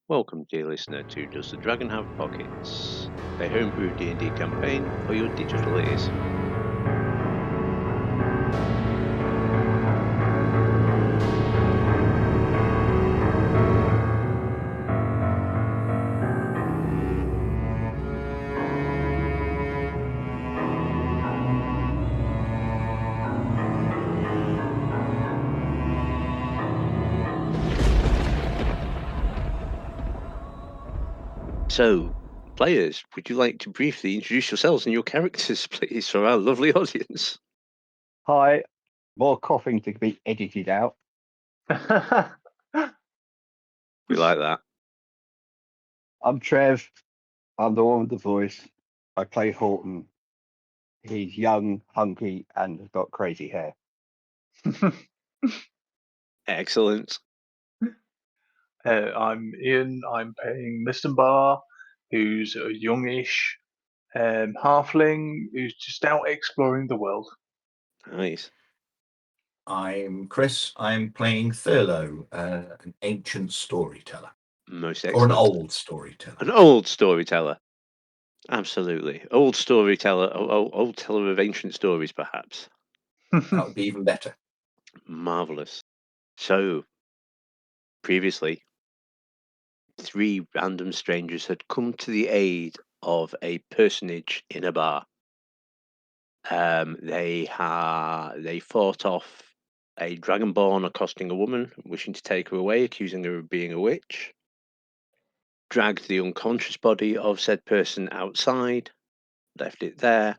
Welcome, dear listener, to Does the Dragon Have Pockets? A homebrew D&D campaign for your digital ears. So, players, would you like to briefly introduce yourselves and your characters, please, for our lovely audience? Hi, more coughing to be edited out. We like that. I'm Trev. I'm the one with the voice. I play Horton. He's young, hunky, and has got crazy hair. Excellent. I'm Iain. I'm playing Missenbar, who's a youngish halfling who's just out exploring the world. Nice. I'm Chris. I'm playing Thurlow, an ancient storyteller, Most or excellent. an old storyteller. An old storyteller. Absolutely. Old storyteller, old teller of ancient stories, perhaps. That would be even better. Marvellous. So, previously, 3 random strangers had come to the aid of a personage in a bar. They fought off a dragonborn accosting a woman, wishing to take her away, accusing her of being a witch. Dragged the unconscious body of said person outside, left it there,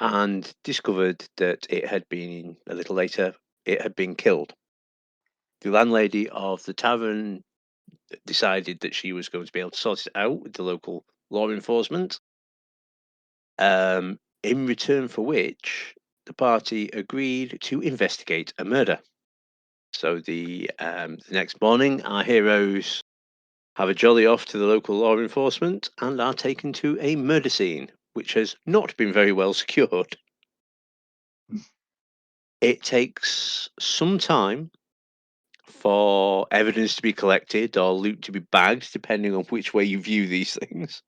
and discovered that it had been, a little later, it had been killed. The landlady of the tavern decided that she was going to be able to sort it out with the local law enforcement. In return for which, the party agreed to investigate a murder. So the next morning, our heroes have a jolly off to the local law enforcement and are taken to a murder scene, which has not been very well secured. It takes some time for evidence to be collected or loot to be bagged, depending on which way you view these things.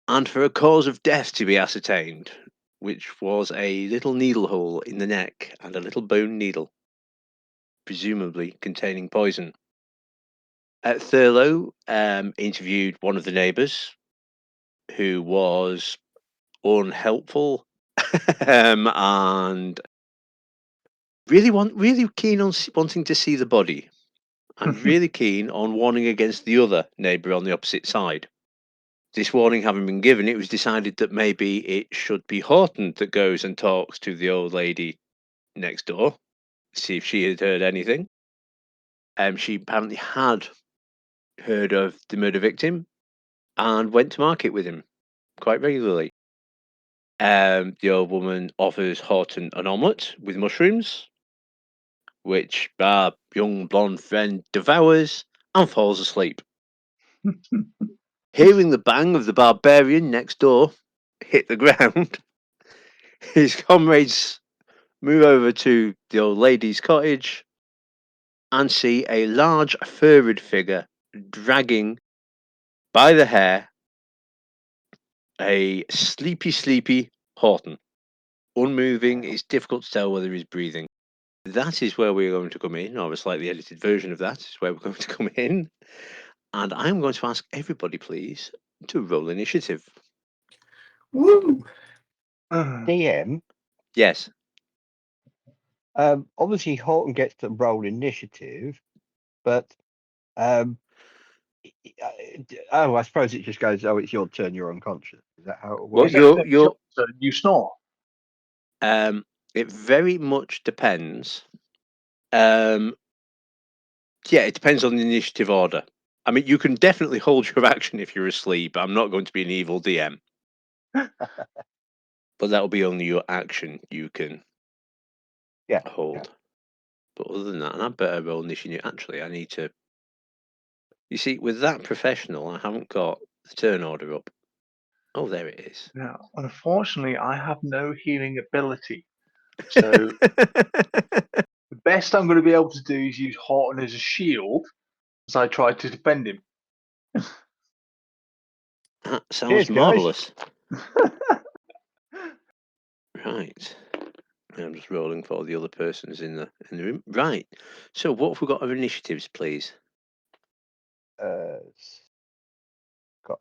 And for a cause of death to be ascertained, which was a little needle hole in the neck and a little bone needle, presumably containing poison. Thurlow interviewed one of the neighbours, who was unhelpful and really keen on wanting to see the body, and really keen on warning against the other neighbour on the opposite side. This warning having been given, it was decided that maybe it should be Horton that goes and talks to the old lady next door, see if she had heard anything. She apparently had heard of the murder victim and went to market with him quite regularly. The old woman offers Horton an omelette with mushrooms, which our young blonde friend devours and falls asleep. Hearing the bang of the barbarian next door hit the ground, his comrades move over to the old lady's cottage and see a large furred figure dragging by the hair a sleepy Horton. Unmoving, it's difficult to tell whether he's breathing. That is where we're going to come in, or a slightly edited version of that is where we're going to come in. And I'm going to ask everybody, please, to roll initiative. Woo! DM, Yes. obviously Horton gets to roll initiative, but I suppose it just goes, oh, it's your turn, you're unconscious. Is that how it Well, works? you're You snore. it very much depends. Yeah, it depends on the initiative order. I mean, you can definitely hold your action if you're asleep. I'm not going to be an evil DM. But that'll be only your action you can hold. Yeah. But other than that, and I better roll initiative. Actually, I need to. You see, with that professional, I haven't got the turn order up. Oh, there it is. Now, unfortunately, I have no healing ability. So the best I'm going to be able to do is use Horton as a shield. as I tried to defend him. That sounds Cheers, guys. marvellous. Right. I'm just rolling for the other persons in the room. Right. So what have we got of initiatives, please? Got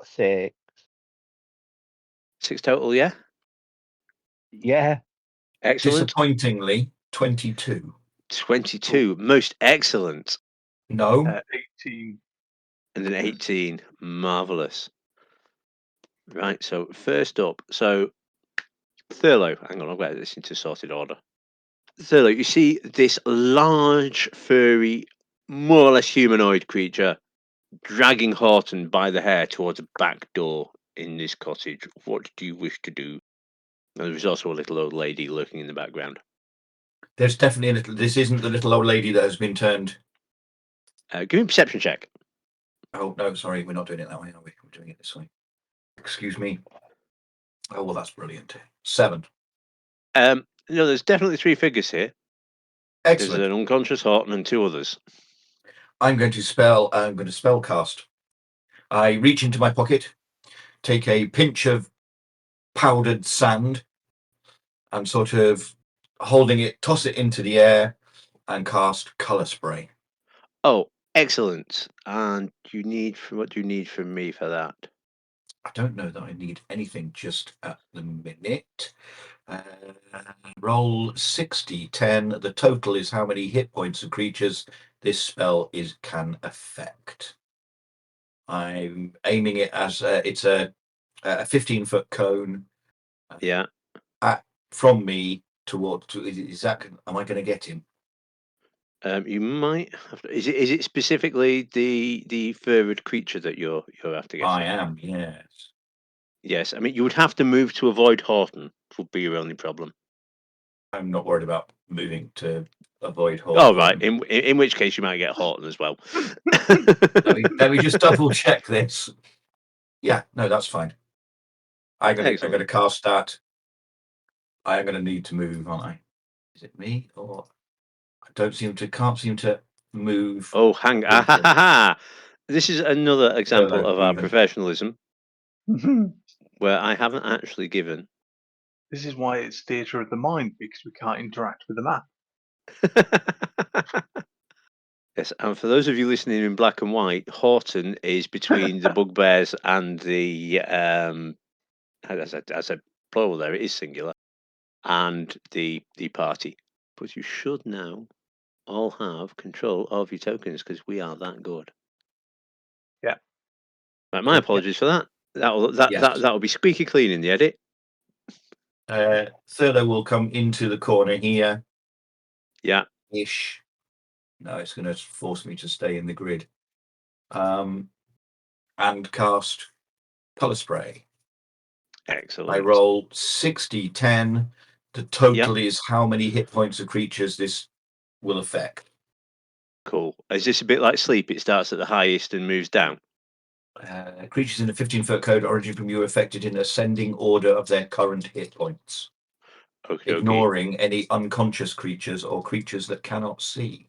6. 6 total, yeah? Yeah. Excellent. Disappointingly, 22. 22. Most excellent. No. 18. And then 18. Marvellous. Right, so first up, so Thurlow. Hang on, I'll get this into sorted order. Thurlow, you see this large, furry, more or less humanoid creature dragging Horton by the hair towards a back door in this cottage. What do you wish to do? And there's also a little old lady lurking in the background. There's definitely a little. This isn't the little old lady that has been turned. Give me a perception check. Oh, no, sorry. We're not doing it that way, are we? We're doing it this way. Excuse me. Oh, well, that's brilliant. 7. No, there's definitely 3 figures here. Excellent. There's an unconscious Horton and 2 others. I'm going to spell cast. I reach into my pocket, take a pinch of powdered sand, and sort of holding it, toss it into the air, and cast color spray. Oh, excellent. And what do you need from me for that? I don't know that I need anything just at the minute. Roll 60-10. The total is how many hit points of creatures this spell can affect. I'm aiming it as it's a 15-foot cone. Yeah. From me towards. Is that? Am I going to get him? You might have to, is it specifically the furred creature that you're after getting? I am. Yes. Yes. I mean, you would have to move to avoid Horton. Would be your only problem. I'm not worried about moving to avoid Horton. Oh, right. In which case, you might get Horton as well. Let me just double check this. Yeah, no, that's fine. I'm gonna cast that. I'm gonna need to move, aren't I? Is it me or can't seem to move? Oh, hang on. This is another example of our even. professionalism where I haven't actually given. This is why it's theatre of the mind, because we can't interact with the map. Yes, and for those of you listening in black and white, Horton is between the bugbears and the as a plural there, it is singular, and the party. But you should now all have control of your tokens because we are that good. Yeah. Right, my apologies for that. That'll be squeaky clean in the edit. Thurlow will come into the corner here. Yeah. Ish. No, it's going to force me to stay in the grid. And cast color spray. Excellent. I roll 60-10. The total is how many hit points of creatures this will affect. Cool. Is this a bit like sleep? It starts at the highest and moves down. Creatures in a 15-foot code origin from you are affected in ascending order of their current hit points. Okay. Ignoring any unconscious creatures or creatures that cannot see.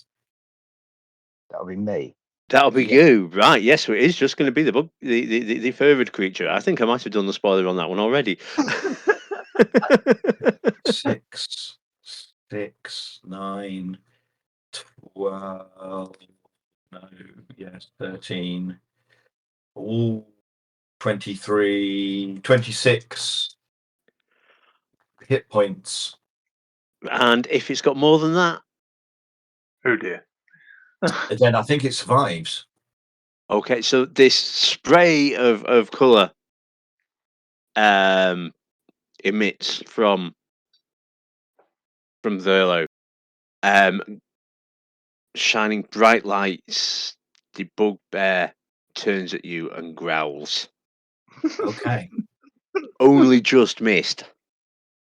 That'll be me. That'll be you, right? Yes, so it is just going to be the furred creature. I think I might have done the spoiler on that one already. 6, 9, 12. No, yes, 13. Ooh, 23, 26 hit points. And if it's got more than that, oh dear. Then I think it survives. Okay, so this spray of colour emits from Thurlow, shining bright lights. The bugbear turns at you and growls. Okay. Only just missed.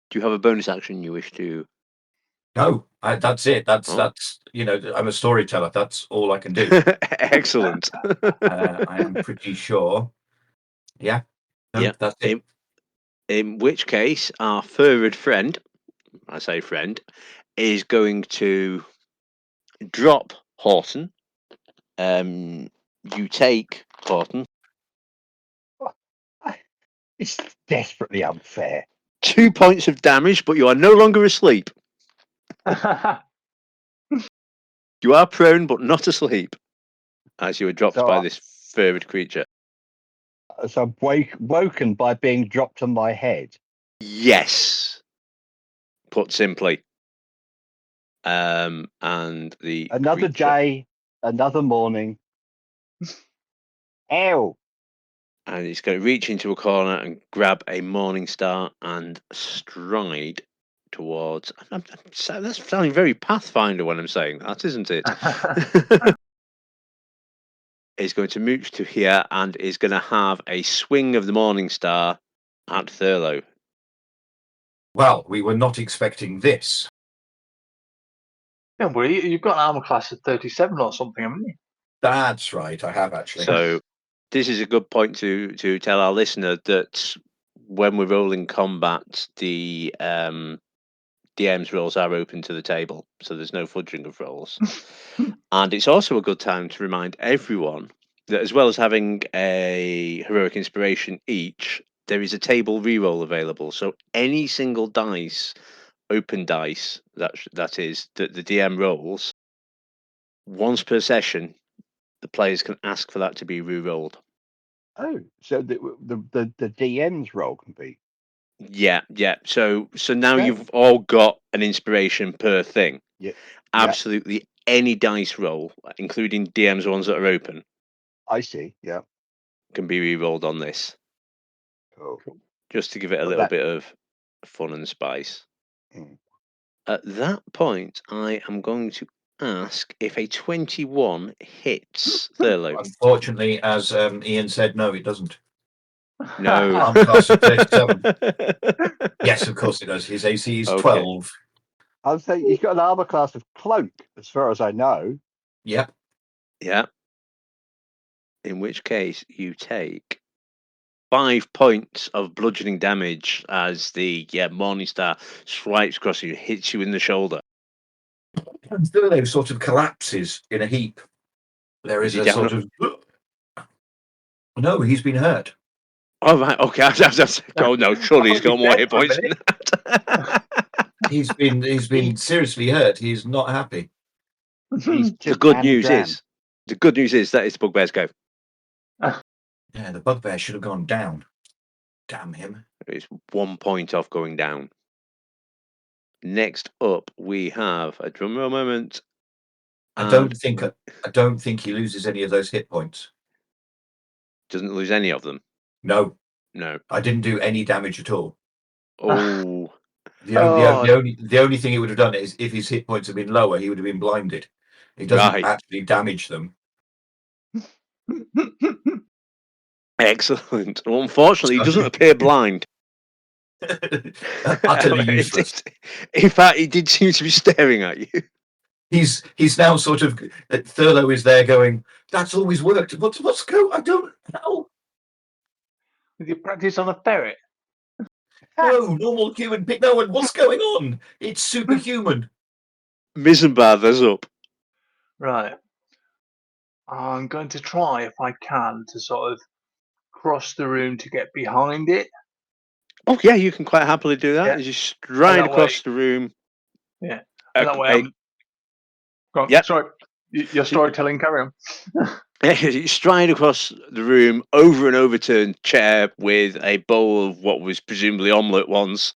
Do you have a bonus action you wish to? No, that's it. That's I'm a storyteller. That's all I can do. Excellent. I am pretty sure. Yeah. No, Yeah. That's it. In which case, our furred friend, I say friend, is going to drop Horton you take, Horton, It's desperately unfair. 2 points of damage, but you are no longer asleep. You are prone, but not asleep, as you were dropped by this furred creature. So I'm woken by being dropped on my head. Yes, put simply. And the Another creature, day, another morning. Ow! and it's going to reach into a corner and grab a morning star and stride towards. That's sounding very Pathfinder when I'm saying that, isn't it? Is going to mooch to here and is going to have a swing of the morning star at Thurlow. Well, we were not expecting this. Don't worry, you've got an armor class of 37 or something, haven't you? That's right, I have actually. So this is a good point to tell our listener that when we're rolling combat, the DM's rolls are open to the table, so there's no fudging of rolls. And it's also a good time to remind everyone that as well as having a heroic inspiration each, there is a table reroll available. So any single dice, open dice, that is, that the DM rolls, once per session, the players can ask for that to be re-rolled. Oh, so the DM's role can be. Yeah. So now Okay. you've all got an inspiration per thing. Yeah. Absolutely any dice roll, including DM's ones that are open, I see. Yeah. can be re-rolled on this, Cool. just to give it a But little bit of fun and spice. Mm. At that point, I am going to ask if a 21 hits Thurlow. Unfortunately, as Iain said, no, it doesn't. No. Armor class of 37. Yes, of course it does. His AC is Okay. 12. I would say he's got an armor class of cloak, as far as I know. Yep. Yeah. In which case, you take 5 points of bludgeoning damage as the Morningstar swipes across you, hits you in the shoulder. And Thurlow sort of collapses in a heap. There is Is he a down sort of. No, he's been hurt. Oh, right. Okay. Oh, no. Surely he's got more hit for a points than that. He's been seriously hurt. He's not happy. He's The good news is that it's Bugbear's go. Yeah, the bugbear should have gone down. Damn him. It's 1 point off going down. Next up, we have a drumroll moment. I don't think he loses any of those hit points. Doesn't lose any of them. No, I didn't do any damage at all. Oh. The only thing he would have done is if his hit points had been lower, he would have been blinded. He doesn't actually damage them. Excellent. Well, unfortunately, he doesn't appear blind. Utterly useless. In fact, he did seem to be staring at you. He's now sort of. Thurlow is there going, that's always worked. What's going? I don't know. Did you practice on a ferret? No, normal human being. No one. What's going on? It's superhuman. Missenbar, there's up. Right. I'm going to try, if I can, to sort of cross the room to get behind it. Oh, yeah, you can quite happily do that. Yeah. As you stride across the room. Yeah. And that way I'm... Go on. Yep. Sorry. Your storytelling, carry on. You stride across the room, over an overturned chair with a bowl of what was presumably omelette once.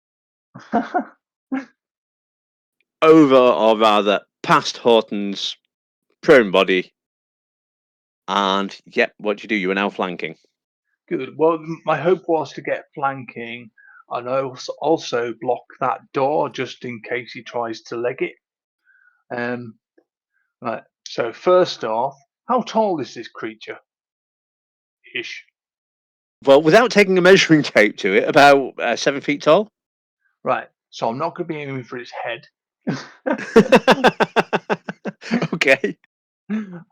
Over, or rather, past Horton's prone body. And, what do you do? You are now flanking. Good. Well, my hope was to get flanking and also block that door just in case he tries to leg it. Right. So first off, how tall is this creature? Ish. Well, without taking a measuring tape to it, about 7 feet tall. Right. So I'm not going to be aiming for its head. Okay.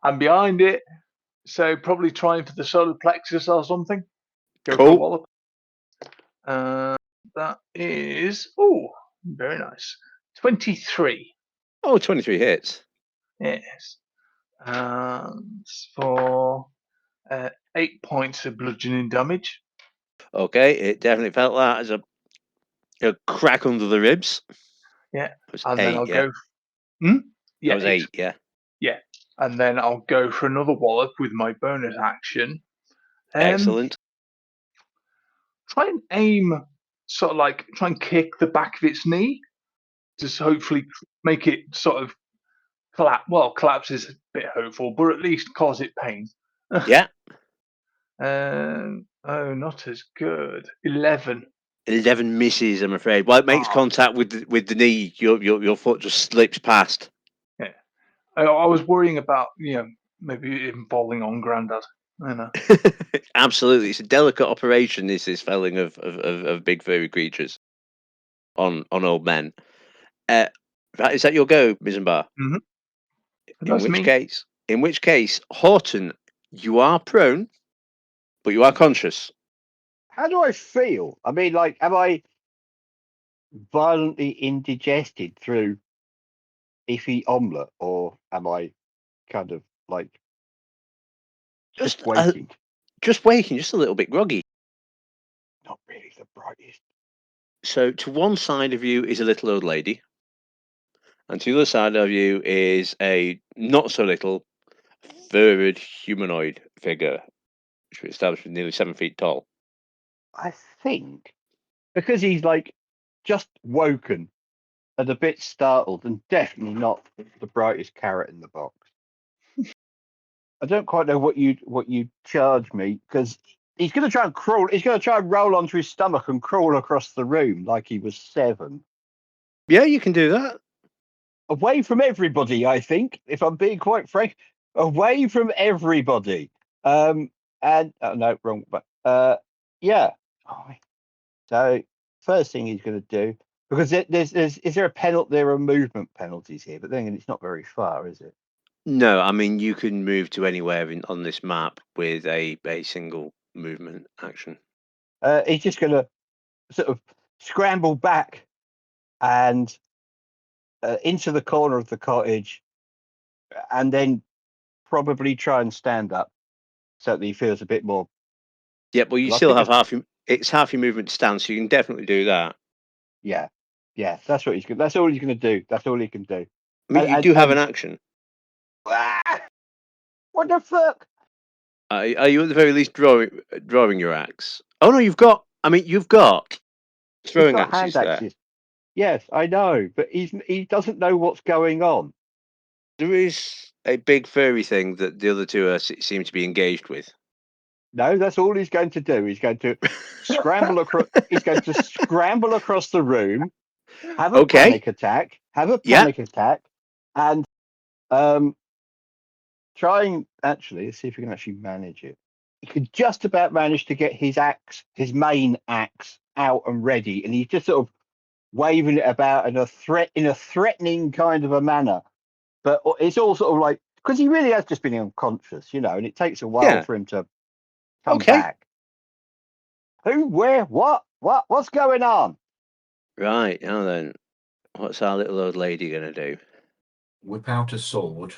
I'm behind it, so probably trying for the solar plexus or something. Go Cool. for a wallop. That is very nice. 23. Oh, 23 hits. Yes. And for 8 points of bludgeoning damage. Okay, it definitely felt that as a crack under the ribs. Yeah, It was and 8, then I'll yeah. go. Hmm? That Yeah, was 8, yeah. Yeah, and then I'll go for another wallop with my bonus action. Excellent. Try and aim, sort of like try and kick the back of its knee, just hopefully make it sort of collapse. Well, collapse is a bit hopeful, but at least cause it pain. Yeah. Oh, not as good. 11. 11 misses, I'm afraid. Well, it makes Ah. contact with the knee. Your foot just slips past. Yeah, I was worrying about maybe him falling on Grandad. I know. Absolutely, it's a delicate operation. This felling of big furry creatures on old men. Right, is that your go, Missenbar? Mhm. In That's which me. case, Horton, you are prone, but you are conscious. How do I feel? I mean, like, am I violently indigested through iffy omelette, or am I kind of like just waking? Just waking, just a little bit groggy. Not really the brightest. So to one side of you is a little old lady, and to the other side of you is a not so little furred humanoid figure, which we established was nearly 7 feet tall. I think because he's like just woken and a bit startled, and definitely not the brightest carrot in the box. I don't quite know what you charge me, because he's going to try and crawl. He's going to try and roll onto his stomach and crawl across the room like he was 7. Yeah, you can do that. Away from everybody, I think, if I'm being quite frank, away from everybody. And no, wrong, but yeah. So first thing he's going to do, because is there a penalty? There are movement penalties here, but then again, it's not very far, is it? No, I mean you can move to anywhere on this map with a single movement action. He's just going to sort of scramble back and into the corner of the cottage, and then probably try and stand up so that he feels a bit more. Yeah, well, you Well, I still think have it's half your movement stance, so you can definitely do that. Yeah, that's what he's going. That's all he's going to do. That's all he can do. I mean, you do have an action. What the fuck? Are you at the very least drawing your axe? Oh no, you've got. I mean, you've got He's throwing got axes hand there. axes. Yes, I know, but he doesn't know what's going on. There is a big furry thing that the other two seem to be engaged with. No, that's all he's going to do. He's going to scramble across. He's going to scramble across the room, have a panic attack, and trying actually see if we can actually manage it. He could just about manage to get his main axe, out and ready, and he's just sort of waving it about in a threatening kind of a manner. But it's all sort of like, because he really has just been unconscious, and it takes a while for him to come back. Who, where, what's going on? Right, now then, what's our little old lady going to do? Whip out a sword.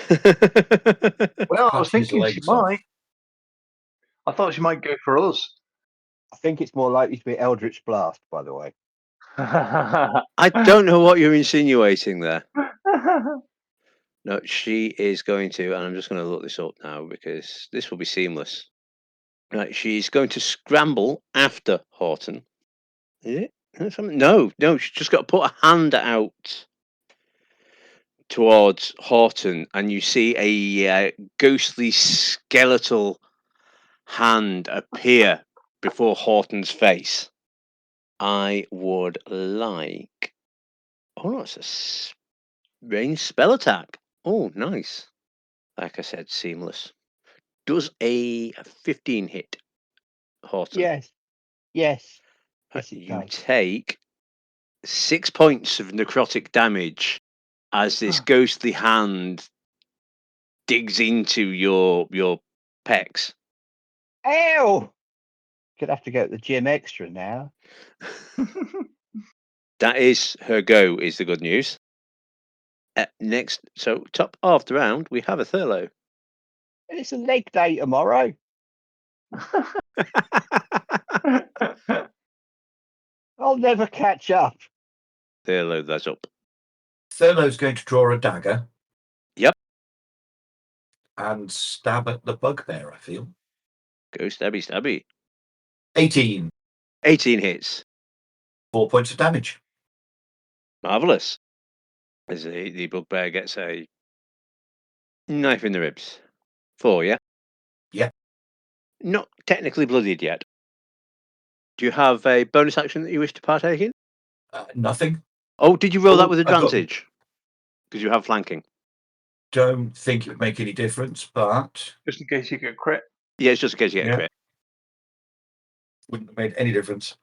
Well, I cut was his thinking she legs off. might. I thought she might go for us. I think it's more likely to be Eldritch Blast, by the way. I don't know what you're insinuating there. No, she is going to, and I'm just going to look this up now because this will be seamless. Right, she's going to scramble after Horton. Is it? No, she's just got to put a hand out towards Horton, and you see a ghostly skeletal hand appear before Horton's face. I would like. Oh no, it's a ranged spell attack. Oh, nice. Like I said, seamless. Does a 15 hit, Horton? Yes, it You does. take 6 points of necrotic damage as this ghostly hand digs into your pecs. Ew! Gonna have to go to the gym extra now. That is her go, is the good news. Next, so top of the round, we have a Thurlow. And it's a leg day tomorrow. I'll never catch up. Thurlow, that's up. Thurlow's going to draw a dagger. Yep. And stab at the bugbear, I feel. Go stabby stabby. 18. 18 hits. 4 points of damage. Marvellous. As the bugbear gets a knife in the ribs. 4, yeah? Yeah. Not technically bloodied yet. Do you have a bonus action that you wish to partake in? Nothing. Oh, did you roll that with I've got- advantage? Because you have flanking. Don't think it would make any difference, but Just in case you get crit. Yeah, it's just in case you get a crit. wouldn't have made any difference.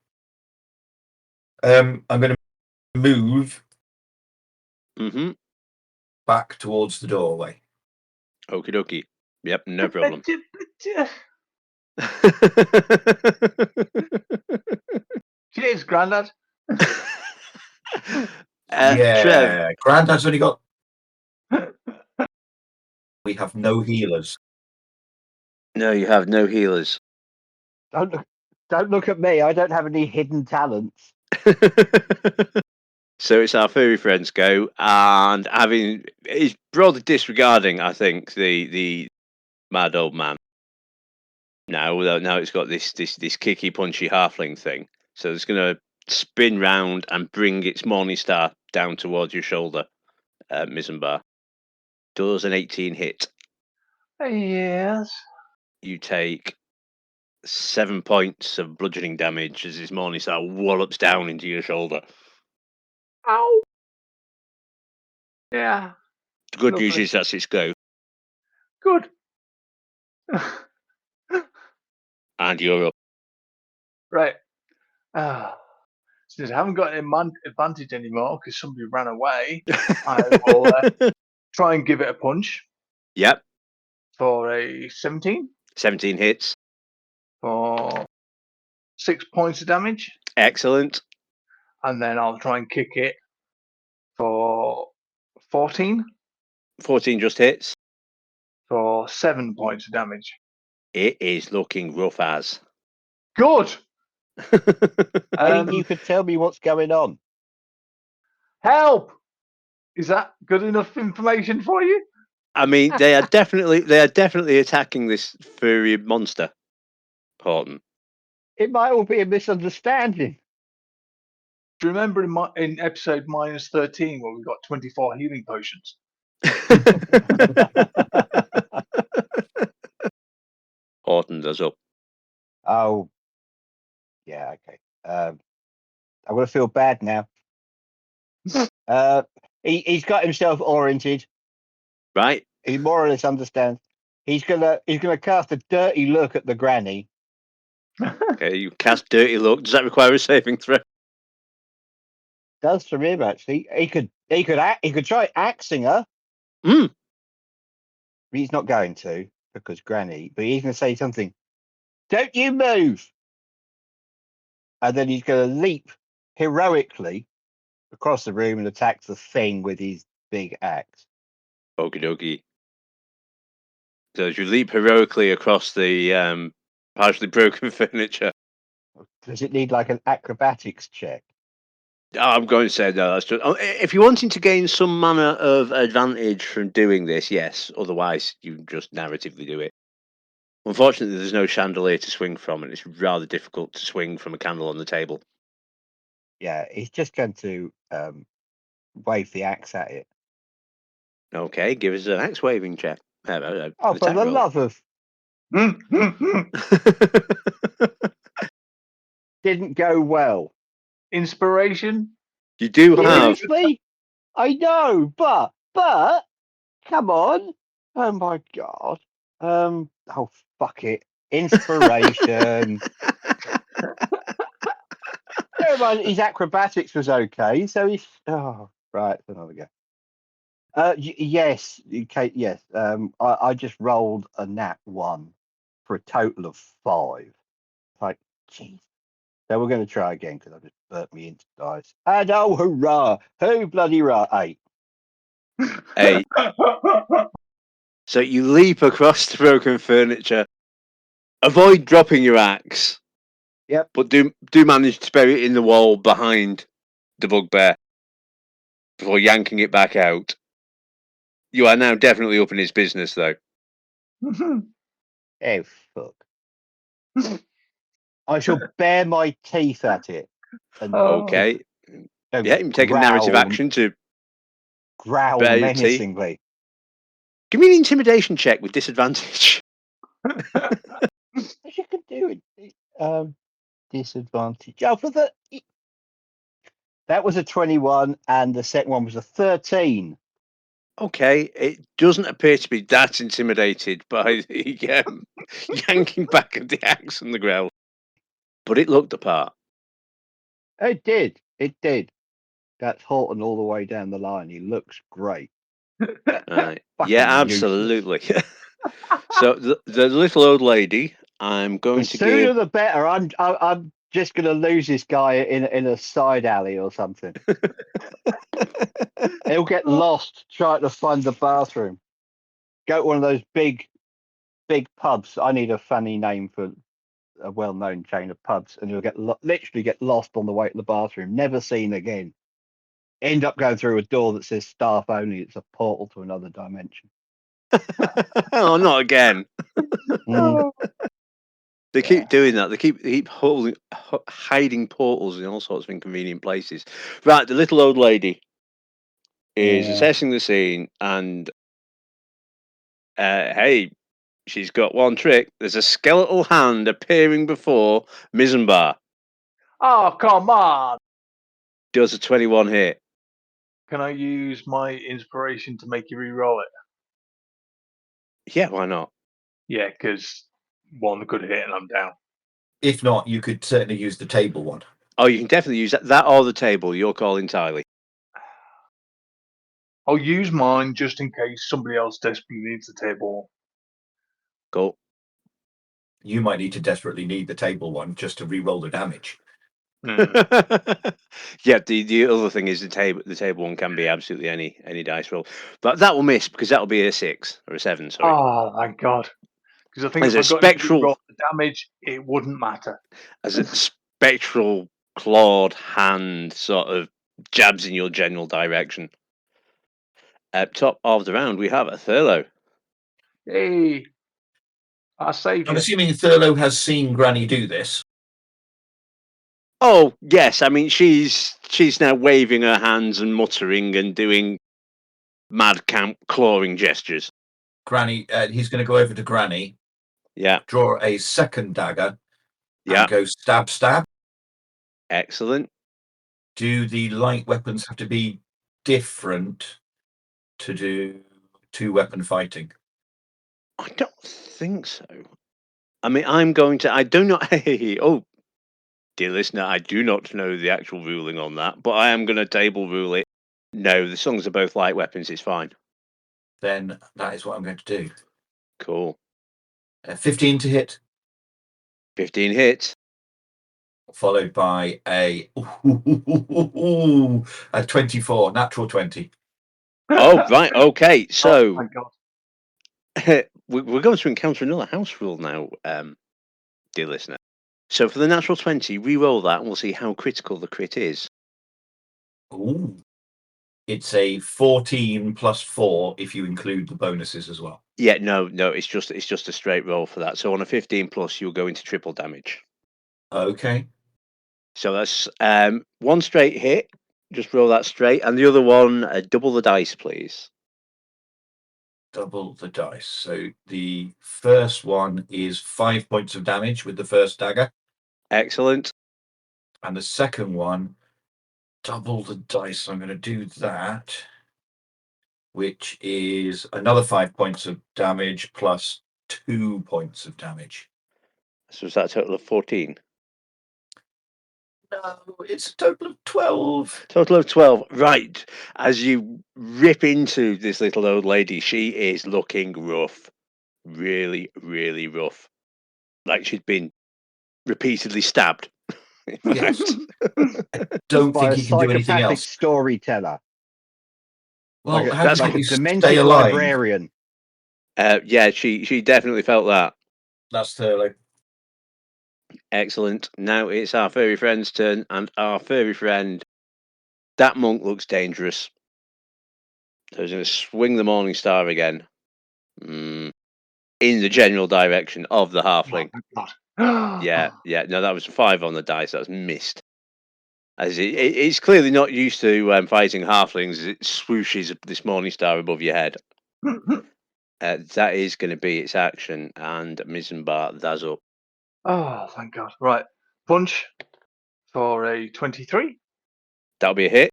I'm going to move Mm-hmm. back towards the doorway. Okie dokie. Yep, no problem. Cheers, Grandad. Trev, Grandad's only got. We have no healers. no, you have no healers. Don't look at me. I don't have any hidden talents. So it's our furry friends go, and he's broadly disregarding, I think, the mad old man. Now it's got this kicky punchy halfling thing, so it's going to spin round and bring its morning star down towards your shoulder, Missenbar. Does an 18 hit? Yes. You take 7 points of bludgeoning damage as his morning star wallops down into your shoulder. Ow. Yeah. The good news Lovely. is that's its go, Good. and you're up. Right. Since I haven't got an advantage anymore because somebody ran away, I will try and give it a punch Yep, for a 17 17 hits. for 6 points of damage, Excellent. and then I'll try and kick it for 14 14 just hits. for 7 points of damage. It is looking rough as. Good. You could tell me what's going on. Help! Is that good enough information for you? I mean, they are definitely attacking this furry monster, Horton. It might all be a misunderstanding. Do you remember in episode -13 where we got 24 healing potions? Horton does up. Oh, yeah, okay. I'm gonna feel bad now. He's got himself oriented. Right. He more or less understands. He's gonna cast a dirty look at the granny. Okay, you cast Dirty Look. Does that require a saving throw? Does from him actually. He could try axing her. Mm. He's not going to because granny. But he's gonna say something. Don't you move! And then he's gonna leap heroically across the room and attack the thing with his big axe. Okie dokie. So as you leap heroically across the partially broken furniture. Does it need like an acrobatics check? I'm going to say no. That's just, if you're wanting to gain some manner of advantage from doing this, yes. Otherwise, you just narratively do it. Unfortunately, there's no chandelier to swing from, and it's rather difficult to swing from a candle on the table. Yeah, he's just going to wave the axe at it. Okay, give us an axe waving check. Oh, for attack the roll. love of! Didn't go well. Inspiration? You do have. Seriously? I know, but come on! Oh my god! Oh fuck it! Inspiration. Never mind. His acrobatics was okay, so he's right. Another go. Yes, okay, yes. I just rolled a nat 1 for a total of 5. Like, jeez. So we're going to try again because I just burnt me into dice. And oh, hurrah! Who bloody rah? 8. 8. So you leap across the broken furniture, avoid dropping your axe. Yep. But do manage to bury it in the wall behind the bugbear before yanking it back out. You are now definitely up in his business, though. Oh, fuck. I shall bare my teeth at it. And Okay. go Yeah, you can take a narrative growl- action to Growl bare your teeth. menacingly. Give me an intimidation check with disadvantage. As you can do it. Disadvantage. Oh, for the. That was a 21, and the second one was a 13. Okay, it doesn't appear to be that intimidated by the yanking back of the axe from the ground, but it looked the part. It did. It did. That's Horton all the way down the line. He looks great. Right. Fucking Yeah, useless. absolutely. So the little old lady, I'm going The to sooner give. the better. I'm just gonna lose this guy in a side alley or something. He'll get lost trying to find the bathroom. Go to one of those big pubs. I need a funny name for a well-known chain of pubs, and he'll literally get lost on the way to the bathroom. Never seen again. End up going through a door that says staff only. It's a portal to another dimension. Oh, not again. Mm. They keep doing that. They keep hiding portals in all sorts of inconvenient places. Right, the little old lady is Yeah. assessing the scene, and hey, she's got one trick. There's a skeletal hand appearing before Missenbar. Oh, come on! Does a 21 hit? Can I use my inspiration to make you re-roll it? Yeah, why not? Yeah, because one good hit and I'm down. If not, you could certainly use the table one. Oh, you can definitely use that or the table. Your call entirely. I'll use mine just in case somebody else desperately needs the table. Cool. You might need to desperately need the table one just to re-roll the damage. Yeah, the other thing is the table one can be absolutely any dice roll, but that will miss because that will be a 6 or a 7. Sorry. Oh, thank God. Because I think As if a I got him to spectral, re-roll the damage, it wouldn't matter. as a spectral clawed hand sort of jabs in your general direction. At top of the round, we have a Thurlow. Hey, I saved I'm you. assuming Thurlow has seen Granny do this. Oh yes, I mean she's now waving her hands and muttering and doing mad camp clawing gestures. Granny, he's going to go over to Granny, Yeah, draw a second dagger, yeah, and go stab, stab. excellent. Do the light weapons have to be different to do two-weapon fighting? I don't think so. I mean, I do not. Oh, dear listener, I do not know the actual ruling on that, but I am going to table rule it. No, the songs are both light weapons. It's fine. Then that is what I'm going to do. Cool. 15 to hit, 15 hits. followed by a 24, natural 20. Oh, right. Okay. Oh, So thank God. we're going to encounter another house rule now, dear listener. So for the natural 20, re-roll that and we'll see how critical the crit is. Ooh. It's a 14 plus 4 if you include the bonuses as well. Yeah, no, it's just a straight roll for that. So on a 15 plus, you'll go into triple damage. Okay. So that's one straight hit. Just roll that straight, and the other one, double the dice, please. Double the dice. So the first one is 5 points of damage with the first dagger. Excellent. And the second one, double the dice. I'm going to do that, which is another 5 points of damage plus 2 points of damage. So is that a total of 14? No, it's a total of 12. Total of 12. Right. As you rip into this little old lady, she is looking rough. Really, really rough. Like she'd been repeatedly stabbed. Yes. Don't By think a he can do anything psychopathic else. storyteller. Well, Like how does a he demented stay alive? librarian. Yeah, she definitely felt that. That's Thurlow. Excellent. Now it's our furry friend's turn, and our furry friend, that monk looks dangerous. So he's going to swing the Morning Star again. In the general direction of the halfling. Yeah. No, that was 5 on the dice. That was missed. As it's clearly not used to fighting halflings as it swooshes this Morning Star above your head. That is going to be its action, and Missenbar, that's up. Oh, thank God. Right. Punch for a 23 That'll be a hit.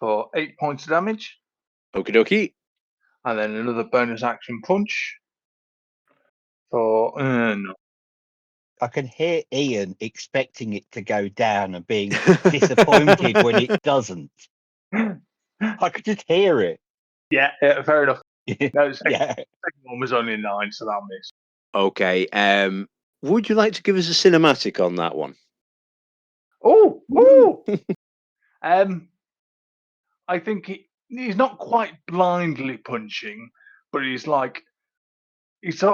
for 8 points of damage. Okie dokie. And then another bonus action punch for no. I can hear Iain expecting it to go down and being disappointed when it doesn't. I could just hear it. Yeah, fair enough. No, the Yeah. second one was only 9, so that'll miss. Okay. Would you like to give us a cinematic on that one? Oh. I think he's not quite blindly punching, but he's sort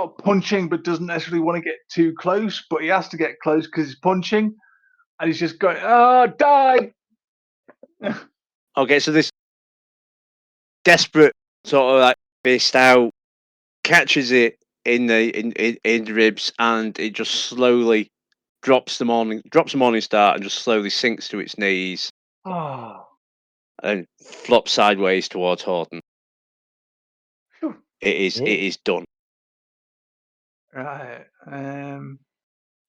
of punching, but doesn't necessarily want to get too close. But he has to get close because he's punching, and he's just going, "Oh, die!" Okay, so this desperate sort of like fist out catches it in the ribs, and it just slowly drops the morning star and just slowly sinks to its knees Oh, and flops sideways towards Horton. phew. It is done. Right.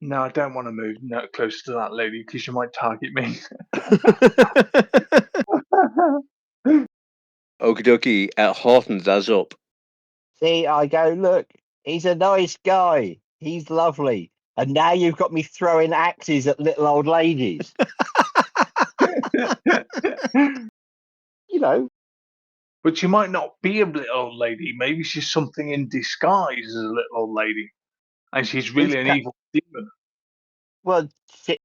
No, I don't want to move no close to that lady because she might target me. Okie dokie, Horton's as up. See, I go, look, he's a nice guy. He's lovely. And now you've got me throwing axes at little old ladies. You know, But she might not be a little old lady. Maybe she's something in disguise as a little old lady, and she's really an evil demon. well, shit.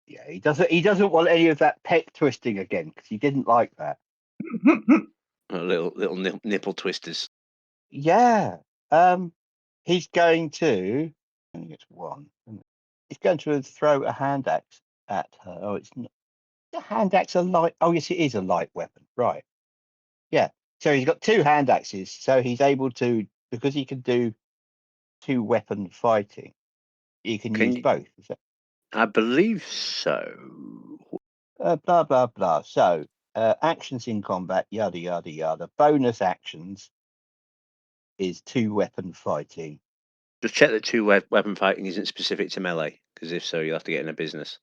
Yeah, he doesn't want any of that peck twisting again because he didn't like that. Little nipple twisters. Yeah. He's going to. I think it's one. He's going to throw a hand axe at her. Oh, it's not. The hand axe a light. Oh, yes, it is a light weapon. Right. Yeah. So he's got 2 hand axes. So he's able to, because he can do 2 weapon fighting. He can use both. Is that, I believe so. blah blah blah. So actions in combat, yada yada yada. Bonus actions is 2 weapon fighting. Just check that 2 weapon fighting isn't specific to melee, because if so, you'll have to get in a business.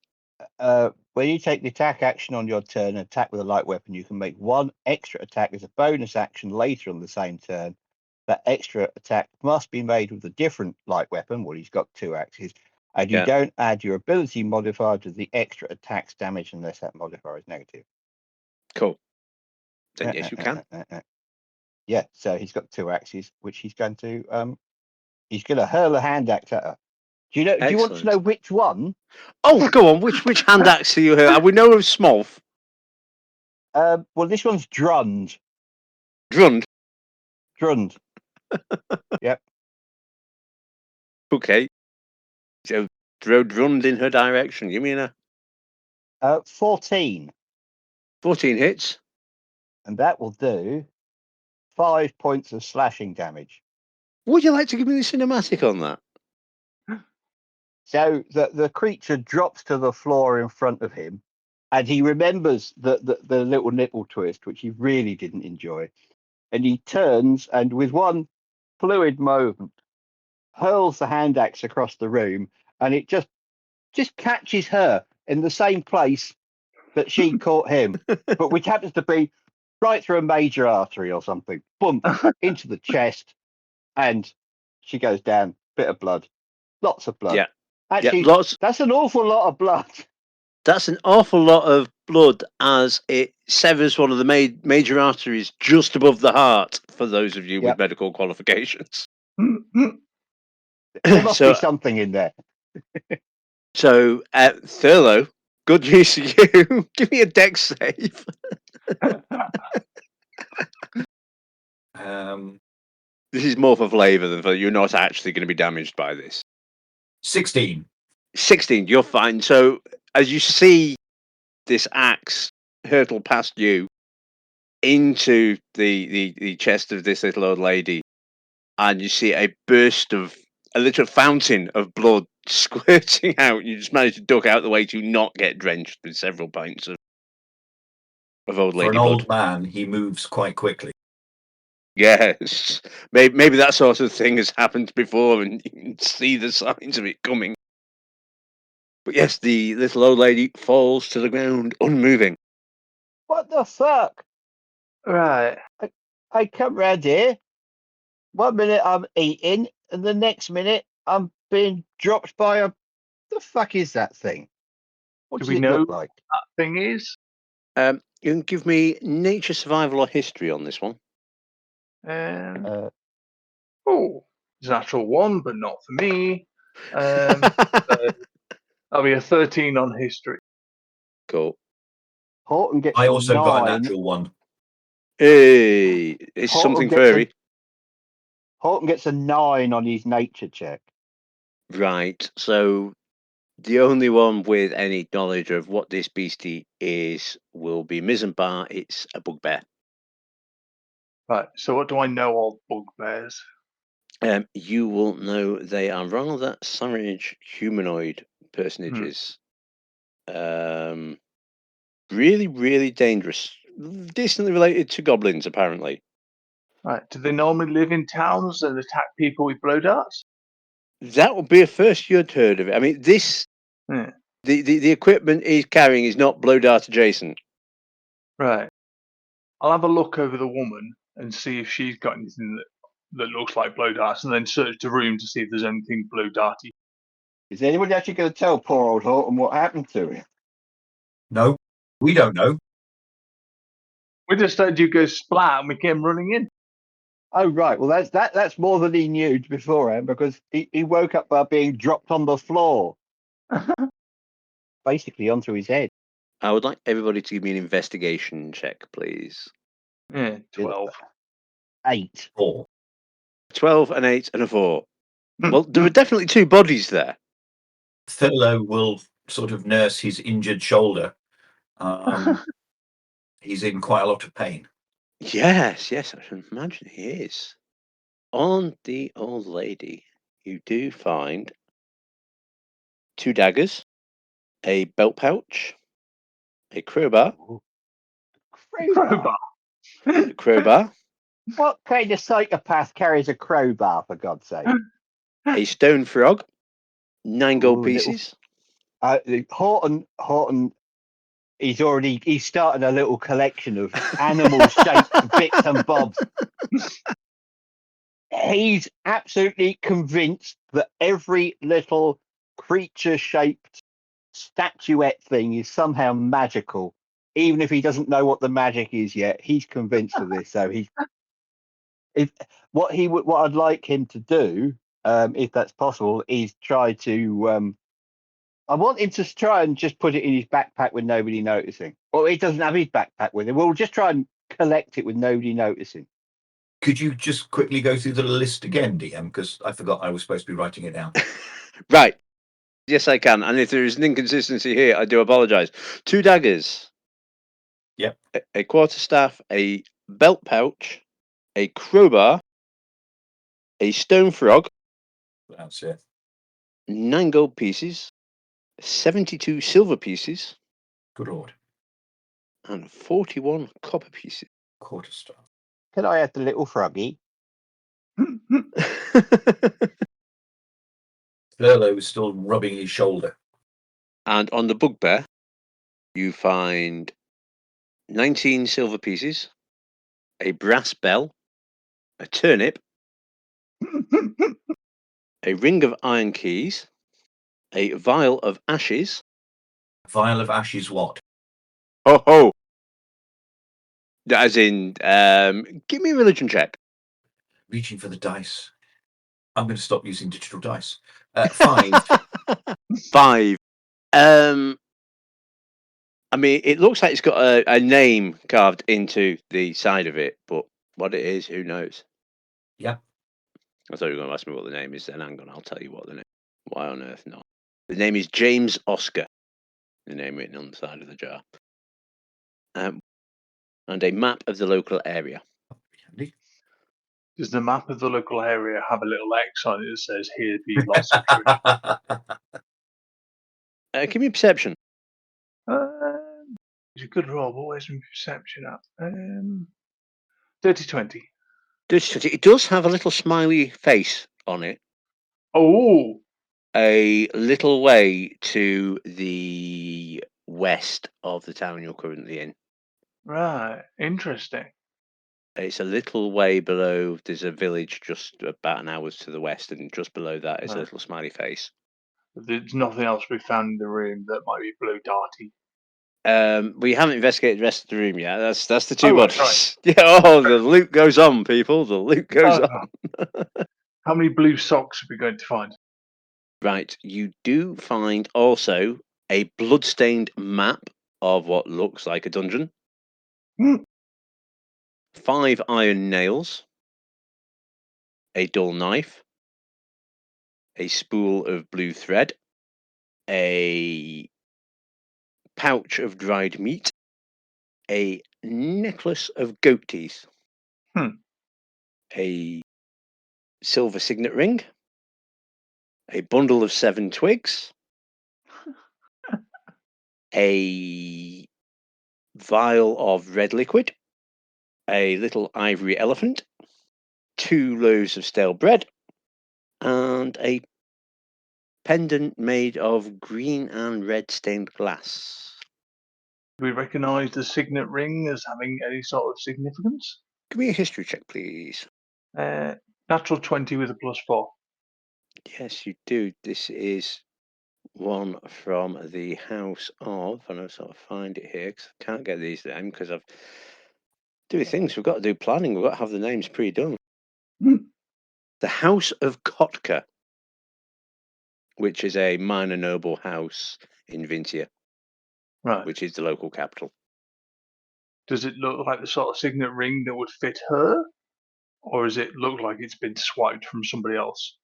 When you take the attack action on your turn and attack with a light weapon, you can make 1 extra attack as a bonus action later on the same turn. That extra attack must be made with a different light weapon. Well, he's got 2 axes. And you don't add your ability modifier to the extra attack's damage unless that modifier is negative. Cool. Then yes, you can. Yeah, so he's got 2 axes, which he's going to hurl a hand axe at her. Do you want to know which one? Oh, go on. Which hand axe do you hear? We know of Smolf. Well, this one's Drund. Drund. Yep. Okay. So throw Drund in her direction. You mean 14. 14 hits. And that will do 5 points of slashing damage. Would you like to give me the cinematic on that? So the creature drops to the floor in front of him, and he remembers the little nipple twist, which he really didn't enjoy. And he turns and with one fluid movement hurls the hand axe across the room, and it just catches her in the same place that she caught him, but which happens to be right through a major artery or something. Boom, into the chest, and she goes down. Bit of blood. Lots of blood. Yeah. Actually, that's an awful lot of blood. That's an awful lot of blood as it severs one of the major arteries just above the heart, for those of you with medical qualifications. There must be something in there. So, Thurlow, good news to you. Give me a dex save. This is more for flavour than for you're not actually going to be damaged by this. 16. 16, you're fine. So as you see this axe hurtle past you into the chest of this little old lady, and you see a literal fountain of blood squirting out. You just manage to duck out the way to not get drenched with several pints of old For lady an blood. old man, he moves quite quickly. Yes, maybe that sort of thing has happened before, and you can see the signs of it coming. But yes, the little old lady falls to the ground, unmoving. What the fuck? Right. I come round here. 1 minute I'm eating, and the next minute I'm being dropped by a. The fuck is that thing? What Do does we it know look like? that thing is? You can give me nature, survival, or history on this one. Uh, Oh, it's a natural one, but not for me. So that'll be a 13 on history. Cool. Horton gets I a also got a 9. natural one. Hey, it's Horton something gets furry. Horton gets a 9 on his nature check. Right. So the only one with any knowledge of what this beastie is will be Missenbar. It's a bugbear. Right. So what do I know of bugbears? You will know they are rather savage humanoid personages. Really, really dangerous. Decently related to goblins, apparently. Right. Do they normally live in towns and attack people with blow darts? That would be a first you'd heard of it. I mean, Yeah. the equipment he's carrying is not blow dart adjacent. Right. I'll have a look over the woman and see if she's got anything that looks like blow darts, and then search the room to see if there's anything blow darty. Is anybody actually going to tell poor old Horton what happened to him? No, we don't know. We just heard you go splat and we came running in. Oh right, well that's more than he knew beforehand because he woke up by being dropped on the floor, basically onto his head. I would like everybody to give me an investigation check, please. Yeah, 12. 8. 4. 12, an 8, and a 4. Well, there are definitely two bodies there. Thurlow will sort of nurse his injured shoulder. He's in quite a lot of pain. Yes, I should imagine he is. On the old lady, you do find 2 daggers, a belt pouch, a crowbar, Crowbar. a crowbar, What kind of psychopath carries a crowbar, for God's sake? a stone frog, 9 gold Ooh, little- pieces. Horton, he's started a little collection of animal-shaped bits and bobs. He's absolutely convinced that every little creature-shaped statuette thing is somehow magical, even if he doesn't know what the magic is yet. He's convinced of this. So what I'd like him to do, if that's possible, is try to. I want him to try and just put it in his backpack with nobody noticing. Or he doesn't have his backpack with him. We'll just try and collect it with nobody noticing. Could you just quickly go through the list again, DM? Because I forgot I was supposed to be writing it down. Right. Yes, I can. And if there is an inconsistency here, I do apologise. 2 daggers. Yep. A quarterstaff, a belt pouch, a crowbar, a stone frog, That's it. 9 gold pieces, 72 silver pieces, Good lord. and 41 copper pieces. Quarterstaff. Can I have the little froggy? Thurlow is still rubbing his shoulder. And on the bugbear, you find 19 silver pieces, a brass bell, a turnip, a ring of iron keys, a vial of ashes. Vial of ashes what? Oh ho! As in, give me a religion check. Reaching for the dice. I'm going to stop using digital dice. 5. 5. I mean, it looks like it's got a name carved into the side of it, but what it is, who knows? Yeah. I thought you were going to ask me what the name is, then hang on, I'll tell you what the name. Why on earth not? The name is James Oscar. The name written on the side of the jar. And a map of the local area. Handy. Does the map of the local area have a little X on it that says "Here be lots of trees"? Give me perception. It's a good roll, but where's my perception at? 30-20. It does have a little smiley face on it. Oh, A little way to the west of the town you're currently in. right. Interesting. It's a little way below. There's a village just about an hour's to the west, and just below that is a Right. little smiley face. There's nothing else we found in the room that might be blue darty. We haven't investigated the rest of the room yet. That's the two Oh, right, bodies. Yeah. Oh, the loot goes on, people. The loot goes on. How many blue socks are we going to find? Right. You do find also a blood-stained map of what looks like a dungeon. 5 iron nails. A dull knife. A spool of blue thread. A pouch of dried meat. A necklace of goat teeth. A silver signet ring. A bundle of 7 twigs. A vial of red liquid. A little ivory elephant. 2 loaves of stale bread. And a pendant made of green and red stained glass. Do we recognise the signet ring as having any sort of significance? Give me a history check, please. Natural 20 with a +4. Yes, you do. This is one from the house of, and I'll sort of find it here because I can't get these then because I've doing things. We've got to do planning. We've got to have the names pre-done. The House of Kotka, which is a minor noble house in Vintia, Right. which is the local capital. Does it look like the sort of signet ring that would fit her? Or does it look like it's been swiped from somebody else?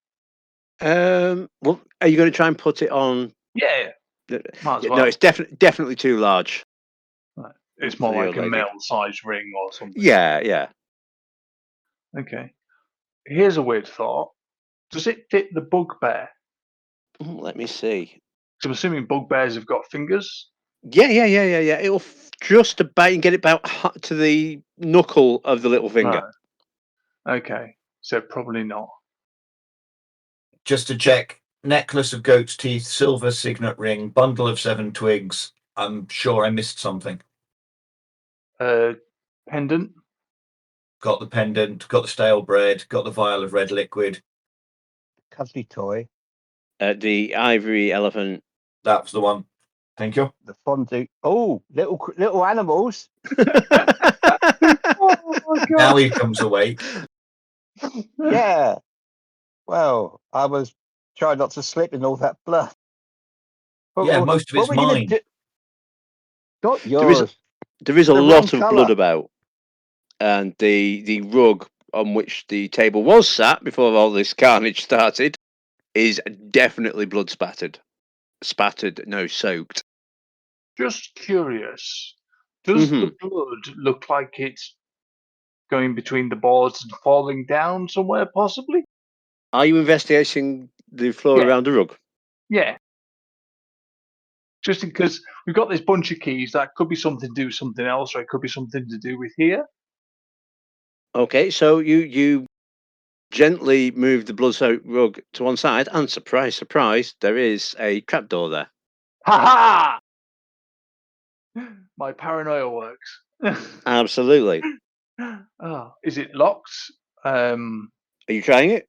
Well, are you going to try and put it on? Yeah, might as No, well. it's definitely too large. Right. It's for more the like old a lady. male-sized ring or something. Yeah. Okay. Here's a weird thought. Does it fit the bugbear? Let me see. So I'm assuming bugbears have got fingers. Yeah. It'll just about, you can get it about to the knuckle of the little finger. Right. Okay. So probably not. Just to check, necklace of goat's teeth, silver signet ring, bundle of 7 twigs. I'm sure I missed something. Pendant. Got the pendant, got the stale bread, got the vial of red liquid. Cuddly toy. The ivory elephant. That was the one. Thank you. The fondue. Oh, little animals. Oh my Now god. he comes awake. Yeah. Well, I was trying not to slip in all that blood. Yeah, most of it's what are we gonna mine. do? Not yours. There is a The lot wrong of blood colour. about, and the rug on which the table was sat before all this carnage started is definitely blood spattered. Soaked. Just curious. Does the blood look like it's going between the boards and falling down somewhere, possibly? Are you investigating the floor Yeah. around the rug? Yeah. Just because we've got this bunch of keys, that could be something to do with something else, or it could be something to do with here. Okay, so you gently move the blood-soaked rug to one side, and surprise, surprise, there is a trapdoor there. Ha ha! My paranoia works. Absolutely. Oh, is it locked? Are you trying it?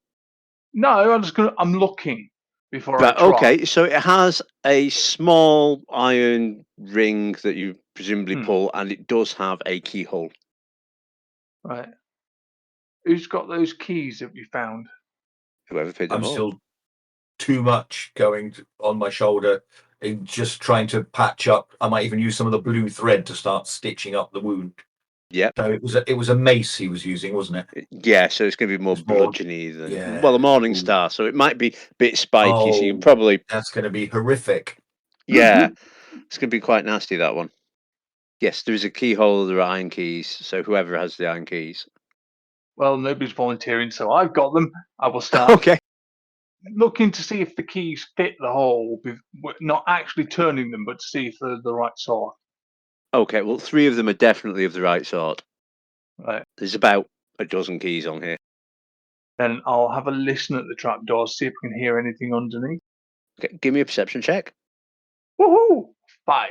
No, I'm looking before I Right, try. okay, so it has a small iron ring that you presumably pull, and it does have a keyhole. Right. Who's got those keys that we found? Whoever picked them I'm up. still too much going on my shoulder and just trying to patch up. I might even use some of the blue thread to start stitching up the wound. Yep. So it was a mace he was using, wasn't it? Yeah, so it's going to be more It's more- bludgeony than yeah. well, a morning Ooh. star. So it might be a bit spiky. So you Oh. can probably That's going to be horrific. yeah, it's going to be quite nasty, that one. Yes, there is a keyhole. There are iron keys. So whoever has the iron keys. Well, nobody's volunteering, so I've got them. I will start Okay. looking to see if the keys fit the hole, not actually turning them, but to see if they're the right sort. Okay. Well, 3 of them are definitely of the right sort. Right. There's about a dozen keys on here. Then I'll have a listen at the trapdoors, see if we can hear anything underneath. Okay, give me a perception check. Woohoo! 5.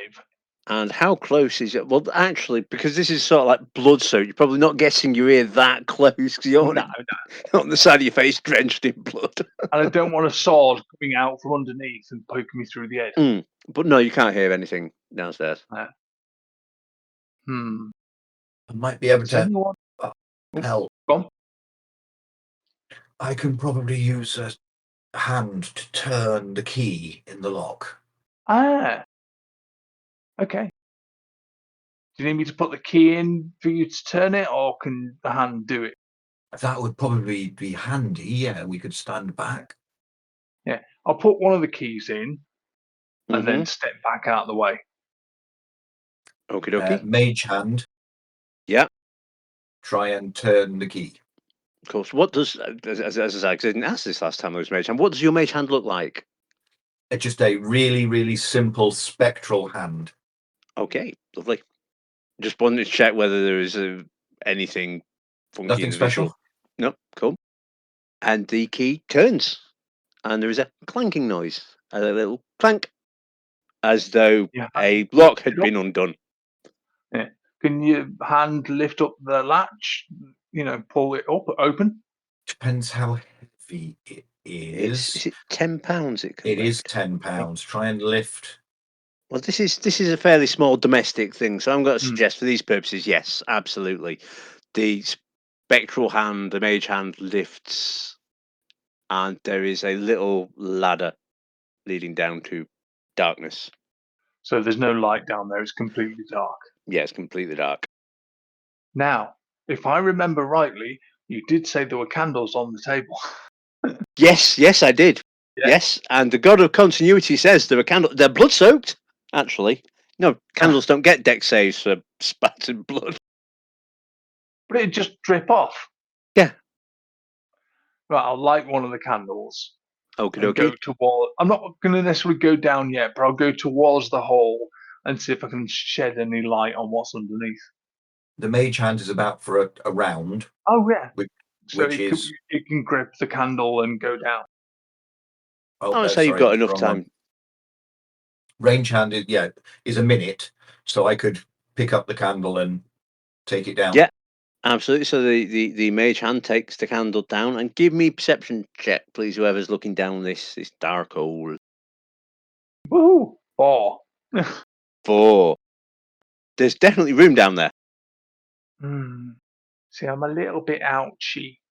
And how close is it? Well, actually, because this is sort of like blood soaked, you're probably not getting your ear that close because you don't want it on the side of your face drenched in blood. And I don't want a sword coming out from underneath and poking me through the head. But no, you can't hear anything downstairs. Hmm. I might be able Does to anyone... help. Go on. I can probably use a hand to turn the key in the lock. Ah. Okay. Do you need me to put the key in for you to turn it, or can the hand do it? That would probably be handy. Yeah, we could stand back. Yeah. I'll put one of the keys in and then step back out of the way. Okie dokie. Mage hand. Yeah. Try and turn the key. Of course. What does, as I said, 'cause I didn't ask this last time I was mage hand, what does your mage hand look like? It's just a really, really simple spectral hand. Okay, lovely. Just wanted to check whether there is anything funky Nothing in the special. visual. No, cool. And the key turns, and there is a clanking noise, a little clank, as though Yeah. a lock had been undone. Yeah. Can your hand lift up the latch? Pull it up, open. Depends how heavy it is. Is it £10? It can It is lift? £10. Try and lift. Well, this is a fairly small domestic thing, so I'm going to Mm. suggest for these purposes, yes, absolutely. The spectral hand, the mage hand, lifts, and there is a little ladder leading down to darkness. So there's no light down there. It's completely dark. Yeah, it's completely dark. Now, if I remember rightly, you did say there were candles on the table. Yes, I did. Yeah. Yes, and the god of continuity says there are candles. They're blood soaked, actually. No, candles don't get deck saves for spattered blood. But it'd just drip off. Yeah. Right, I'll light one of the candles Okie and go dokie. toward. I'm not going to necessarily go down yet, but I'll go towards the hole and see if I can shed any light on what's underneath. The mage hand is about for a round. Oh yeah. So Which is. it can grip the candle and go down. Oh, I would no, say you've sorry, got that's the enough wrong one. time. Range hand is a minute, so I could pick up the candle and take it down. Yeah, absolutely. So the mage hand takes the candle down, and give me perception check, please, whoever's looking down this dark hole. Woohoo! 4. 4. There's definitely room down there. See, I'm a little bit ouchy,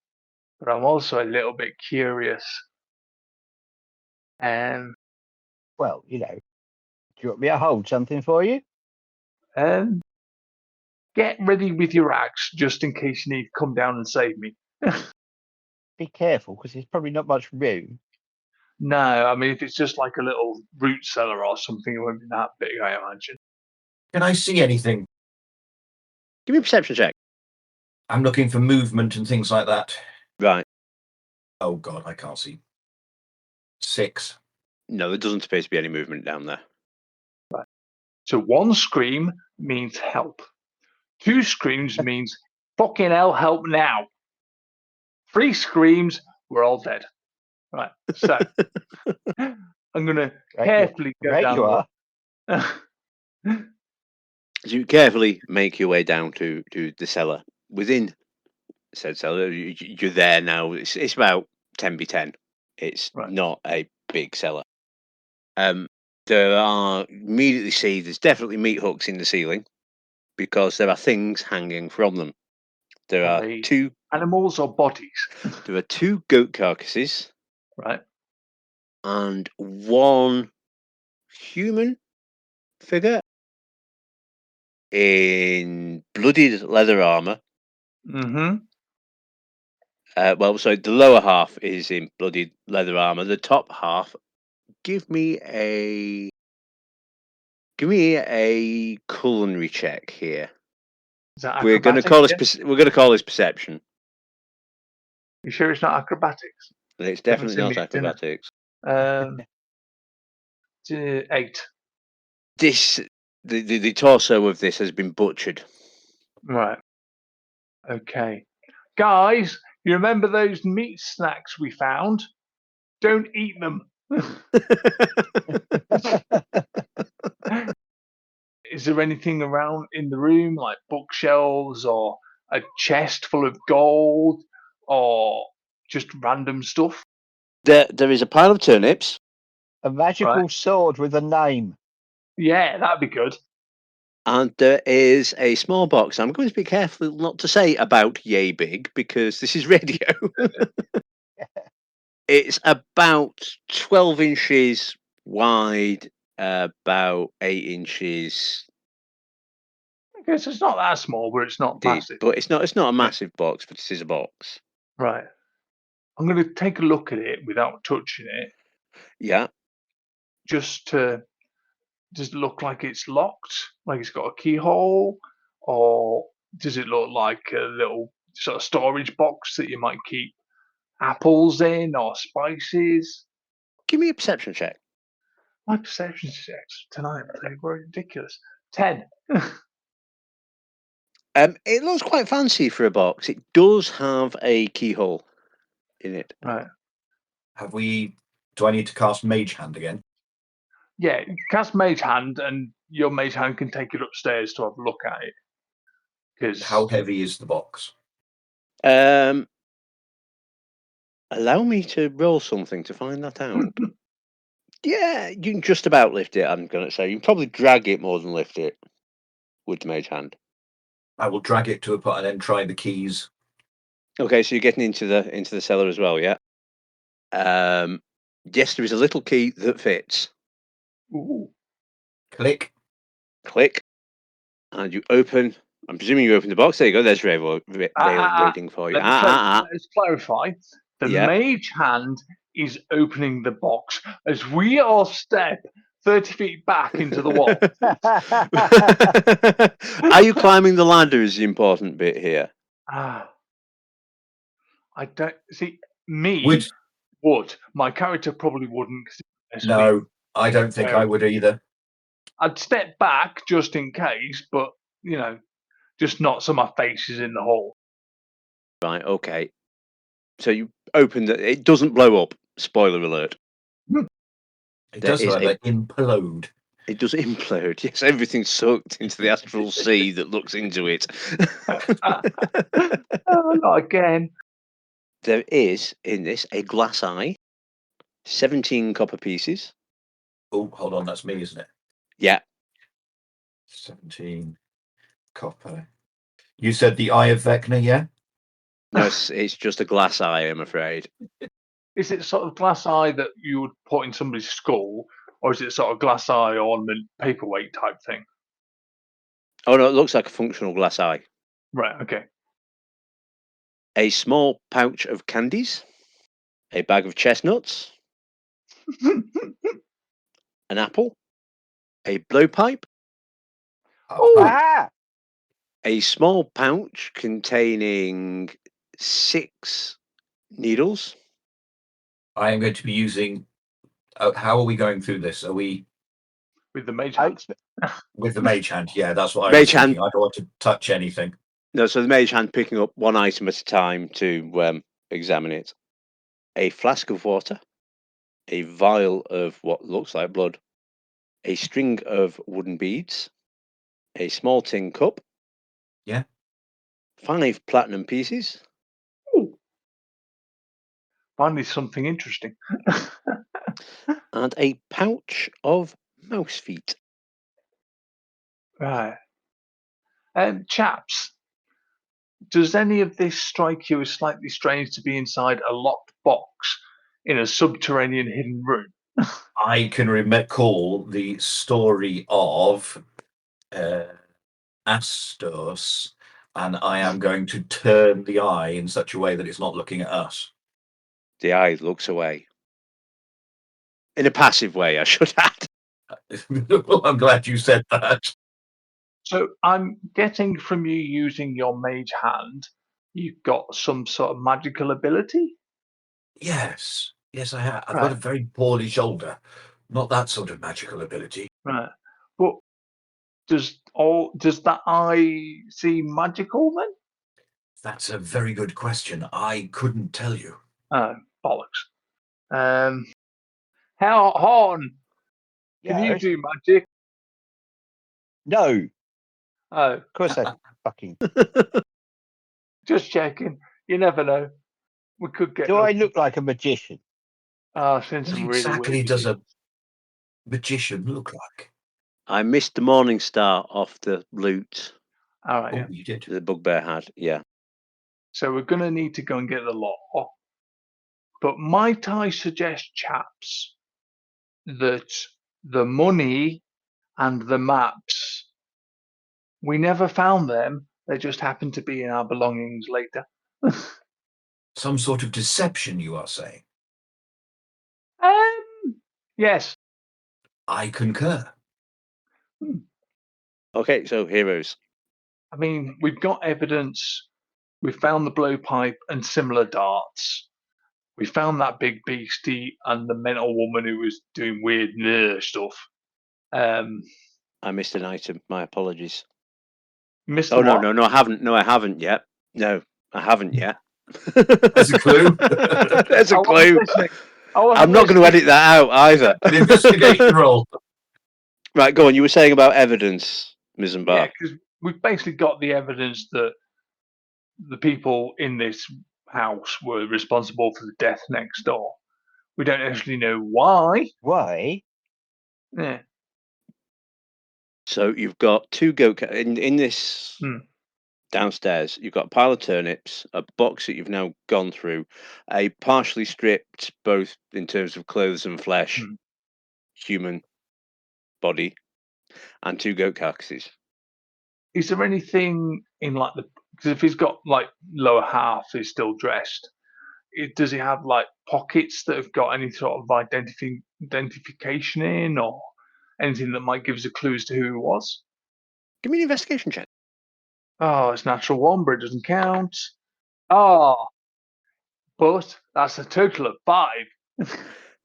but I'm also a little bit curious. Well, do you want me to hold something for you? Get ready with your axe just in case you need to come down and save me. Be careful, because there's probably not much room. No, I mean, if it's just like a little root cellar or something, it won't be that big, I imagine. Can I see anything? Give me a perception check. I'm looking for movement and things like that. Right. Oh God, I can't see. 6. No, there doesn't appear to be any movement down there. Right. So 1 scream means help. 2 screams means fucking hell, help now. 3 screams, we're all dead. Right. So I'm going to carefully go down. You are. So you carefully make your way down to the cellar. Within said cellar, you're there now. It's about 10x10. It's not a big cellar. There are immediately there's definitely meat hooks in the ceiling because there are things hanging from them. There are 2 animals or bodies. There are 2 goat carcasses. Right. And 1 human figure. in bloodied leather armor. Mm-hmm. Well, so the lower half is in bloodied leather armor. The top half, give me a culinary check here. Is that We're going to acrobatics? call we're going to call this perception. You sure it's not acrobatics? And it's You haven't definitely seen not me at dinner. acrobatics. 8. The torso of this has been butchered. Right. Okay. Guys, you remember those meat snacks we found? Don't eat them. Is there anything around in the room, like bookshelves or a chest full of gold or just random stuff? There is a pile of turnips. A magical sword with a name. Yeah, that'd be good. And there is a small box. I'm going to be careful not to say about yay big because this is radio. It's about 12 inches wide, about 8 inches Okay, so it's not that small, but it's not deep. massive. But it's not a massive box, but it is a box. Right. I'm going to take a look at it without touching it, Yeah. just to does it look like it's locked, like it's got a keyhole, or does it look like a little sort of storage box that you might keep apples in or spices? Give me a perception check. My perception checks tonight were ridiculous. 10. It looks quite fancy for a box. It does have a keyhole in it. Right. Do I need to cast Mage Hand again? Yeah, cast Mage Hand, and your Mage Hand can take it upstairs to have a look at it. Because How heavy is the box? Allow me to roll something to find that out. Yeah, you can just about lift it, I'm going to say. You can probably drag it more than lift it with the Mage Hand. I will drag it to a pot and then try the keys. Okay, so you're getting into the cellar as well, yeah? Yes, there is a little key that fits. Ooh. Click. Click. And you open. I'm presuming you open the box. There you go. There's Rail waiting for you. Let's clarify. The Yeah. Mage Hand is opening the box as we all step 30 feet back into the wall. Are you climbing the ladder is the important bit here. I don't see me Would my character probably wouldn't. no, I don't think I would either. I'd step back just in case, but just not so my face is in the hole. Right, okay. So you open it doesn't blow up. Spoiler alert. It does, however, implode. It does implode. Yes, everything's sucked into the astral sea that looks into it. Not again. There is in this a glass eye, 17 copper pieces. Oh, hold on, that's me, isn't it? Yeah. 17 copper. You said the Eye of Vecna, yeah? No, it's just a glass eye, I'm afraid. Is it sort of glass eye that you would put in somebody's skull, or is it sort of glass eye ornament paperweight type thing? Oh no, it looks like a functional glass eye. Right, okay. A small pouch of candies, a bag of chestnuts, an apple, a blowpipe, a small pouch containing 6 needles. I am going to be using. How are we going through this? Are we with the Mage Hand? With the Mage Hand, yeah, that's what I was thinking. I don't want to touch anything. No, so the Mage Hand picking up one item at a time to examine it. A flask of water, a vial of what looks like blood, a string of wooden beads, a small tin cup. Yeah. 5 platinum pieces. Ooh. Finally, something interesting. And a pouch of mouse feet. Right. Chaps, does any of this strike you as slightly strange to be inside a locked box in a subterranean hidden room? I can recall the story of Astos, and I am going to turn the eye in such a way that it's not looking at us. The eye looks away. In a passive way, I should add. Well, I'm glad you said that. So I'm getting from you using your mage hand, you've got some sort of magical ability? Yes, I have. I've got Right. a very poorly shoulder. Not that sort of magical ability. Right. But does that eye seem magical then? That's a very good question. I couldn't tell you. Oh, bollocks. Horn, can you Yes. do magic? No, Oh, of course I fucking. just checking. You never know. We could get Do I lucky. look like a magician? I've seen some What really exactly weird does a shit. magician look like? I missed the Morning Star off the loot All right, Oh, yeah. you did. the bugbear had. Yeah. So we're going to need to go and get the law. But might I suggest, chaps, that the money and the maps, we never found them. They just happened to be in our belongings later. Some sort of deception, you are saying? Yes. I concur. Okay, so heroes. I mean, we've got evidence. We found the blowpipe and similar darts. We found that big beastie and the mental woman who was doing weird stuff. I missed an item. My apologies. Mr. Oh, no, What? no, I haven't. No, I haven't yet. No, I haven't yet. There's a clue. There's I a wasn't clue. listening. I wasn't I'm not going to listening. edit that out either. An investigation roll. Right, go on. You were saying about evidence, Missenbar. Yeah, because we've basically got the evidence that the people in this house were responsible for the death next door. We don't actually know why. Why? Yeah. So you've got two in this downstairs. You've got a pile of turnips, a box that you've now gone through, a partially stripped, both in terms of clothes and flesh, human body, and two goat carcasses. Is there anything in like the, because if he's got like lower half is still dressed, does he have like pockets that have got any sort of identification in, or anything that might give us a clue as to who he was? Give me an investigation check. Oh, it's natural one, but it doesn't count. Oh, but that's a total of 5.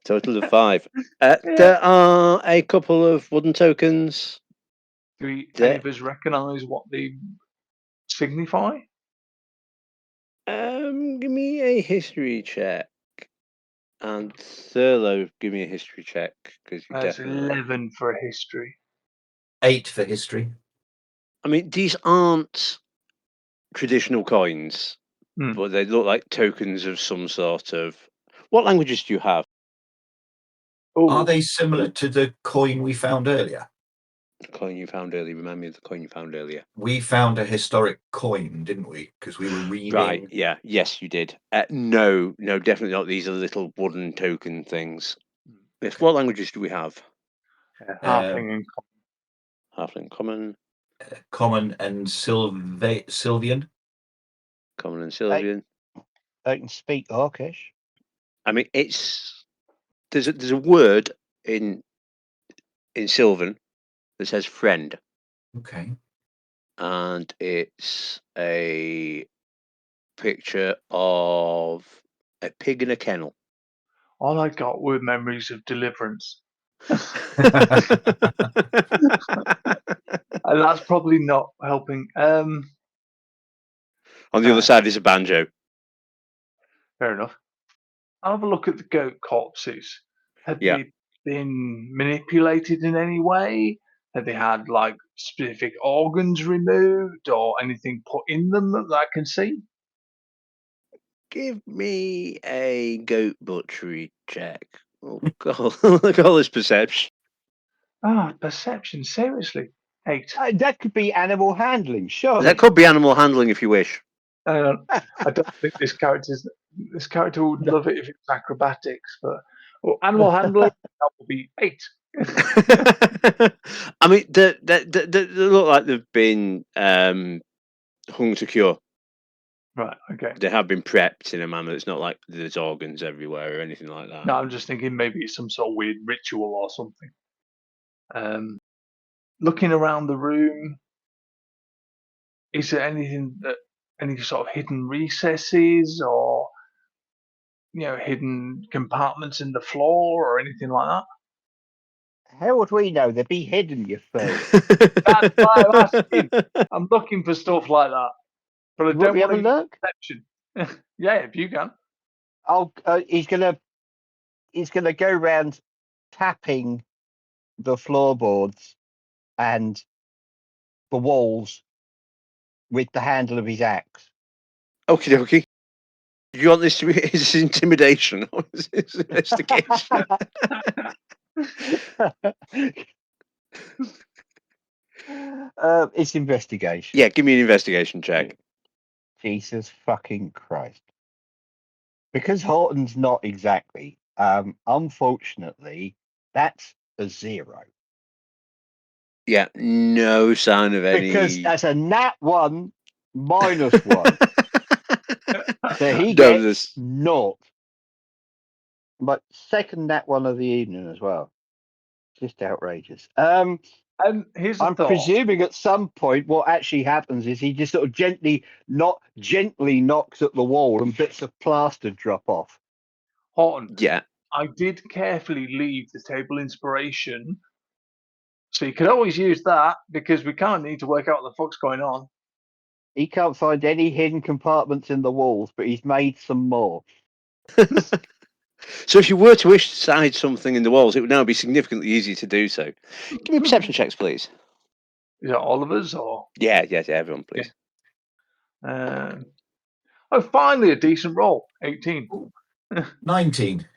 Total of 5. Yeah. There are a couple of wooden tokens. Do any There. of us recognise what they signify? Give me a history check. And Thurlow, give me a history check because you It's definitely. 11 for a history. 8 for history. I mean, these aren't traditional coins, but they look like tokens of some sort of. What languages do you have? Are they similar to the coin we found earlier? The coin you found earlier. Remind me of the coin you found earlier. We found a historic coin, didn't we? Because we were reading. Right. Yeah. Yes, you did. No, definitely not. These are little wooden token things. Yes. What languages do we have? Halfling and Halfling, common. Common and Sylvian. Common and Sylvian. They can speak Orcish. I mean, there's a word in Sylvan that says friend. Okay. And it's a picture of a pig in a kennel. all I got were memories of Deliverance. And that's probably not helping. On the other side is a banjo. Fair enough. I'll have a look at the goat corpses. Had Yeah. they been manipulated in any way? Had they had like specific organs removed or anything put in them that I can see? Give me a goat butchery check. Oh god, look at all this perception. Perception, seriously. 8. That could be animal handling, sure. That could be animal handling if you wish. I don't think this character would love it if it's acrobatics, but animal handling, that will be 8. I mean, they look like they've been hung to cure. Right. Okay. They have been prepped in a manner. It's not like there's organs everywhere or anything like that. No, I'm just thinking maybe it's some sort of weird ritual or something. Looking around the room, is there anything that any sort of hidden recesses or hidden compartments in the floor or anything like that? How would we know? They'd be hidden, you fool. That's why I'm asking. I'm looking for stuff like that, but I Want don't me want have a to use look? perception. Yeah, if you can. He's gonna go round tapping the floorboards and the walls with the handle of his axe. Okie dokie. Do you want this to be is this intimidation or is this investigation? It's investigation. Yeah, give me an investigation check. Jesus fucking Christ. Because Horton's not exactly, unfortunately, that's a 0. Yeah, no sign of any. Because that's a nat 1 minus 1. So he No, gets there's- 0. But second nat 1 of the evening as well. Just outrageous. Here's a I'm thought. presuming at some point what actually happens is he just sort of gently knocks at the wall and bits of plaster drop off. Horton, Yeah. I did carefully leave the table inspiration, so you could always use that because we kind of need to work out what the fuck's going on. He can't find any hidden compartments in the walls, but he's made some more. So if you were to wish to hide something in the walls, it would now be significantly easier to do so. Give me perception checks, please. Is that all of us or? Yeah, everyone, please. Finally a decent roll. 18. 19.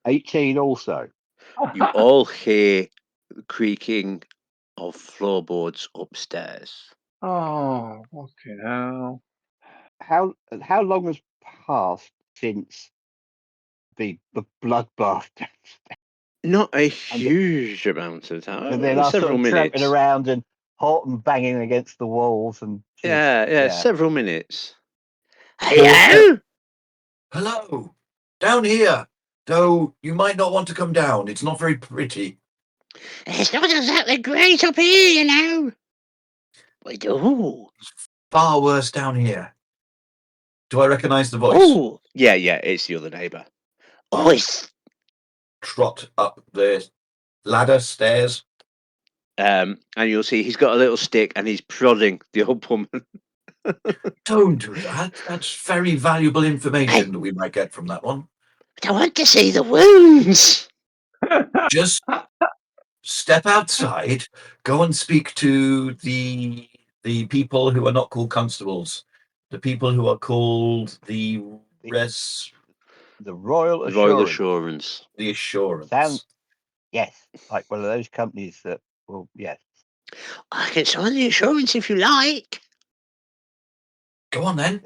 18 also. You all hear the creaking of floorboards upstairs. Oh, fucking hell. How long has passed since the bloodbath? Not a huge amount of So time. then I sort Several of minutes. tramping around and Horton banging against the walls and Yeah, several minutes. Hello? Hello. Down here. Though you might not want to come down. It's not very pretty. It's not exactly great up here, you know. But Far worse down here. Do I recognise the voice? oh, yeah, it's the other neighbour. Oh, it's Trot up the ladder, stairs. and you'll see he's got a little stick and he's prodding the old woman. Don't do that. That's very valuable information that we might get from that one. But I want to see the wounds. Just step outside, go and speak to the people who are not called constables, the people who are called the Royal Assurance. Royal Assurance. The Assurance. Yes, like one of those companies that will, yes. I can sign the assurance if you like. Go on then.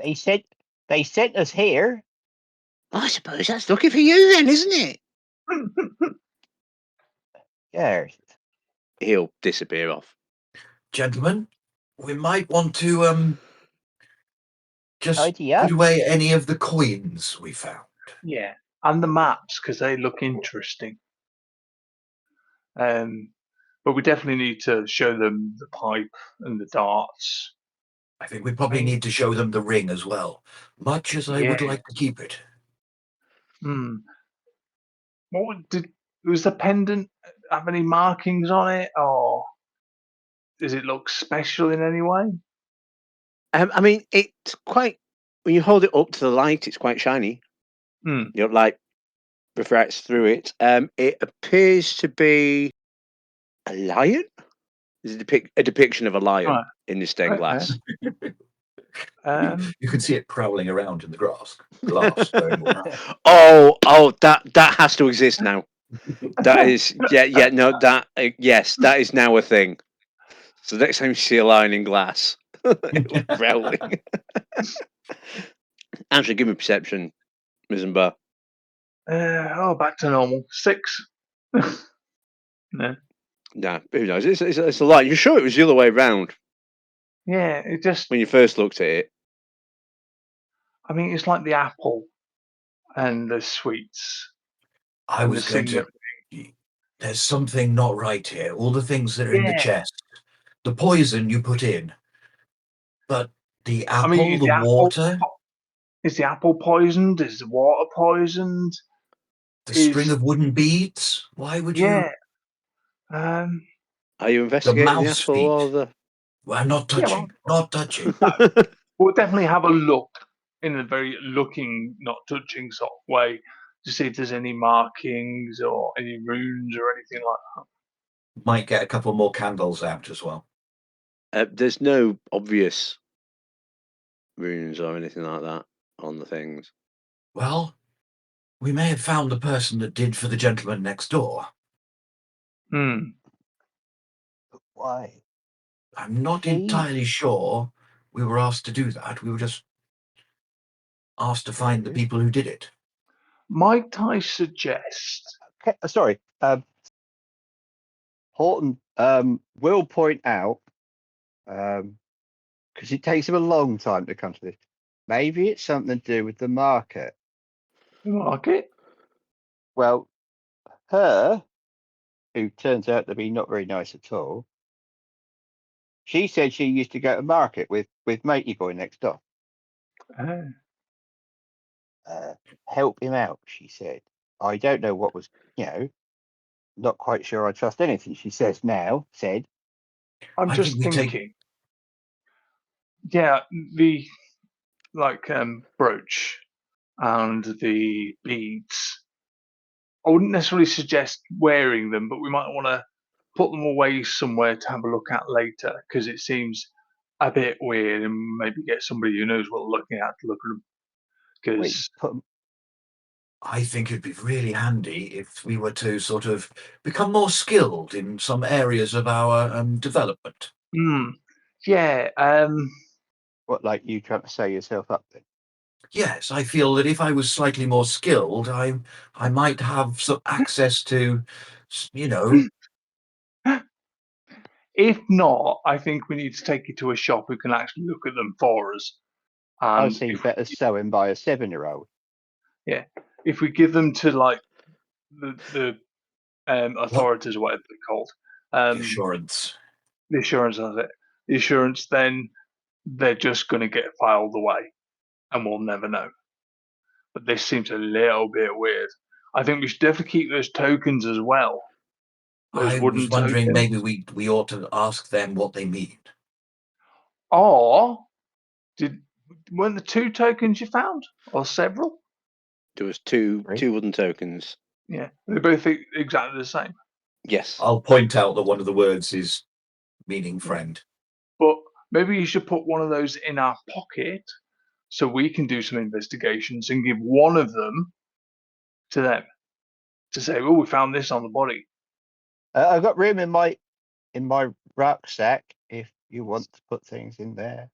They sent us here. I suppose that's lucky for you then, isn't it? Yes. He'll disappear off. Gentlemen, we might want to just Tidy up. put away any of the coins we found. Yeah, and the maps because they look interesting. But we definitely need to show them the pipe and the darts. I think we probably need to show them the ring as well, much as I would Yeah. like to keep it. Was the pendant have any markings on it, or does it look special in any way? I mean, it's quite. When you hold it up to the light, it's quite shiny. Your light refracts through it. It appears to be a lion. There's a depiction of a lion in the stained glass. You can see it prowling around in the glass. Going around. Oh, that has to exist now. That is, no, that yes, that is now a thing. So next time you see a lion in glass, it's prowling. Andrew, give me perception, Missenbar. Back to normal. 6. No. Nah, who knows? It's a lie. You're sure it was the other way round Yeah, it just. when you first looked at it? I mean, it's like the apple and the sweets I and the was going to. There's something not right here. All the things that are in the Yeah. chest, the poison you put in, but the I apple, mean, the water, is the apple poisoned? Is the water poisoned? the string of wooden beads. Why would you? Yeah. Are you The investigating the mouse apple feet. or the? Well, not Yeah, touching. Not touching. We'll definitely have a look in a very looking, not touching sort of way to see if there's any markings or any runes or anything like that. Might get a couple more candles out as well. There's no obvious runes or anything like that on the things. Well, we may have found the person that did for the gentleman next door. Why? I'm not entirely sure we were asked to do that. We were just asked to find the people who did it. Might I suggest? Okay, sorry. Horton will point out, because it takes him a long time to come to this. Maybe it's something to do with the market. Market? Well, her, who turns out to be not very nice at all, she said she used to go to market with Matey Boy next door. Help him out, she said. I don't know what was, not quite sure I trust anything she says now, said. I'm just thinking. Yeah, the brooch and the beads. I wouldn't necessarily suggest wearing them, but we might want to put them away somewhere to have a look at later because it seems a bit weird, and maybe get somebody who knows what they're looking at to look at them. Because I think it'd be really handy if we were to sort of become more skilled in some areas of our development. Yeah. What, like you trying to say yourself up then? Yes, I feel that if I was slightly more skilled, I might have some access to, If not, I think we need to take it to a shop who can actually look at them for us. I've seen better sewing by a 7-year-old. Yeah, if we give them to like the authorities or whatever they're called, assurance. The assurance of it. The assurance, then they're just going to get filed away, and we'll never know. But this seems a little bit weird. I think we should definitely keep those tokens as well. Those I wooden was wondering tokens. maybe we ought to ask them what they mean. Or weren't the 2 tokens you found, or several? There was two wooden tokens. Yeah, they're both exactly the same. Yes. I'll point out that one of the words is meaning friend. But maybe you should put one of those in our pocket so we can do some investigations and give one of them to them to say, "Oh, we found this on the body." I've got room in my rucksack if you want to put things in there.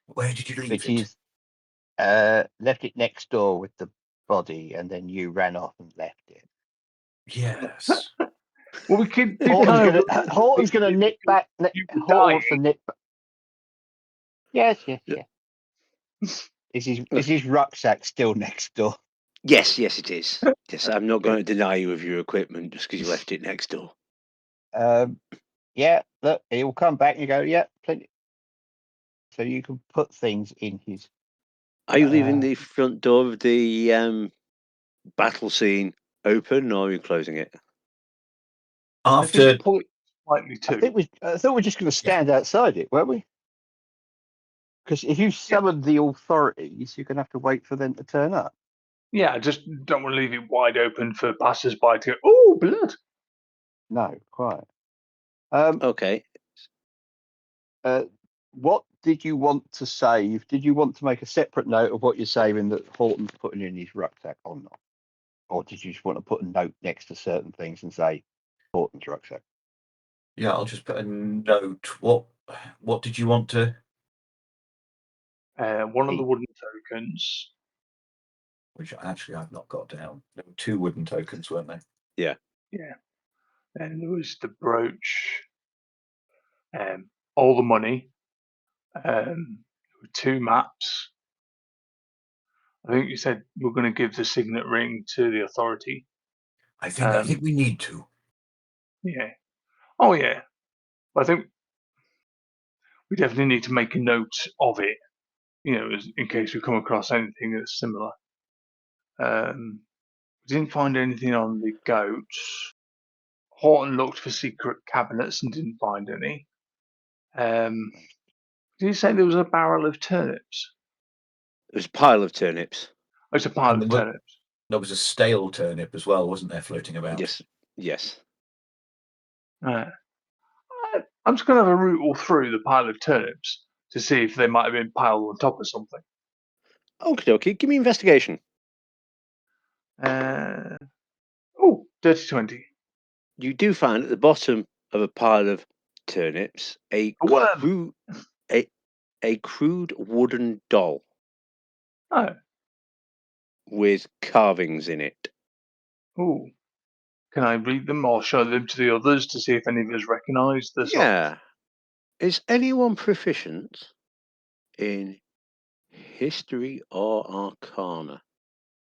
Where did you leave Which it? is left it next door with the body, and then you ran off and left it. Yes. Well, we could. Horton's gonna nip back. Horton to nip. Yes. Is his rucksack still next door? Yes, it is. Yes, I'm not going to deny you of your equipment just because you left it next door. Yeah, look, he'll come back and you go, yeah, plenty. So you can put things in his. Are you leaving the front door of the battle scene open, or are you closing it? After pull it slightly too. I thought we're just going to stand outside it, weren't we? Because if you summon the authorities, you're going to have to wait for them to turn up. Yeah, I just don't want to leave it wide open for passers-by to go, "Oh, blood." No, quite. Okay. What did you want to save? Did you want to make a separate note of what you're saving that Horton's putting in his rucksack or not? Or did you just want to put a note next to certain things and say Horton's rucksack? Yeah, I'll just put a note. What did you want to? One of the wooden tokens. Which actually I've not got down. There were 2 wooden tokens, weren't there? Yeah. Yeah. Then there was the brooch, all the money, 2 maps. I think you said we're going to give the signet ring to the authority. I think we need to. Yeah. Oh, yeah. I think we definitely need to make a note of it, in case we come across anything that's similar. We didn't find anything on the goats. Horton looked for secret cabinets and didn't find any. Did you say there was a barrel of turnips? There's a pile of turnips. Oh, it's a pile And of turnips. there was a stale turnip as well, wasn't there, floating about? Yes. I'm just going to have a rootle through the pile of turnips to see if they might have been piled on top of something. Okie dokie. Give me investigation. Dirty 20. You do find at the bottom of a pile of turnips a worm. crude wooden doll Oh. with carvings in it. Ooh. Can I read them or show them to the others to see if any of us recognise the sort? Yeah. Is anyone proficient in history or arcana?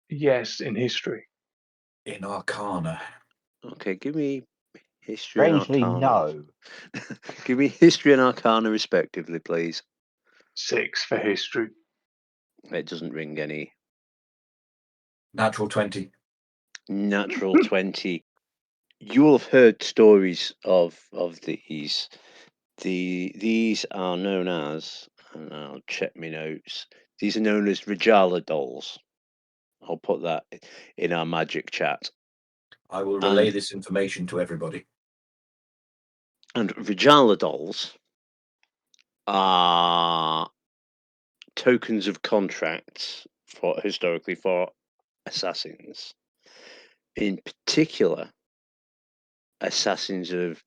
Yes, in history. In Arcana. Okay, give me history and Strangely, arcana. no. Give me history and arcana respectively, please. 6 for history. It doesn't ring any. Natural 20. Natural 20. You will have heard stories of these. These are known as, and I'll check my notes. These are known as Regala dolls. I'll put that in our magic chat. I will relay this information to everybody. And Regala dolls are tokens of contracts historically for assassins. In particular, assassins of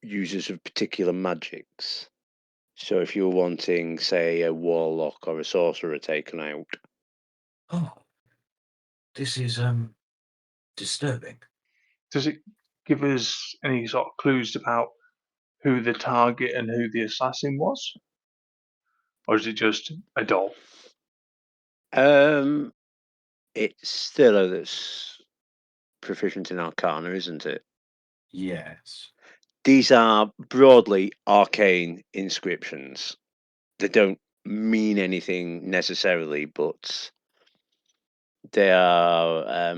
users of particular magics. So if you're wanting, say, a warlock or a sorcerer taken out. Oh, this is disturbing. Does it give us any sort of clues about who the target and who the assassin was? Or is it just a doll? It's Thurlow that's proficient in Arcana, isn't it? Yes. These are broadly arcane inscriptions. They don't mean anything necessarily, but they are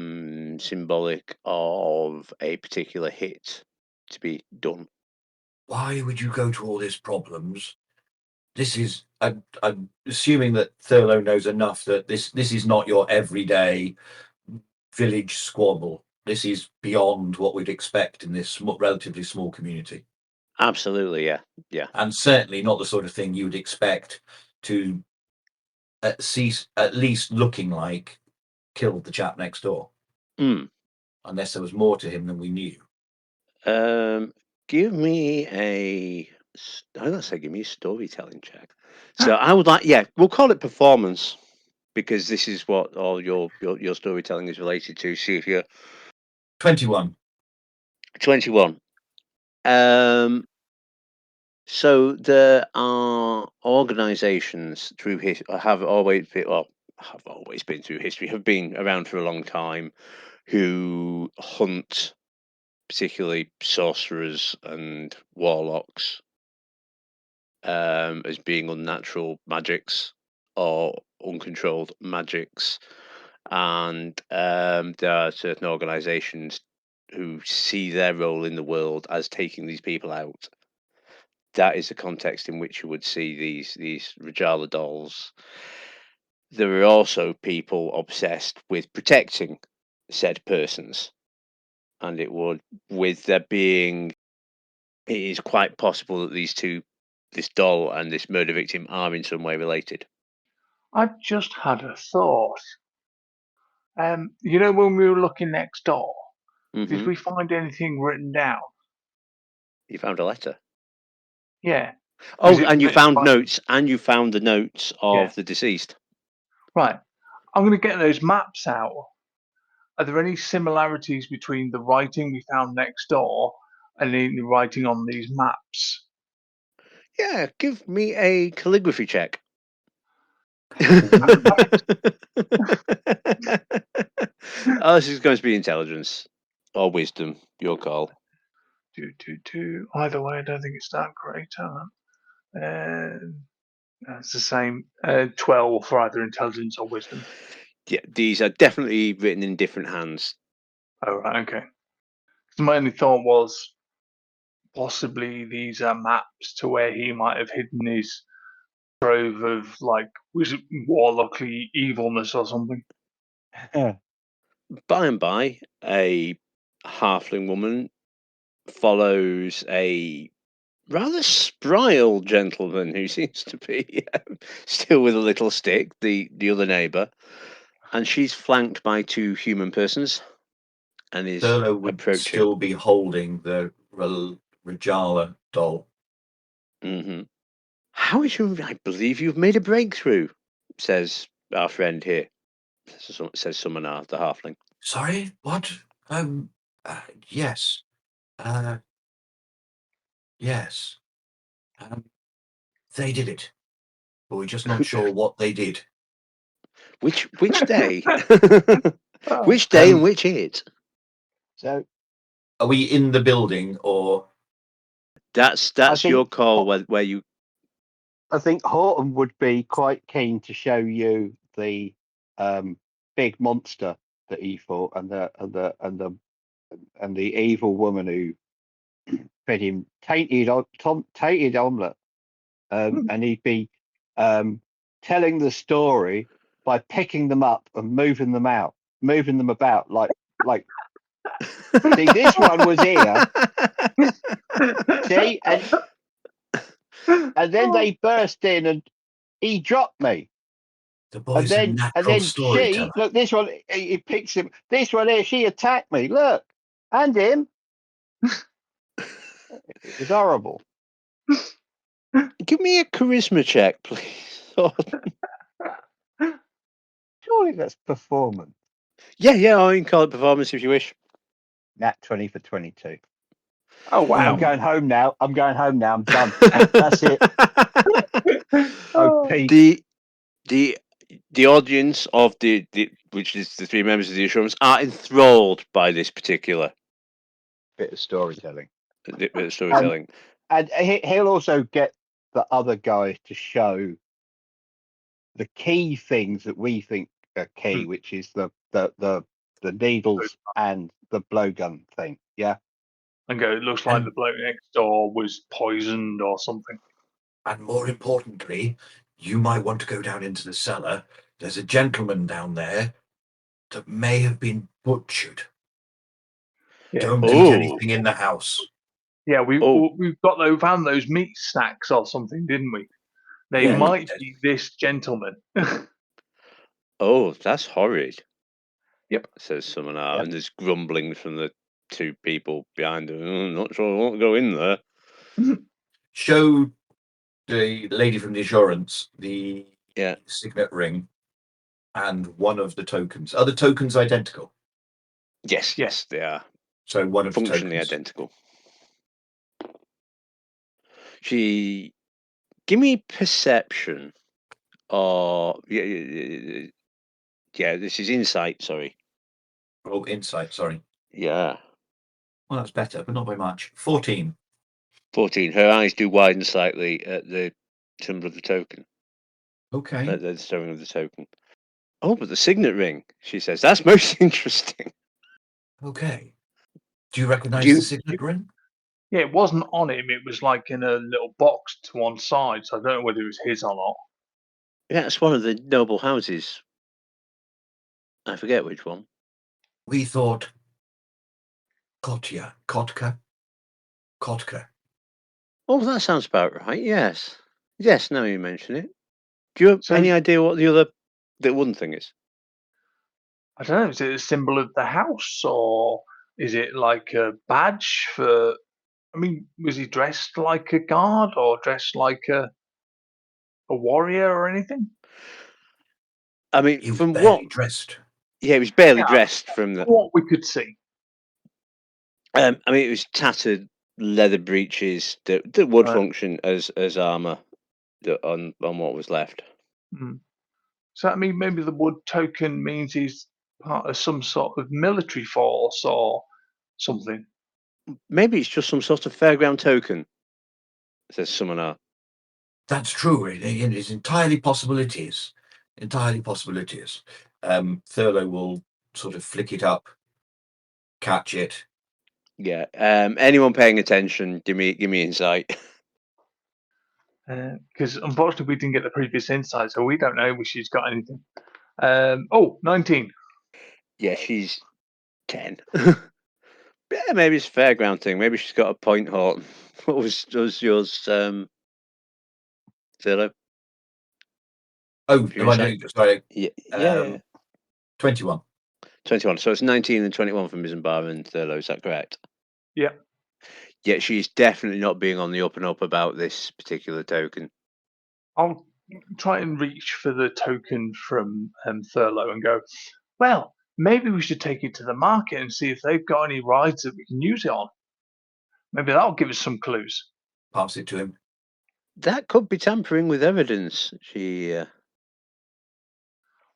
symbolic of a particular hit to be done. Why would you go to all these problems? This is, I'm assuming that Thurlow knows enough that this is not your everyday village squabble. This is beyond what we'd expect in this relatively small community. Absolutely, yeah. And certainly not the sort of thing you would expect to at least looking like killed the chap next door. Unless there was more to him than we knew. Give me a. Give me a storytelling check. So I would like, we'll call it performance because this is what all your storytelling is related to. See if you're 21. 21. So there are organisations through have always been through history, have been around for a long time, who hunt particularly sorcerers and warlocks as being unnatural magics or uncontrolled magics, and there are certain organisations who see their role in the world as taking these people out. That is the context in which you would see these Regala dolls. There are also people obsessed with protecting said persons, and it would, with there being, it is quite possible that these two, this doll and this murder victim, are in some way related. I've just had a thought. When we were looking next door, did we find anything written down? You found a letter. Yeah. Oh, and you found notes, and you found the notes of the deceased. Right. I'm going to get those maps out Are there any similarities between the writing we found next door and the writing on these maps? Yeah, give me a calligraphy check. Oh, this is going to be intelligence or wisdom. Your call. Either way, I don't think it's that great. It's the same. 12 for either intelligence or wisdom. Yeah, these are definitely written in different hands. Oh, right, okay. My only thought was possibly these are maps to where he might have hidden his trove of like warlockly evilness or something. By and by, a halfling woman follows a rather spry old gentleman who seems to be still with a little stick, the other neighbour, and she's flanked by two human persons and is Thurlow would approaching. still be holding the Rajala doll. Mm-hmm. How is you? I believe you've made a breakthrough, says our friend here. Says Summoner, the halfling. Sorry, what? Yes. Yes. They did it, but we're just not sure what they did. Which day? Oh. Which day and which it? So Are we in the building or? That's think- your call. Where you? I think Horton would be quite keen to show you the big monster that he fought and the evil woman who fed him tainted omelette, and he'd be telling the story by picking them up and moving them about like. See, this one was here. See, and then they burst in and he dropped me. The boy's a natural storyteller. Look, this one, he picks him. This one here, she attacked me. Look, and him. It was horrible. Give me a charisma check, please. Surely that's performance. Yeah. I can call it performance if you wish. Nat 20 for 22. Oh, wow. I'm going home now. I'm done. That's it. Oh, Pete. The audience of the which is the three members of the assurance are enthralled by this particular Bit of storytelling. bit of storytelling. And he'll also get the other guys to show the key things that we think are key, which is the needles and the blowgun thing. Yeah. And go, it looks like the bloke next door was poisoned or something. And more importantly, you might want to go down into the cellar. There's a gentleman down there that may have been butchered. Yeah. Don't eat anything in the house. Yeah, we've found those meat snacks or something, didn't we? They might be this gentleman. Oh, that's horrid. Yep, says someone out, and there's grumbling from the two people behind him. I'm not sure I want to go in there. Show the lady from the assurance the signet ring and one of the tokens. Are the tokens identical? Yes, they are. So one of functionally the tokens. identical. Give me perception, or yeah. This is insight. Sorry. Oh, insight. Sorry. Yeah. Well, that's better, but not by much. 14. 14. Her eyes do widen slightly at the symbol of the token. Okay. At the showing of the token. Oh, but the signet ring, she says. That's most interesting. Okay. Do you recognise the signet ring? Yeah, it wasn't on him. It was like in a little box to one side. So I don't know whether it was his or not. Yeah, it's one of the noble houses. I forget which one. We thought Kotka. Oh, that sounds about right. Yes. Now you mention it. Do you have any idea what the one thing is? I don't know. Is it a symbol of the house, or is it like a badge for? I mean, was he dressed like a guard or dressed like a warrior or anything? I mean, he was from barely what dressed. Yeah, he was barely Yeah. dressed from the. What we could see. I mean, it was tattered leather breeches that would Right. function as armor on what was left. Mm. So that mean maybe the wood token means he's part of some sort of military force or something. Maybe it's just some sort of fairground token, says someone. That's true. It is entirely possible. It is entirely possible. It is. Thurlow will sort of flick it up, catch it. Yeah. Anyone paying attention? Give me insight. Because unfortunately we didn't get the previous insight, so we don't know if she's got anything. 19. Yeah, she's 10. Yeah, maybe it's a fairground thing. Maybe she's got a point, Horton. What was yours, Thurlow? Oh, If you am I insight? doing? Sorry. Yeah. 21. 21. So it's 19 and 21 for Missenbar and Thurlow. Is that correct? Yeah. Yeah, she's definitely not being on the up and up about this particular token. I'll try and reach for the token from Thurlow and go, well, maybe we should take it to the market and see if they've got any rides that we can use it on. Maybe that'll give us some clues. Pass it to him. That could be tampering with evidence.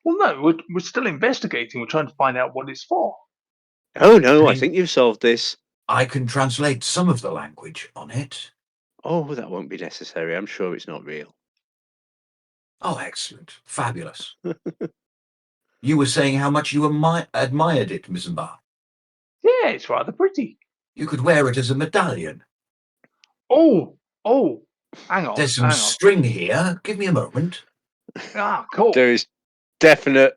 Well, no, we're still investigating. We're trying to find out what it's for. Oh no, I mean- think you've solved this. I can translate some of the language on it. Oh, that won't be necessary. I'm sure it's not real. Oh, excellent. Fabulous. You were saying how much you admired it, Missenbar. Yeah, it's rather pretty. You could wear it as a medallion. Oh, hang on. There's some hang on. string here. Give me a moment. Ah, cool. There is definite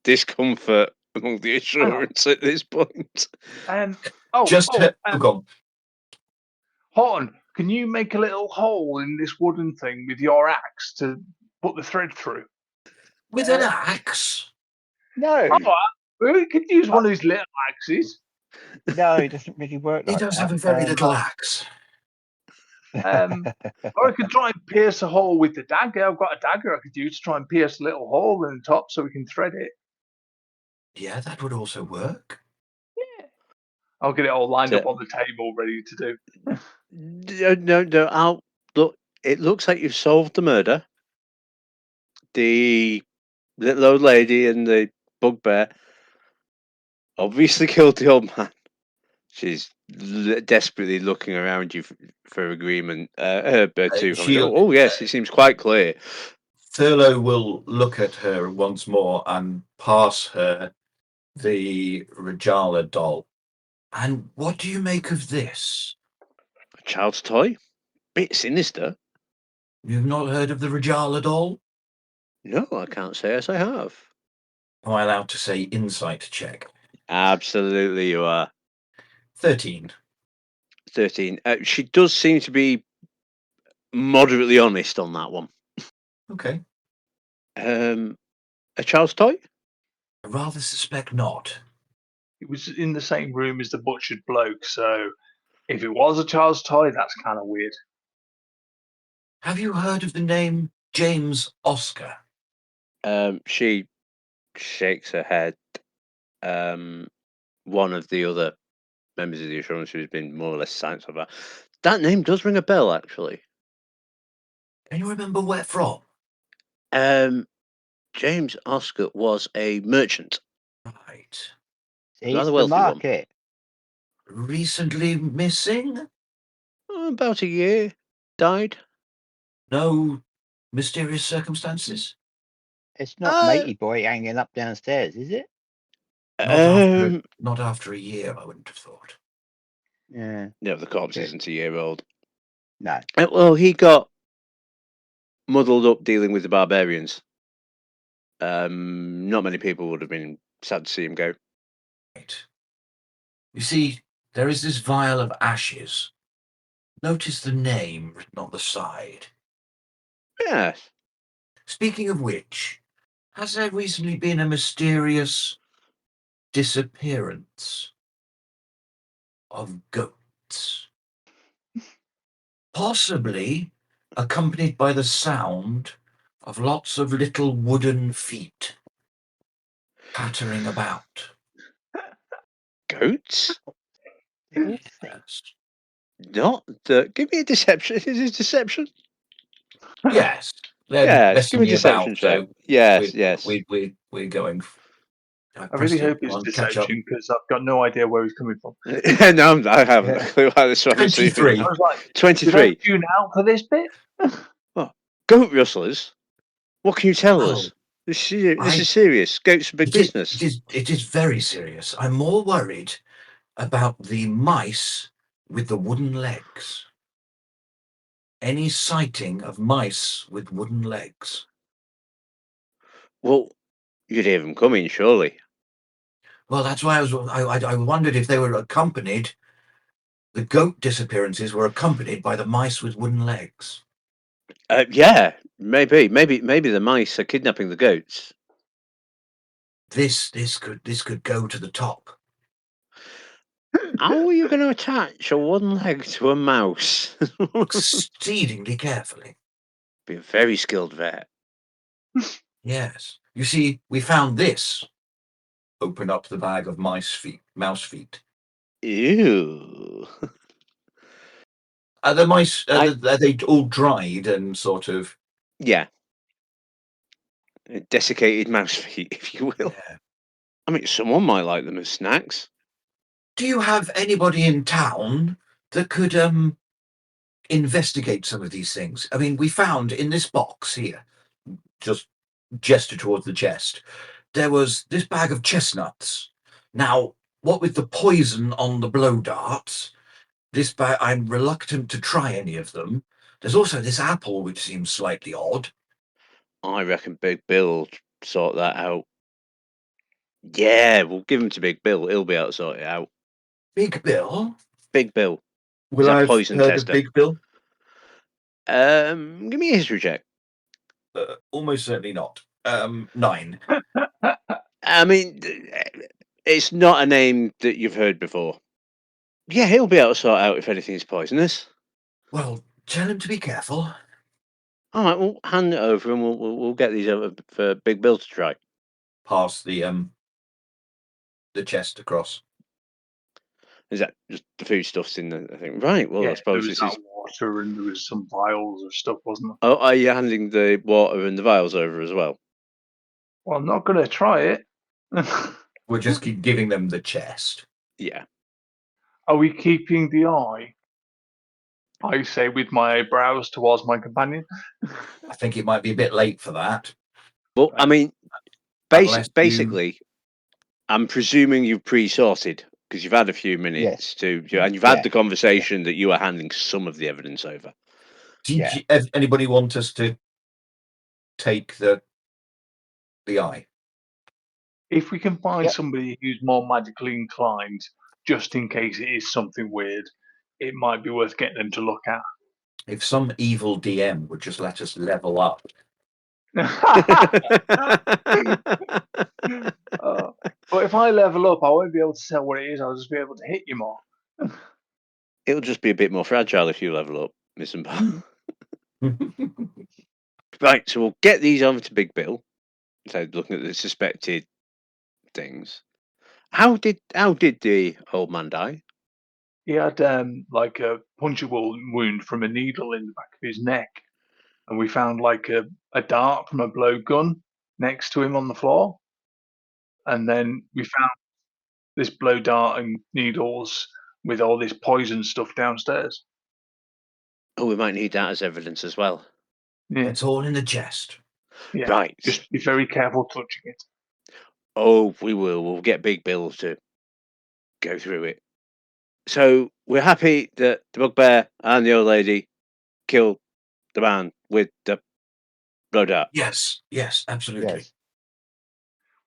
discomfort among the assurance at this point. Go on. Horton, can you make a little hole in this wooden thing with your axe to put the thread through? With an axe? No, We could use one of these little axes. no, it doesn't really work He like does that. have a very little axe. Or I could try and pierce a hole with the dagger. I've got a dagger I could use to try and pierce a little hole in the top so we can thread it. Yeah, that would also work. Yeah. I'll get it all lined up on the table, ready to do. No. Look. It looks like you've solved the murder. The little old lady and the bugbear obviously killed the old man. She's desperately looking around you for agreement. Oh yes, it seems quite clear. Thurlow will look at her once more and pass her the Rajala doll. And what do you make of this? A child's toy? Bit sinister. You've not heard of the Rajala doll? No, I can't say as I have. Am I allowed to say insight check? Absolutely, you are. 13. 13. She does seem to be moderately honest on that one. Okay. A child's toy? I rather suspect not. It was in the same room as the butchered bloke, so if it was a child's toy, that's kind of weird. Have you heard of the name James Oscar? She shakes her head. One of the other members of the assurance who's been more or less silent about that name does ring a bell, actually. Can you remember where from? James Oscar was a merchant. Right. It's Rather the wealthy one. market. Recently missing? About a year. Died. No mysterious circumstances? It's not matey boy hanging up downstairs, is it? Not after a year, I wouldn't have thought. Yeah. No, the corpse isn't a year old. No. Well, he got muddled up dealing with the barbarians. Not many people would have been sad to see him go. Right. You see, there is this vial of ashes. Notice the name written on the side. Yes. Speaking of which, has there recently been a mysterious disappearance of goats? Possibly accompanied by the sound of lots of little wooden feet. pattering about. Goats? Yes. Not the. Give me a deception. Is this deception? Yes. They're Yes, give messing me a me about, deception check. so Yes, yes. we're going. I really Preston, hope it's come on, catch up. deception because I've got no idea where he's coming from. No, I haven't Yeah. a clue how this one is. 23. I was like, did I 23. tune out for this bit? Goat rustlers? What can you tell Well, us? This is I- serious. Goats are big business. It is very serious. I'm more worried about the mice with the wooden legs. Any sighting of mice with wooden legs? Well, you'd hear them coming, surely. Well, that's why I wondered if they were accompanied. The goat disappearances were accompanied by the mice with wooden legs. Yeah, maybe the mice are kidnapping the goats. This could go to the top. How are you going to attach a one leg to a mouse? Exceedingly carefully. Be a very skilled vet. Yes. You see, we found this. Open up the bag of mouse feet. Ew. Are the mice? I- Are they all dried and sort of? Yeah. Desiccated mouse feet, if you will. Yeah. I mean, someone might like them as snacks. Do you have anybody in town that could investigate some of these things? I mean, we found in this box here, just gesture towards the chest, there was this bag of chestnuts. Now, what with the poison on the blow darts, this bag, I'm reluctant to try any of them. There's also this apple, which seems slightly odd. I reckon Big Bill'll sort that out. Yeah, we'll give him to Big Bill. He'll be able to sort it out. Big Bill? Big Bill. Will a I have poison heard tester. of Big Bill? Give me a history check. Almost certainly not. 9. I mean, it's not a name that you've heard before. Yeah, he'll be able to sort out if anything's poisonous. Well, tell him to be careful. All right, we'll hand it over and we'll get these over for Big Bill to try. Pass the chest across. Is that just the foodstuffs in the thing? Right. Well, I Yeah, there suppose was this is. that water and there was some vials of stuff, wasn't there? Oh, are you handing the water and the vials over as well? Well, I'm not going to try it. We'll just keep giving them the chest. Yeah. Are we keeping the eye? I say with my eyebrows towards my companion. I think it might be a bit late for that. Well, I mean, Unless basically, I'm presuming you've pre-sorted because you've had a few minutes and you've had the conversation that you are handing some of the evidence over. Does anybody want us to take the eye? If we can find somebody who's more magically inclined, just in case it is something weird, it might be worth getting them to look at. If some evil DM would just let us level up. But if I level up, I won't be able to tell what it is. I'll just be able to hit you more. It'll just be a bit more fragile if you level up, Missenbar. Right, so we'll get these over to Big Bill. So looking at the suspected things. How did the old man die? He had like a puncture wound from a needle in the back of his neck, and we found like a dart from a blow gun next to him on the floor, and then we found this blow dart and needles with all this poison stuff downstairs. Oh, we might need that as evidence as well. Yeah, It's all in the chest. yeah. Right. Just be very careful touching it. Oh, we will. We'll get Big Bill to go through it. So we're happy that the bugbear and the old lady killed the man with the blow dart. Yes, absolutely. Yes.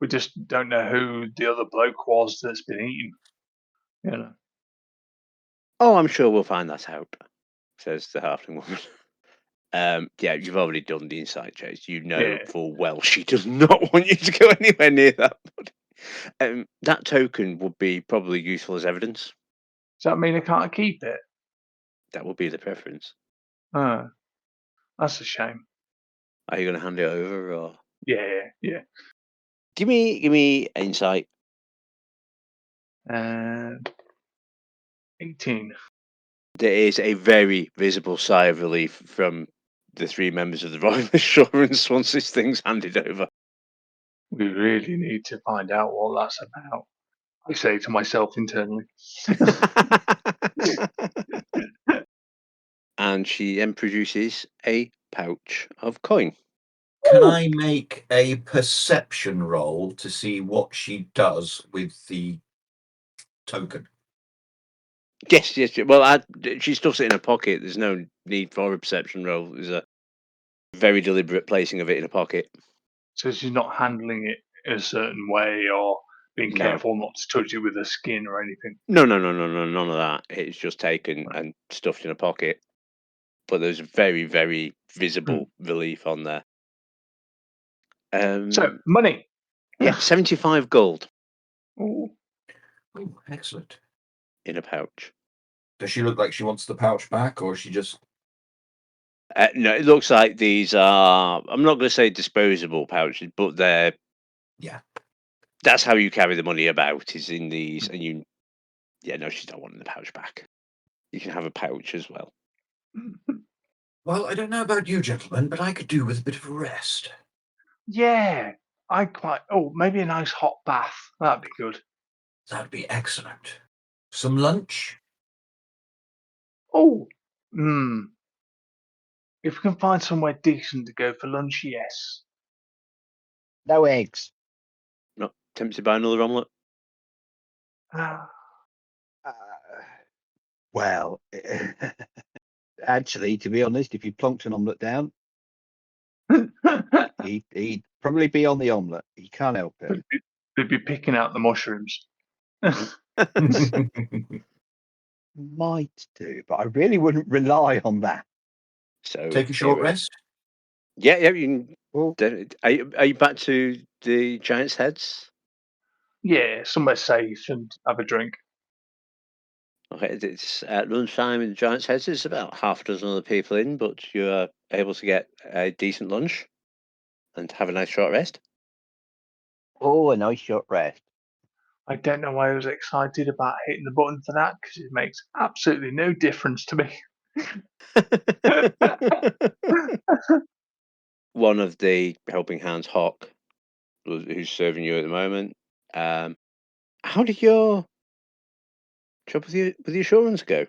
We just don't know who the other bloke was that's been eaten. You know. Oh, I'm sure we'll find that out, says the halfling woman. Yeah, you've already done the insight checks. You know full well she does not want you to go anywhere near that body. That token would be probably useful as evidence. Does that mean I can't keep it? That would be the preference. Oh, that's a shame. Are you going to hand it over, or? Yeah. Give me insight. 18. There is a very visible sigh of relief from the three members of the Royal Assurance once this thing's handed over. We really need to find out what that's about. I say to myself internally. And she then produces a pouch of coin. Can Ooh. I make a perception roll to see what she does with the token? Yes. Well, she stuffs it in her pocket. There's no need for a perception roll. There's a very deliberate placing of it in a pocket. So she's not handling it in a certain way or being No. careful not to touch it with her skin or anything. No, none of that. It's just taken and stuffed in a pocket. But there's very, very visible relief on there. So, money. Yeah, 75 gold Ooh. Oh, excellent. in a pouch. Does she look like she wants the pouch back, or is she just... No, it looks like these are, I'm not going to say disposable pouches, but they're, Yeah. that's how you carry the money about, is in these. And you, yeah, no, she's not wanting the pouch back. You can have a pouch as well. Well, I don't know about you, gentlemen, but I could do with a bit of a rest. Yeah, maybe a nice hot bath. That'd be good. That'd be excellent. Some lunch? Oh, if we can find somewhere decent to go for lunch, yes. No eggs. Not tempted by another omelette? Ah, Uh, well, actually, to be honest, if you plonked an omelette down, he'd probably be on the omelette. He can't help it. They'd be picking out the mushrooms. Might do, but I really wouldn't rely on that. So Take a short rest? Yeah, you Well, can. Are you back to the Giant's Heads? Yeah, somewhere safe and have a drink. Okay, it's at lunchtime in the Giant's Heads. There's about half a dozen other people in, but you're able to get a decent lunch and have a nice short rest. oh, a nice short rest. I don't know why I was excited about hitting the button for that because it makes absolutely no difference to me. One of the helping hands, Hawk, who's serving you at the moment. How did your job with the assurance go?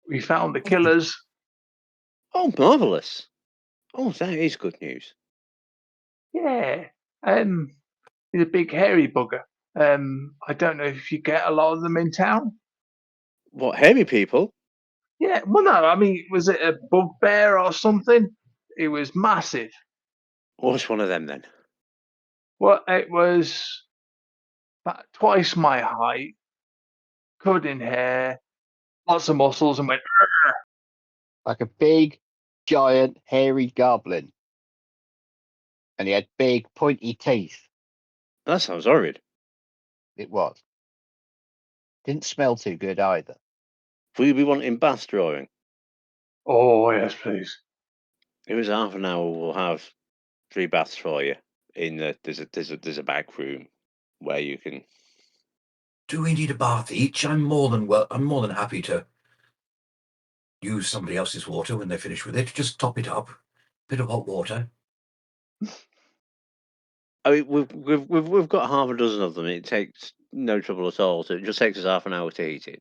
We found the killers. Oh, marvelous! Oh, that is good news. Yeah. He's a big hairy bugger. I don't know if you get a lot of them in town. What, hairy people? Yeah, well, no, I mean, was it a bugbear or something? It was massive. What's one of them then? Well, it was about twice my height, covered in hair, lots of muscles, and went. Like a big, giant, hairy goblin. And he had big, pointy teeth. That sounds horrid. It was. Didn't smell too good either. Will you be wanting bath drawing? Oh yes, please. It was half an hour. We'll have 3 baths for you. There's a back room where you can. Do we need a bath each? I'm more than happy to use somebody else's water when they're finished with it. Just top it up. Bit of hot water. I mean, we've got half a dozen of them. It takes no trouble at all. So it just takes us half an hour to heat it.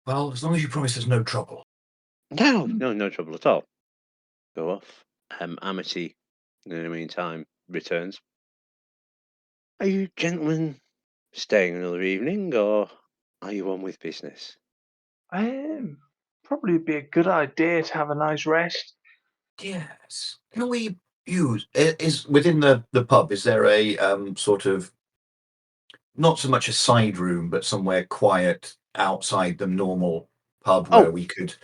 Well, as long as you promise there's no trouble. No trouble at all. Go off. Amity, in the meantime, returns. Are you gentlemen staying another evening, or are you on with business? Probably be a good idea to have a nice rest. Yes. Can we use is within the pub? Is there a sort of not so much a side room, but somewhere quiet outside the normal pub where Oh, we could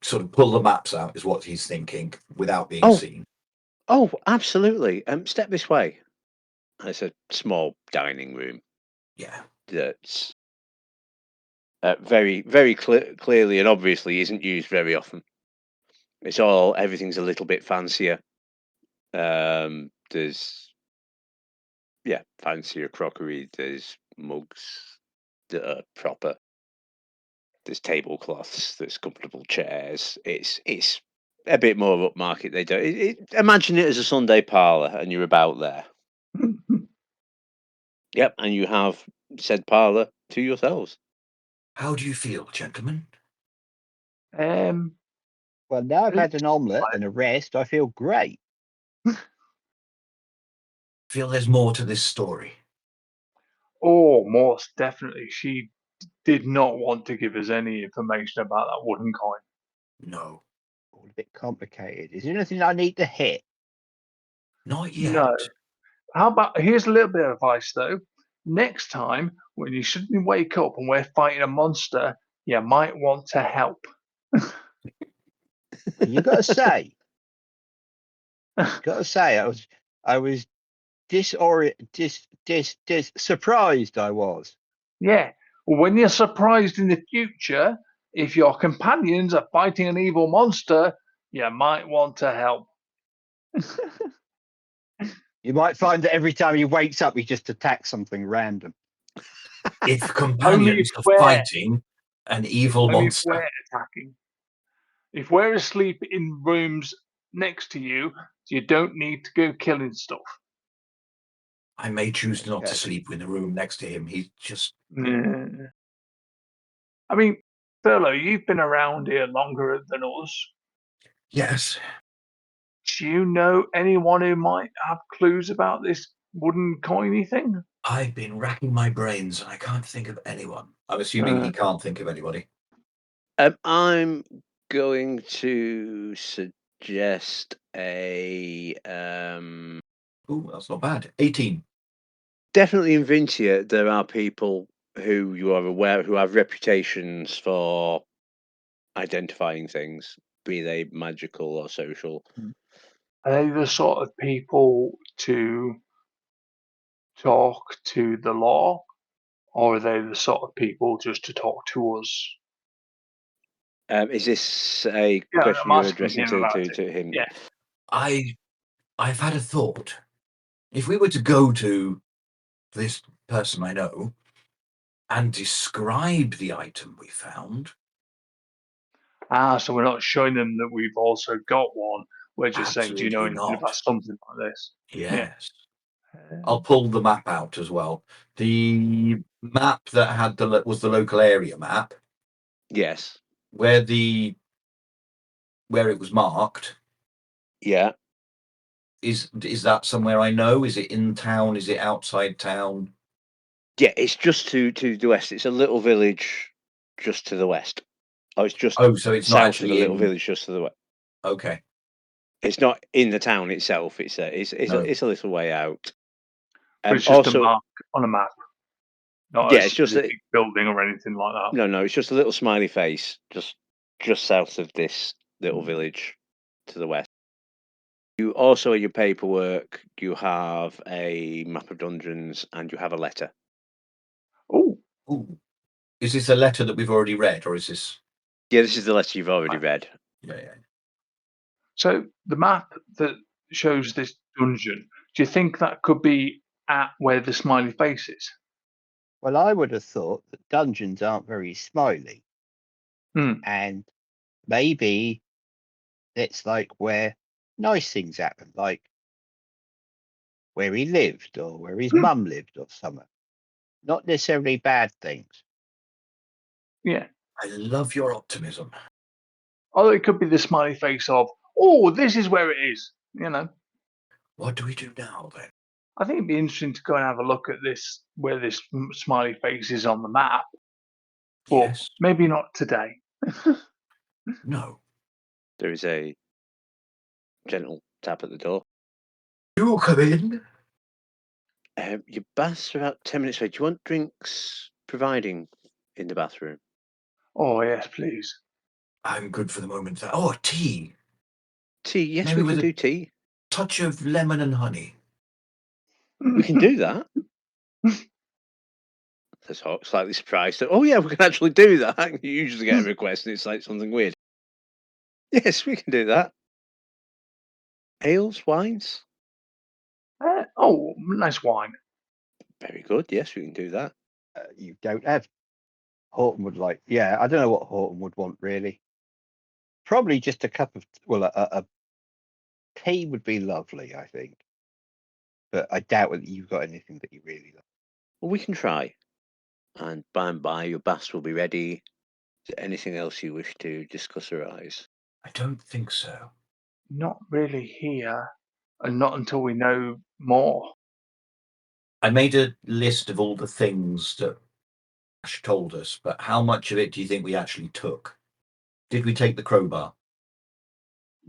sort of pull the maps out? Is what he's thinking without being oh, seen. oh, absolutely. Step this way. It's a small dining room Yeah. that's very, very clearly and obviously isn't used very often. Everything's a little bit fancier. There's yeah, fancier crockery. There's mugs that are proper. There's tablecloths. There's comfortable chairs. It's a bit more upmarket. They don't imagine it as a Sunday parlour, and you're about there. Yep, and you have said parlour to yourselves. How do you feel, gentlemen? um, Well, now I've Really? had an omelette and a rest, I feel great. Feel there's more to this story? oh, most definitely. She did not want to give us any information about that wooden coin. No, All a bit complicated. Is there anything I need to hit? not yet. No. How about here's a little bit of advice though. Next time, when you suddenly wake up and we're fighting a monster, you might want to help. You got to say, I was surprised. I was. Yeah. Well, when you're surprised in the future, if your companions are fighting an evil monster, you might want to help. You might find that every time he wakes up, he just attacks something random. If Only companions if are we're fighting an evil only if monster, we're attacking. If we're asleep in rooms next to you, you don't need to go killing stuff. I may choose not to Okay. sleep in the room next to him. He's just Mm. I mean, Thurlow, you've been around here longer than us. yes. Do you know anyone who might have clues about this wooden coiny thing? I've been racking my brains and I can't think of anyone. I'm assuming he can't think of anybody. I'm going to suggest a Ooh, that's not bad. 18. definitely in Vintia. There are people who you are aware who have reputations for identifying things, be they magical or social. Are they the sort of people to talk to the law, or are they the sort of people just to talk to us? Is this a Yeah, question I'm you're asking addressing him about it. to him? Yeah. I've had a thought. If we were to go to this person I know and describe the item we found, So we're not showing them that we've also got one. We're just saying, do you know absolutely anything not. about something like this? Yeah. Yes. I'll pull the map out as well. The map that had was the local area map, Yes. where it was marked. Yeah. Is that somewhere I know? Is it in town? Is it outside town? Yeah, it's just to the west. It's a little village just to the west. Oh, it's just Oh, so it's not south of a actually little in. village just to the west. Okay. It's not in the town itself. It's No. it's a little way out. But it's just a Also, mark on a map, not a yeah, it's just specific building or anything like that. no, it's just a little smiley face just south of this little village to the west. You also, in your paperwork, you have a map of dungeons and you have a letter. Oh, Ooh. Is this a letter that we've already read, or is this? Yeah, this is the letter you've already read. Yeah. so the map that shows this dungeon, do you think that could be at where the smiley face is? Well, I would have thought that dungeons aren't very smiley, Hmm. and maybe it's like where nice things happen, like where he lived or where his mum lived or something. Not necessarily bad things. Yeah. I love your optimism. Or it could be the smiley face of, oh, this is where it is. You know, What do we do now then? I think it'd be interesting to go and have a look at this, where this smiley face is on the map, but Yes. maybe not today. No. There is a gentle tap at the door. You come in. Your bath's about 10 minutes away. Do you want drinks providing in the bathroom? Oh, yes, please. I'm good for the moment. Oh, tea. Tea? Yes, Maybe we can with a do tea. touch of lemon and honey. We can do that. Says Hawk, slightly surprised. Oh, yeah, we can actually do that. You usually get a request and it's like something weird. Yes, we can do that. Ales, wines? Oh, nice wine. Very good. Yes, we can do that. You don't have. Horton would like. Yeah, I don't know what Horton would want really. Probably just a cup of. Well, a tea would be lovely, I think. But I doubt whether you've got anything that you really like. Well, we can try. And by and by, your baths will be ready. Is there anything else you wish to discuss or arise? I don't think so. Not really here, and not until we know more. I made a list of all the things that Ash told us, but how much of it do you think we actually took? Did we take the crowbar?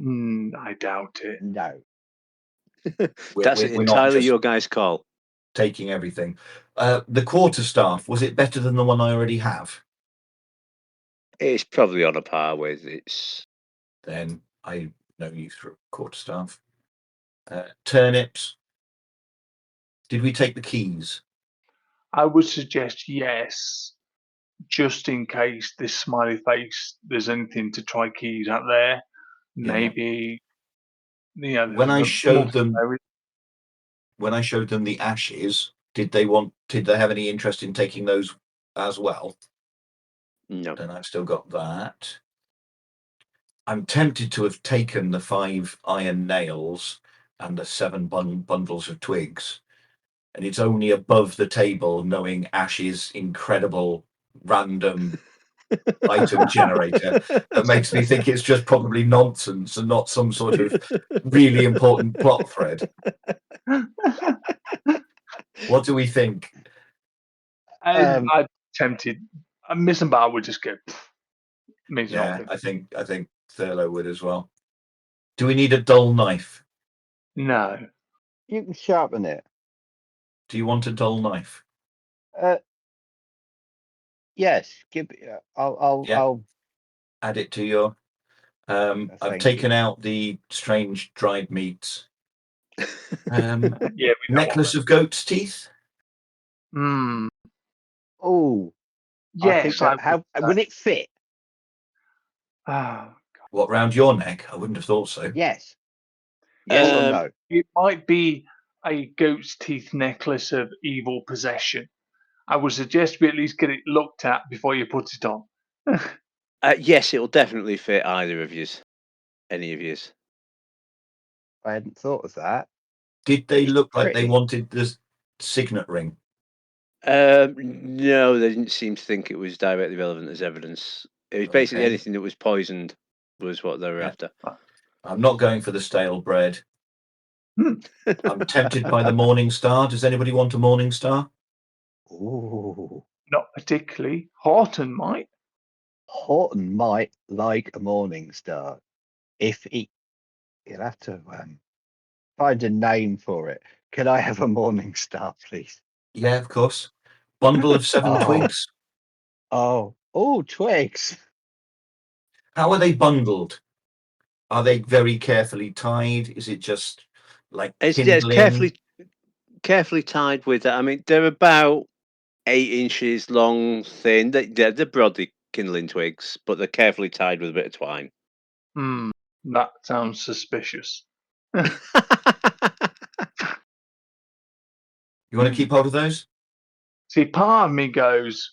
I doubt it. No. That's We're not entirely just your guys' call. taking everything. The quarterstaff, was it better than the one I already have? It's probably on a par with its. Then I no use for a quarterstaff. Turnips. Did we take the keys? I would suggest yes, just in case this smiley face, there's anything to try keys out there. Yeah. Maybe, When I showed them, multi-berry- when I showed them the ashes, did they have any interest in taking those as well? No. And I've still got that. I'm tempted to have taken the 5 iron nails and the 7 bundles of twigs, and it's only above the table, knowing Ash's incredible random item generator, that makes me think it's just probably nonsense and not some sort of really important plot thread. What do we think? Um, I'm tempted. Missenbar would just go. Means Yeah, nothing. I think Thurlow would as well. Do we need a dull knife? No. you can sharpen it. Do you want a dull knife? Yes. Give. I'll. Yeah. I'll. Add it to your. I've Thank taken out the strange dried meats. Yeah, we don't Necklace of goat's teeth. want Oh. Yes, I think that. How will it fit? Oh, What, round your neck? I wouldn't have thought so. Yes. Yes, Or no. it might be a goat's teeth necklace of evil possession. I would suggest we at least get it looked at before you put it on. yes, it'll definitely fit either of yous. Any of yous. I hadn't thought of that. Did they It's look like they pretty. wanted the signet ring? No, they didn't seem to think it was directly relevant as evidence. It was basically Okay. anything that was poisoned was what they were Yeah. after. I'm not going for the stale bread. I'm tempted by the Morning Star. Does anybody want a Morning Star? Ooh. Not particularly. Horton might. Horton might like a morning star. If he'll have to find a name for it. Can I have a morning star, please? Yeah, of course. Bundle of 7 Oh. twigs. Oh, twigs. How are they bundled? Are they very carefully tied? Is it just like It's kindling? carefully tied with it. I mean, they're about 8 inches long, thin. They're broadly kindling twigs, but they're carefully tied with a bit of twine. That sounds suspicious. You want to keep hold of those? See, part of me goes,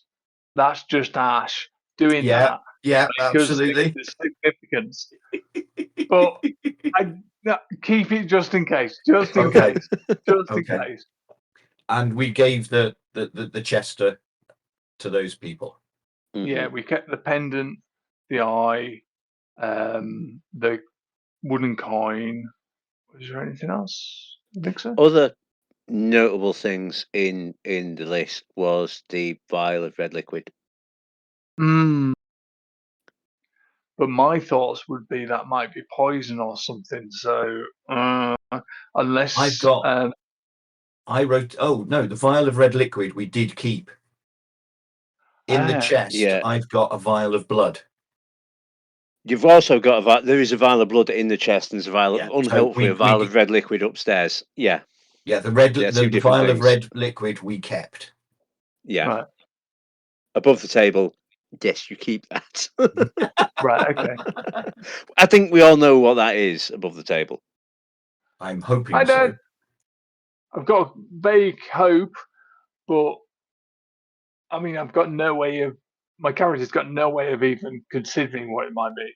that's just Ash doing that. Yeah, Because absolutely. there's significance. But keep it just in case. Just in Okay. case. Just Okay. in case. And we gave the Chester to those people. Yeah, we kept the pendant, the eye, the wooden coin. Was there anything else? I think so. Other notable things in the list was the vial of red liquid. But my thoughts would be that might be poison or something. So unless I've got. I wrote. Oh no, the vial of red liquid we did keep. In the chest, Yeah. I've got a vial of blood. You've also got there is a vial of blood in the chest, and there's a vial Yeah, unhelpfully so a vial of red liquid upstairs. Yeah. Yeah, the two vial of things. red liquid we kept. Yeah. Right. Above the table. Yes, you keep that. Right, okay. I think we all know what that is above the table. I'm hoping I don't. so. I've got a vague hope, but I mean, I've got no way of. My character's got no way of even considering what it might be.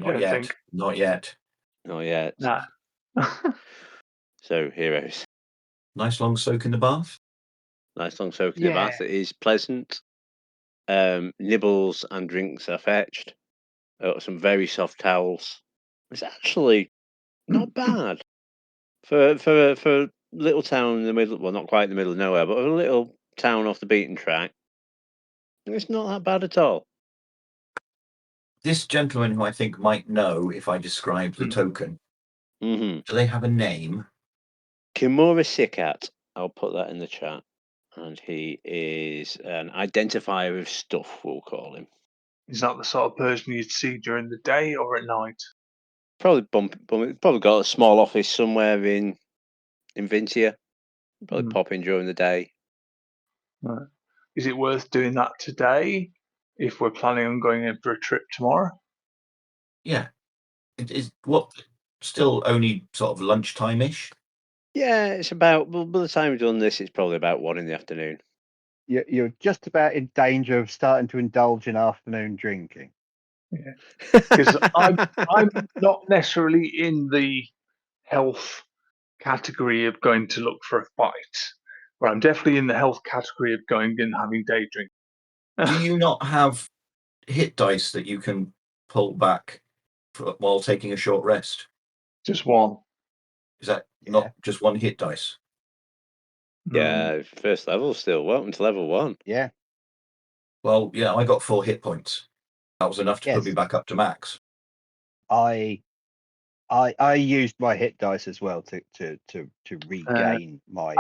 I Not don't yet. think. Not yet. Not yet. Nah. So, heroes. Nice long soak in the bath. Nice long soak in the bath. Yeah. It is pleasant. Nibbles and drinks are fetched. Some very soft towels. It's actually not bad for a little town in the middle. Well, not quite in the middle of nowhere, but a little town off the beaten track. It's not that bad at all. This gentleman, who I think might know if I describe the token, Mm-hmm. do they have a name? Kimura Sikat. I'll put that in the chat. And he is an identifier of stuff, we'll call him. He's not the sort of person you'd see during the day or at night. Probably probably got a small office somewhere in Vintia. Probably pop in during the day. Right. Is it worth doing that today if we're planning on going in for a trip tomorrow? Yeah. It is what still only sort of lunchtime-ish. Yeah, it's about. Well, by the time we've done this, it's probably about 1 in the afternoon. You're just about in danger of starting to indulge in afternoon drinking. Yeah, because I'm not necessarily in the health category of going to look for a fight, but I'm definitely in the health category of going and having day drink. Do you not have hit dice that you can pull back while taking a short rest? Just one. Is that not just one hit dice? Yeah, first level still. Welcome to level 1. Yeah. Well, yeah, I got 4 hit points. That was enough to put Yes. me back up to max. I used my hit dice as well to regain my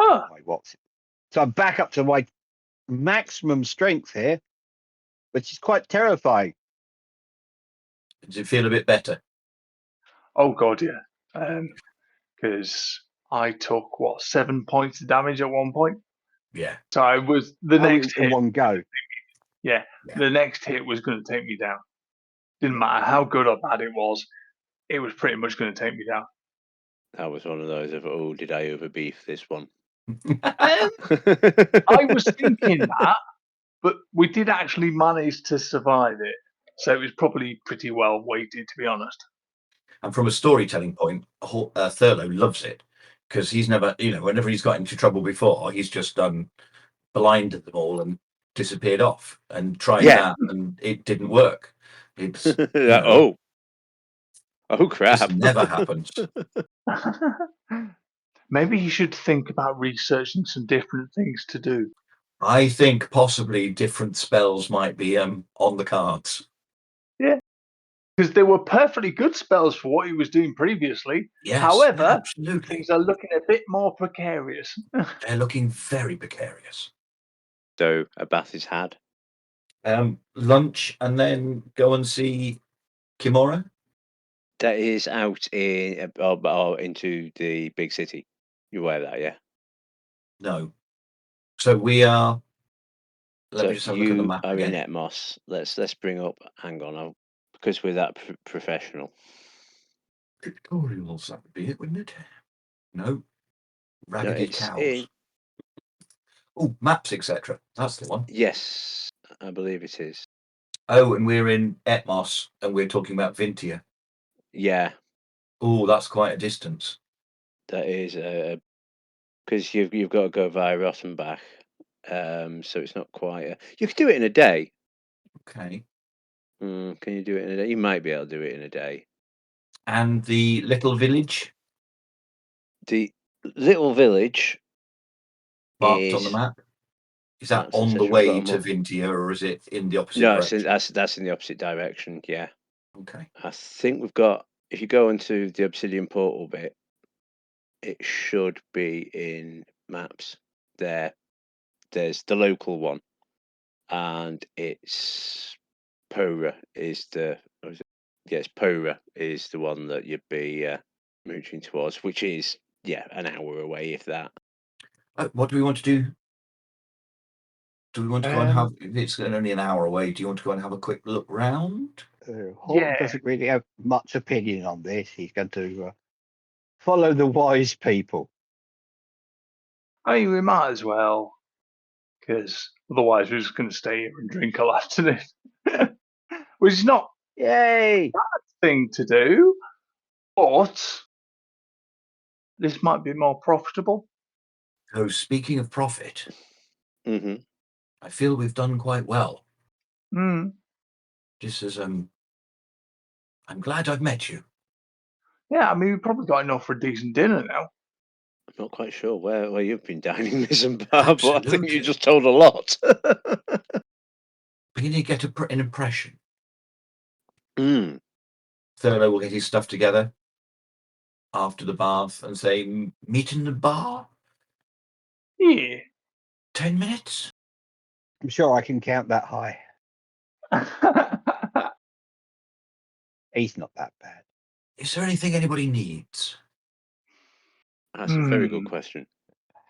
what's. So I'm back up to my maximum strength here, which is quite terrifying. Does it feel a bit better? Oh god, yeah. Because I took 7 points of damage at one point. Yeah. So I was the next hit in one go. Yeah, the next hit was going to take me down. Didn't matter how good or bad it was pretty much going to take me down. That was one of those of, oh, did I overbeef this one? I was thinking that, but we did actually manage to survive it. So it was probably pretty well weighted, to be honest. And from a storytelling point, Thurlow loves it because he's never, whenever he's got into trouble before, he's just blinded them all and disappeared off and tried that and it didn't work. It's oh crap! This never happens. Maybe you should think about researching some different things to do. I think possibly different spells might be on the cards. Yeah, because they were perfectly good spells for what he was doing previously. Yes, however, absolutely. Things are looking a bit more precarious. They're looking very precarious. So a bath is had. Lunch and then go and see Kimura. That is out in or into the big city. You're aware of that, yeah? No. So we are. Let me just have a look at the You map are again. in Etmos. Let's bring up. Hang on, because we're that professional. Pictorials, that would be it, wouldn't it? No. Raggedy cows. Oh, maps, etc. That's the one. Yes, I believe it is. Oh, and we're in Etmos, and we're talking about Vintia. Yeah. Oh, that's quite a distance. That is because you've got to go via Rottenbach, so it's not quite. You could do it in a day. Okay. Can you do it in a day? You might be able to do it in a day. And the little village? The little village marked on the map. Is that on the way to Vintia, or is it in the opposite direction? No, that's in the opposite direction. Yeah. Okay. I think we've got. If you go into the Obsidian Portal bit, it should be in maps. There's the local one, and it's Pora is the. Yes, Pora is the one that you'd be mooching towards, which is an hour away, if that. What do we want to do? Do we want to go and have? If it's only an hour away, do you want to go and have a quick look round? Horton doesn't really have much opinion on this. He's going to follow the wise people. I mean, we might as well. because otherwise we're just going to stay here and drink all afternoon. Which is not Yay! a thing to do, but this might be more profitable. So, speaking of profit, Hmm. I feel we've done quite well. Mm. Just as I'm glad I've met you. Yeah, I mean, we've probably got enough for a decent dinner now. I'm not quite sure where you've been dining, Missenbar, but I think you Absolutely. just told a lot. Beginning to get an impression. Mm. Thurlow will get his stuff together after the bath and say, meet in the bar? Yeah. 10 minutes? I'm sure I can count that high. He's not that bad. Is there anything anybody needs? That's a very good question.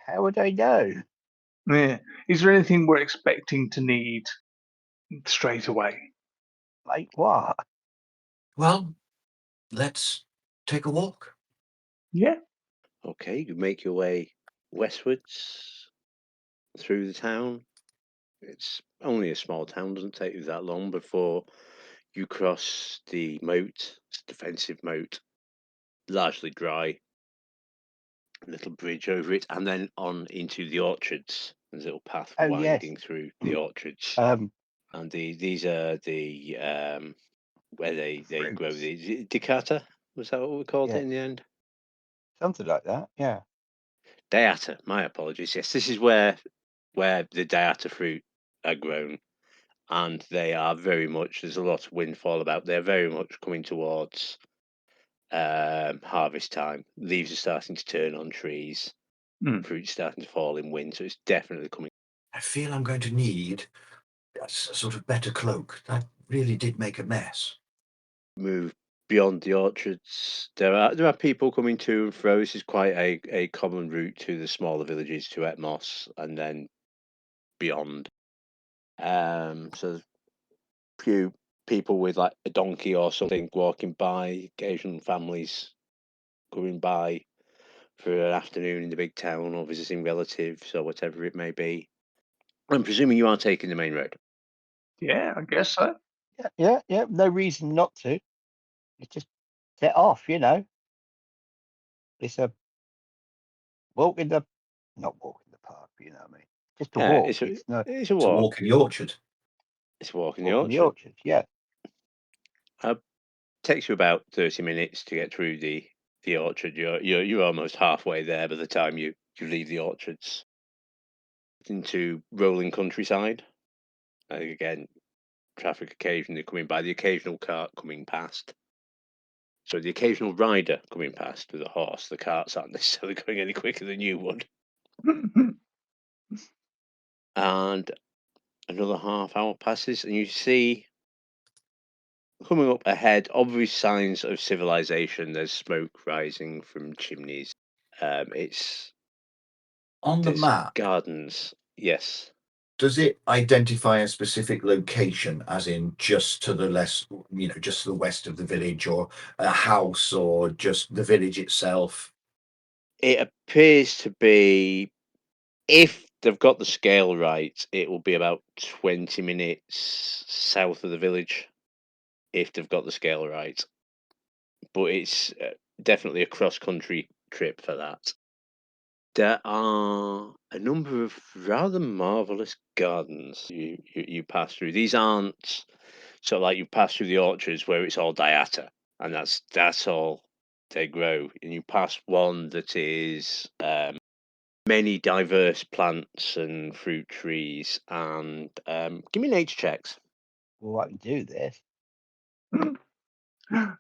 How would I know? Yeah. Is there anything we're expecting to need straight away? Like what? Well, let's take a walk. Yeah. Okay, you make your way westwards through the town. It's only a small town, doesn't take you that long before you cross the moat. It's a defensive moat, largely dry. A little bridge over it, and then on into the orchards. There's a little path Oh yes. winding through the orchards, Um, and these are the where they grow fruits. the Decata. Was that what we called Yeah. it in the end? Something like that. Yeah. Diata. My apologies. Yes, this is where the Diata fruit are grown, and they are very much. There's a lot of windfall about. They're very much coming towards harvest time. Leaves are starting to turn on trees. Mm. Fruit's starting to fall in wind, so it's definitely coming. I feel I'm going to need a sort of better cloak. That really did make a mess. Move beyond the orchards. There are people coming to and fro. This is quite a common route to the smaller villages, to Etmos, and then beyond. So there's a few people with like a donkey or something walking by. Occasional families going by for an afternoon in the big town or visiting relatives or whatever it may be. I'm presuming you are taking the main road. Yeah, I guess so. Yeah. No reason not to. It's just set off, you know. It's a walk in the, not walk in the park, you know what I mean? Just a Yeah, walk. It's no it's a To walk. walk in the orchard. It's a walk in the walk in the orchard. orchard. Yeah. Takes you about 30 minutes to get through the orchard. You're almost halfway there by the time you leave the orchards into rolling countryside. Again, traffic occasionally coming by, the occasional cart coming past. So the occasional rider coming past with a horse. The carts aren't necessarily going any quicker than you would. And another half hour passes, and you see coming up ahead obvious signs of civilization. There's smoke rising from chimneys. It's On the There's map, gardens. Yes. does it identify a specific location, as in just to the just to the west of the village, or a house, or just the village itself? It appears to be, if they've got the scale right, it will be about 20 minutes south of the village, if they've got the scale right. But it's definitely a cross country trip for that. There are a number of rather marvelous gardens you pass through. These aren't sort of like you pass through the orchards where it's all diata, and that's all they grow. And you pass one that is many diverse plants and fruit trees. And give me nature checks. Well, I can do this.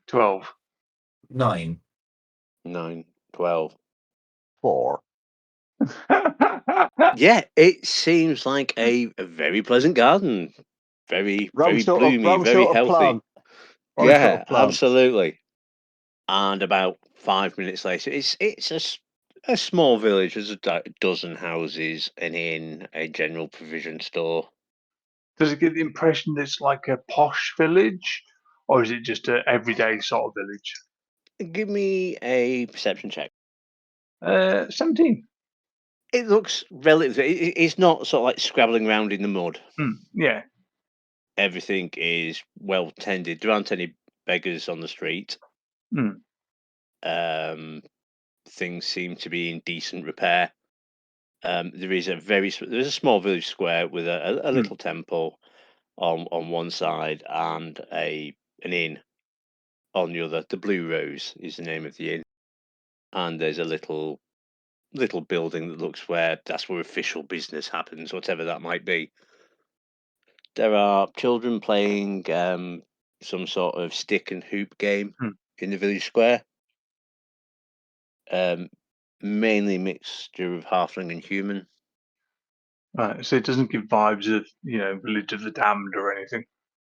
12. 9. 9, 12. 4. Yeah, it seems like a very pleasant garden. Very, very bloomy, Wrong very sort of healthy. plant. Wrong sort Yeah, of plants. absolutely. And about 5 minutes later, it's a small village. There's a dozen houses, an inn, a general provision store. Does it give the impression that it's like a posh village, or is it just an everyday sort of village? Give me a perception check. 17. It looks relatively. It's not sort of like scrabbling around in the mud. Yeah. Everything is well tended. There aren't any beggars on the street. Hmm. Things seem to be in decent repair. There is a small village square with a little temple on one side and an inn on the other. The Blue Rose is the name of the inn, and there's a little building that looks that's where official business happens, whatever that might be. There are children playing some sort of stick and hoop game in the village square. Mainly mixture of halfling and human. Right. So it doesn't give vibes of Village of the Damned or anything.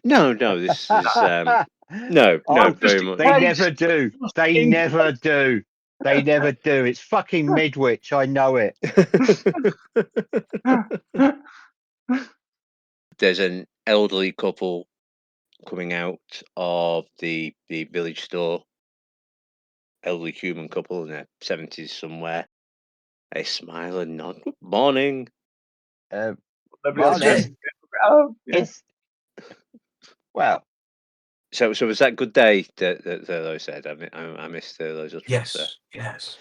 No, this is no, very much. They never do. They never do. They never do. It's fucking Midwich. I know it. There's an elderly couple coming out of the village store. Elderly human couple in their 70s somewhere. They smile and nod. Good morning. Morning. Oh, yeah. Well. So was that good day that Thurlow said? I missed Thurlow's utterance there. Yes.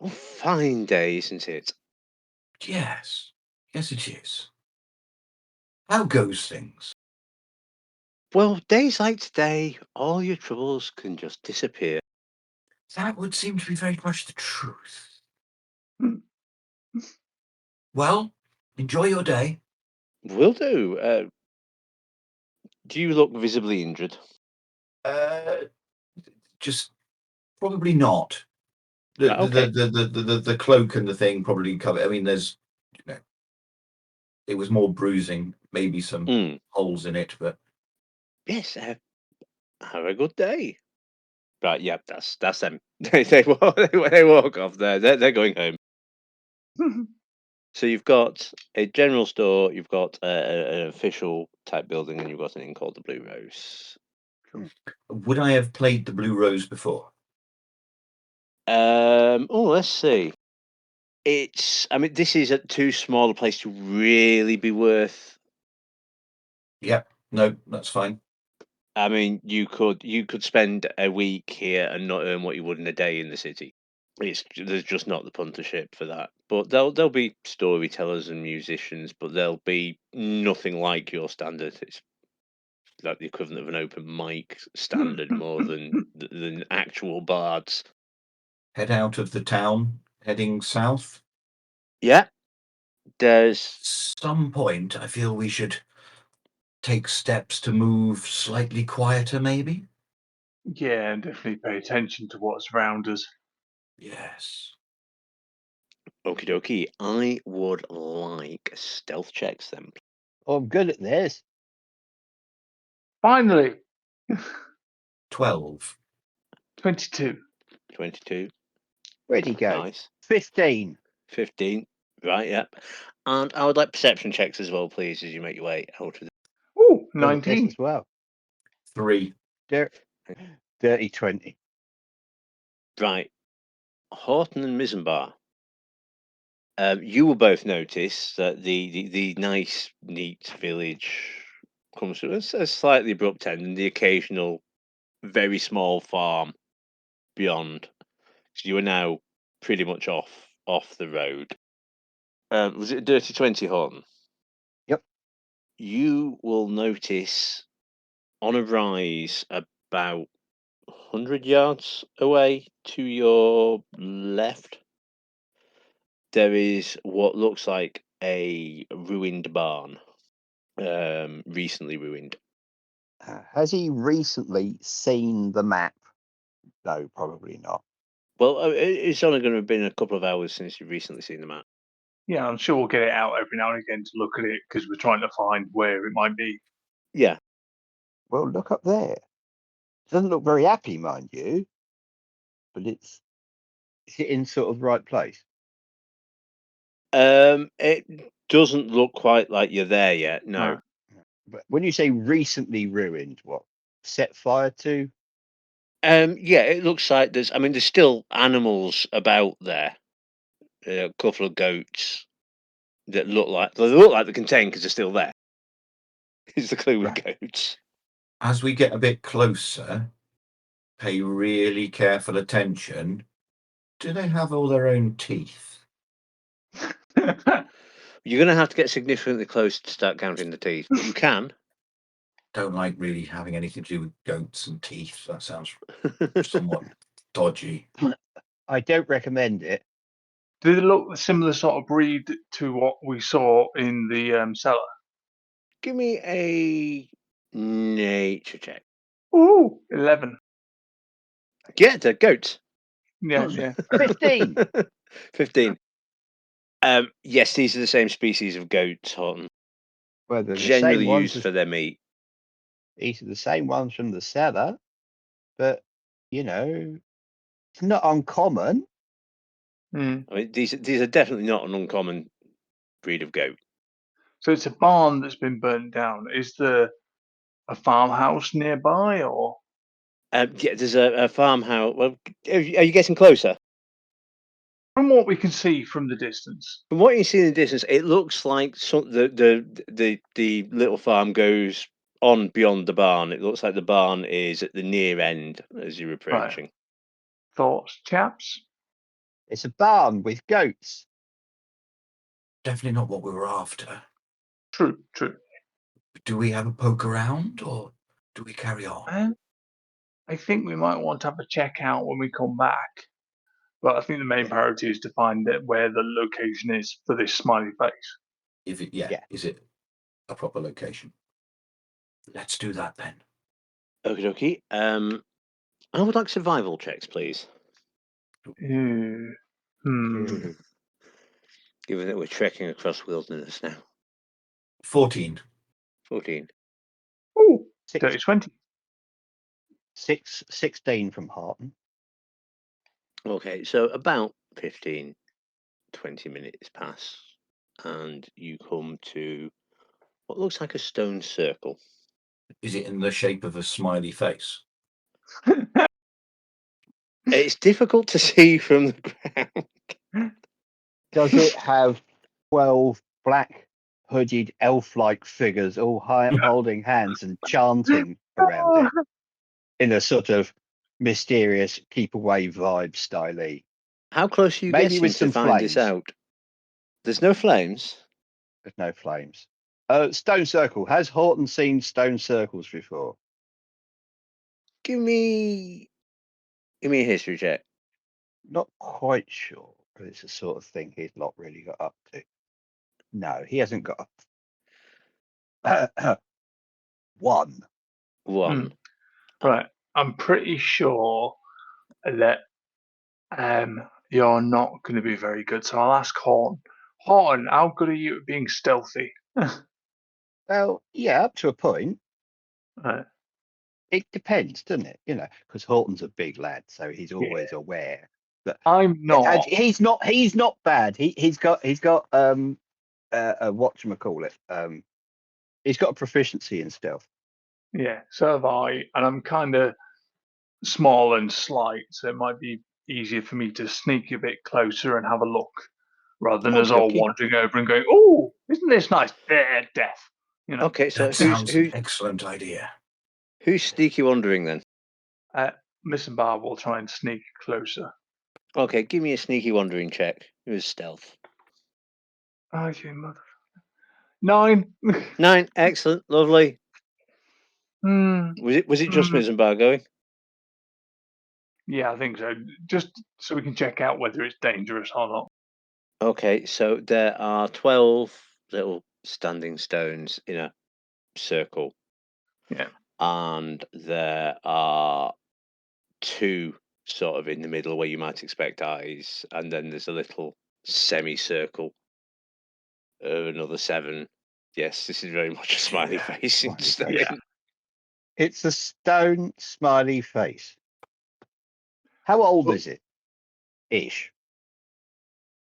Oh, fine day, isn't it? Yes. Yes, it is. How goes things? Well, days like today, all your troubles can just disappear. That would seem to be very much the truth. Well, enjoy your day. Will do. Do you look visibly injured? Just probably not. Okay. The cloak and the thing probably cover. I mean, there's, it was more bruising, maybe some holes in it, but yes. Have a good day. Right. Yeah. That's them. they walk off there. They're going home. So you've got a general store, you've got an official type building, and you've got an inn called the Blue Rose. Would I have played the Blue Rose before? Let's see. This is too small a place to really be worth. Yep. No, that's fine. I mean, you could spend a week here and not earn what you would in a day in the city. There's just not the puntership for that. But there'll be storytellers and musicians, but there'll be nothing like your standard. It's like the equivalent of an open mic standard more than actual bards. Head out of the town, heading south. Yeah, there's some point I feel we should take steps to move slightly quieter, maybe. Yeah, and definitely pay attention to what's around us. Yes. Okie dokie. I would like stealth checks then. Oh, I'm good at this. Finally. 12. 22. 22. Where'd he go? Nice. 15. 15. Right, yep. And I would like perception checks as well, please, as you make your way out of the... Oh, Good at this 19. as well. 3. Dirty 20. Right. Horton and Missenbar. You will both notice that the nice, neat village comes to a slightly abrupt end, and the occasional very small farm beyond. So you are now pretty much off the road. Was it a dirty 20, Horton? Yep. You will notice on a rise about 100 yards away to your left, there is what looks like a ruined barn. Recently ruined. Has he recently seen the map? No, probably not. Well, it's only going to have been a couple of hours since you've recently seen the map. Yeah, I'm sure we'll get it out every now and again to look at it because we're trying to find where it might be. Yeah. Well, look up there. It doesn't look very happy, mind you, but is it in sort of right place? It doesn't look quite like you're there yet. No. Right. But when you say recently ruined, what? Set fire to? Yeah, it looks like there's still animals about there. a couple of goats that look like they're contained because they're still there. Is the clue with goats? As we get a bit closer, pay really careful attention. Do they have all their own teeth? You're going to have to get significantly close to start counting the teeth, but you can. Don't like really having anything to do with goats and teeth. That sounds somewhat dodgy. I don't recommend it. Do they look a similar sort of breed to what we saw in the cellar? Give me a nature check. Ooh, 11. Yeah, they're goats. Yeah, yeah. 15. 15. Yes, these are the same species of goats, Horton. Well, they're the Generally same ones used for their meat. These are the same ones from the cellar, but it's not uncommon. Mm. I mean, these are definitely not an uncommon breed of goat. So it's a barn that's been burnt down. Is there a farmhouse nearby, or? Yeah, there's a farmhouse. Well, are you getting closer? From what we can see from the distance. From what you see in the distance, it looks like the little farm goes on beyond the barn. It looks like the barn is at the near end as you're approaching. Thoughts, chaps? It's a barn with goats. Definitely not what we were after. True, true. Do we have a poke around or do we carry on? I think we might want to have a check out when we come back. But I think the main priority is to find where the location is for this smiley face. Is it a proper location? Let's do that then. Okie dokie. I would like survival checks, please. Hmm. Given that we're trekking across wilderness now. 14. 14. Ooh, Six, dirty 20. 16 from Horton. Okay, so about 15, 20 minutes pass, and you come to what looks like a stone circle. Is it in the shape of a smiley face? It's difficult to see from the ground. Does it have 12 black hooded elf-like figures all holding hands and chanting around it in a sort of mysterious keep away vibe style? How close are you Maybe getting with to some find this flames. out? There's no flames. There's no flames. Stone circle. Has Horton seen stone circles before? Give me a history check. Not quite sure, but it's the sort of thing he's not really got up to. No, he hasn't got a one. One. Right. I'm pretty sure that you're not going to be very good. So I'll ask Horn. Horn, how good are you at being stealthy? Well, yeah, up to a point. Right. It depends, doesn't it? Because Horton's a big lad, so he's always aware. But I'm not. he's not bad. He's got a whatchamacallit. He's got a proficiency in stealth. Yeah, so have I. And I'm kind of small and slight, so it might be easier for me to sneak a bit closer and have a look rather than us all Okey-dokey. wandering over and going, "Oh, isn't this nice?" Death. Okay, so That sounds an excellent idea. who's sneaky wandering then? Missenbar will try and sneak closer. Okay, give me a sneaky wandering check. It was stealth. Oh, you mother. 9. 9. Excellent. Lovely. Hmm. Was it just Missenbar going? Yeah, I think so. Just so we can check out whether it's dangerous or not. Okay, so there are 12 little standing stones in a circle. Yeah. And there are 2 sort of in the middle where you might expect eyes, and then there's a little semicircle of another 7. Yes, this is very much a smiley face. Smiley Instead. face. Yeah. It's a stone smiley face. How old Well- is it? Ish.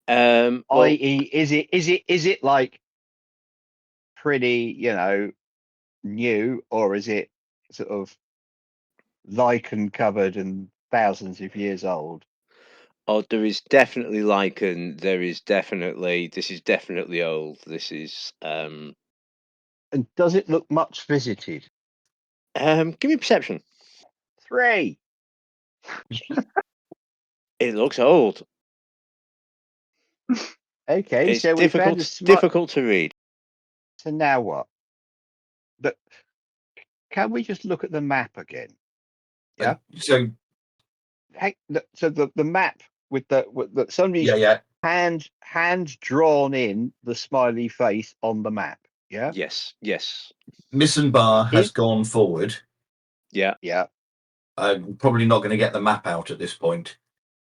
Well, I.e., is it like pretty, new, or is it sort of lichen covered and thousands of years old? Oh, there is definitely lichen. This is definitely old. This is And does it look much visited? give me perception. 3. It looks old. Okay, It's so we found a difficult to read. So now what? But can we just look at the map again? Yeah. So So the map with somebody's yeah. hand drawn in the smiley face on the map. Yeah. Yes. Missenbar has gone forward. Yeah. I'm probably not going to get the map out at this point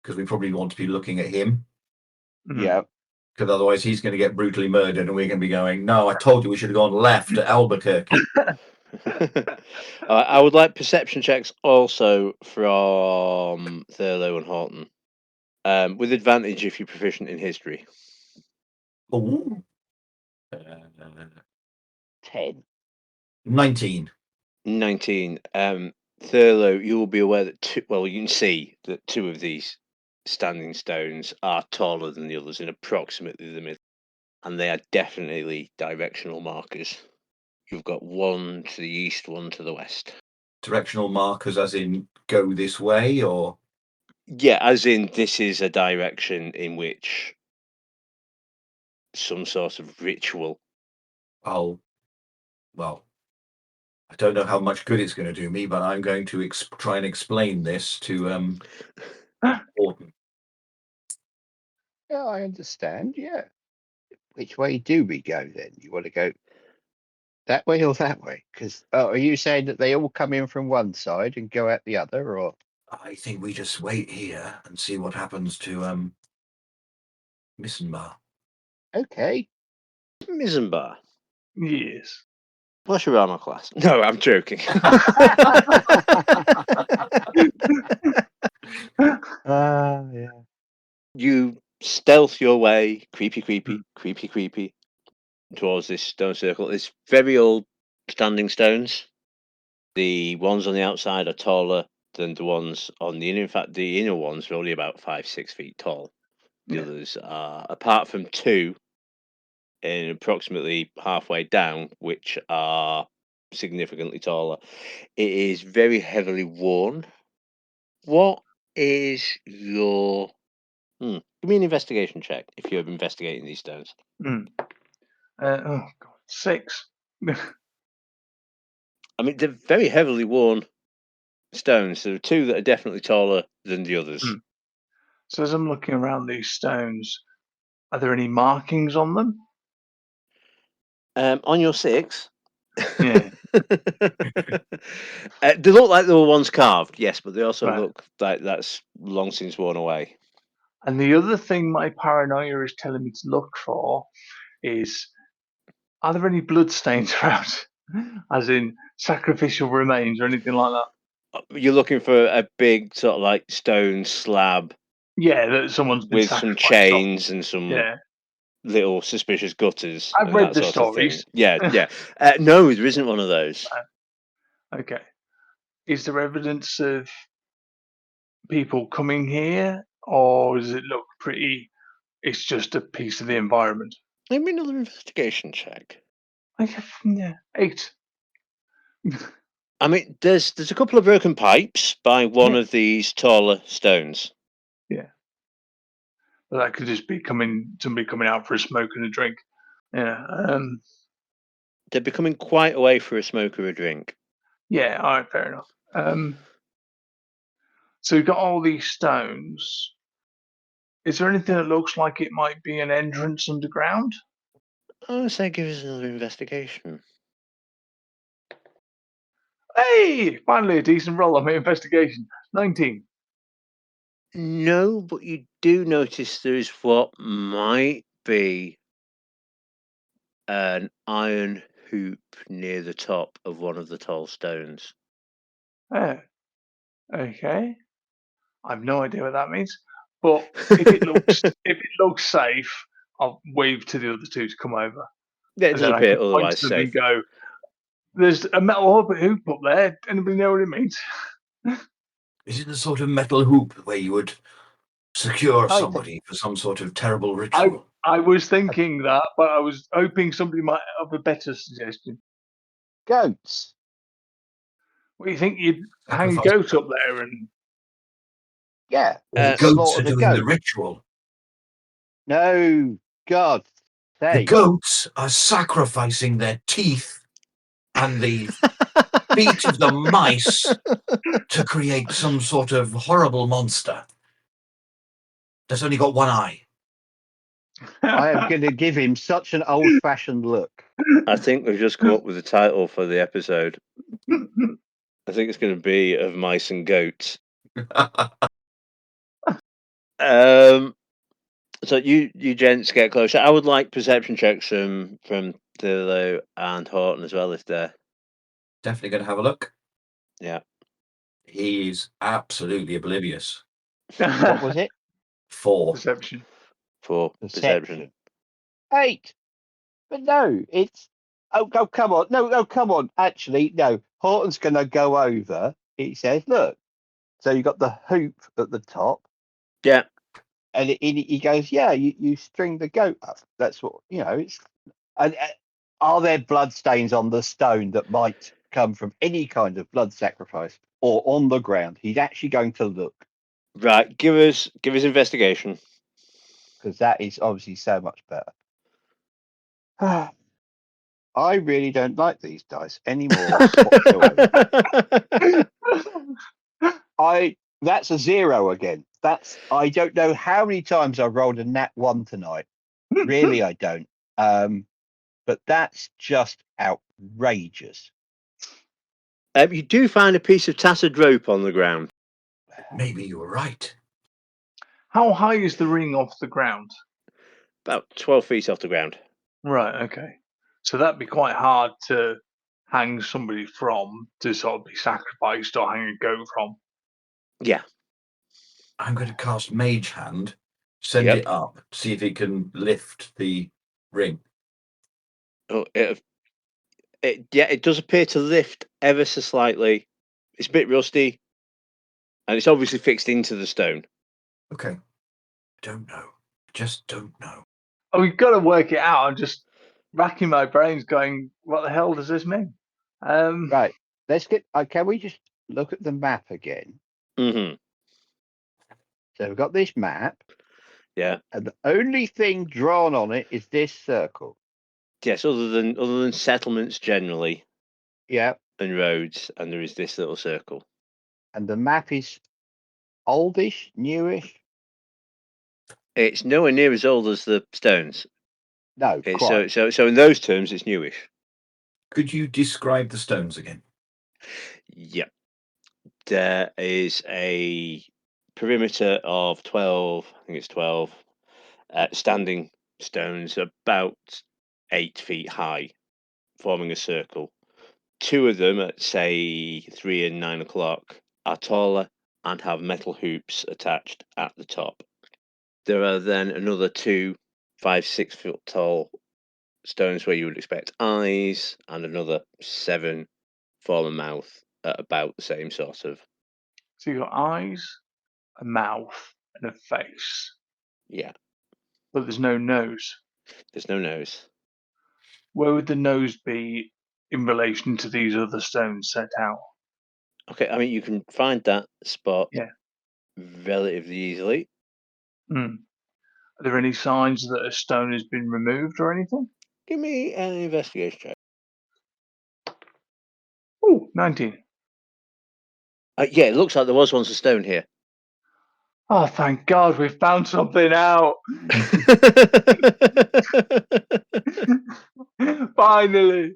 because we probably want to be looking at him. Yeah. Because otherwise he's going to get brutally murdered and we're going to be going, no, I told you we should have gone left at Albuquerque. I would like perception checks also from Thurlow and Horton, with advantage if you're proficient in history. Ooh. 10. 19. 19. Thurlow, you will be aware that you can see that 2 of these standing stones are taller than the others in approximately the middle, and they are definitely directional markers. You've got one to the east, one to the west. Directional markers as in go this way, or? Yeah, as in this is a direction in which some sort of ritual. Well, I don't know how much good it's going to do me, but I'm going to try and explain this to Horton. Yeah, I understand. Yeah. Which way do we go then? You want to go that way or that way? Because are you saying that they all come in from one side and go out the other, or? I think we just wait here and see what happens to Missenbar. Okay. Missenbar. Yes. What's your armor class? No, I'm joking. Yeah. You stealth your way, creepy, towards this stone circle. It's very old standing stones. The ones on the outside are taller than the ones on the inner. In fact, the inner ones are only about 5-6 feet tall. The Yeah. others are, apart from 2, and approximately halfway down, which are significantly taller. It is very heavily worn. What is your? Give me an investigation check if you're investigating these stones. Oh God, 6. I mean, they're very heavily worn stones. There are 2 that are definitely taller than the others. So as I'm looking around these stones, are there any markings on them? On your 6, Yeah. they look like they were once carved, yes, but they also Right. look like that's long since worn away. And the other thing my paranoia is telling me to look for is, are there any blood stains around? As in sacrificial remains or anything like that? You're looking for a big sort of like stone slab Yeah, that someone's been with some sacrificed on. chains and some Yeah. little suspicious gutters I've and read that the sort of thing. stories. Yeah. No, there isn't one of those. Okay. Is there evidence of people coming here, or does it look pretty? It's just a piece of the environment. Give me another investigation check. Yeah, 8. I mean, there's a couple of broken pipes by one Yeah. of these taller stones. Yeah. But that could just be somebody coming out for a smoke and a drink. Yeah. They're becoming quite a way for a smoke or a drink. Yeah. All right. Fair enough. So we've got all these stones. Is there anything that looks like it might be an entrance underground? I would say give us another investigation. Hey, finally a decent roll on my investigation. 19. No, but you do notice there is what might be an iron hoop near the top of one of the tall stones. Oh, okay. I've no idea what that means. But if it looks safe, I'll wave to the other 2 to come over. Yeah, it And does then I appear can point otherwise to them and safe. go, there's a metal hoop up there. Anybody know what it means? Is it the sort of metal hoop where you would secure I somebody for some sort of terrible ritual. I was thinking that, but I was hoping somebody might have a better suggestion. Goats. What do you think? You'd hang a Sacrifice goat up there and Yeah. The Uh, goats slaughter are the doing the goat. ritual. No, God The sake. goats are sacrificing their teeth and the feet of the mice to create some sort of horrible monster that's only got one eye. I am going to give him such an old-fashioned look. I think we've just come up with the title for the episode. I think it's going to be Of Mice and Goats. So you gents get closer. I would like perception checks from Thurlow and Horton as well if they're. Definitely going to have a look. Yeah. He's absolutely oblivious. What was it? 4. Perception. For perception. 8. But no, it's... Oh, come on. No, come on. Actually, no. Horton's going to go over. He says, look. So you got the hoop at the top. Yeah. And he goes, yeah, you string the goat up. That's what, it's... And are there blood stains on the stone that might come from any kind of blood sacrifice or on the ground? He's actually going to look, Right. Give us investigation. because that is obviously so much better. I really don't like these dice anymore whatsoever. That's a 0 again. I don't know how many times I've rolled a nat 1 tonight. Really, I don't. But that's just outrageous. You do find a piece of tattered rope on the ground. Maybe you were right. How high is the ring off the ground? About 12 feet off the ground. Right, okay. So that'd be quite hard to hang somebody from, to sort of be sacrificed or hang a goat from. Yeah. I'm going to cast Mage Hand, send Yep. it up, see if it can lift the ring. Oh, it does appear to lift ever so slightly. It's a bit rusty, and it's obviously fixed into the stone. Okay. Don't know. Just don't know. Oh, we've got to work it out. I'm just racking my brains going, what the hell does this mean? Right. Let's get. Can we just look at the map again? Mm-hmm. So we've got this map, Yeah. and the only thing drawn on it is this circle. Yes. Other than settlements generally Yeah. and roads, and there is this little circle. And the map is oldish, newish. It's nowhere near as old as the stones. No, It's quite. so in those terms, it's newish. Could you describe the stones again? Yeah. There is a perimeter of 12. I think it's 12 standing stones, about 8 feet high, forming a circle. 2 of them at say 3 and 9 o'clock are taller and have metal hoops attached at the top. There are then another 2 5-6 foot tall stones where you would expect eyes, and another 7 form a mouth at about the same sort of. So you've got eyes, a mouth, and a face, Yeah. but there's no nose. There's no nose. Where would the nose be in relation to these other stones set out? Okay, I mean you can find that spot Yeah. relatively easily. Are there any signs that a stone has been removed or anything? Give me an investigation check. Oh, 19. Yeah, it looks like there was once a stone here. Oh, thank God, we found something out. Finally.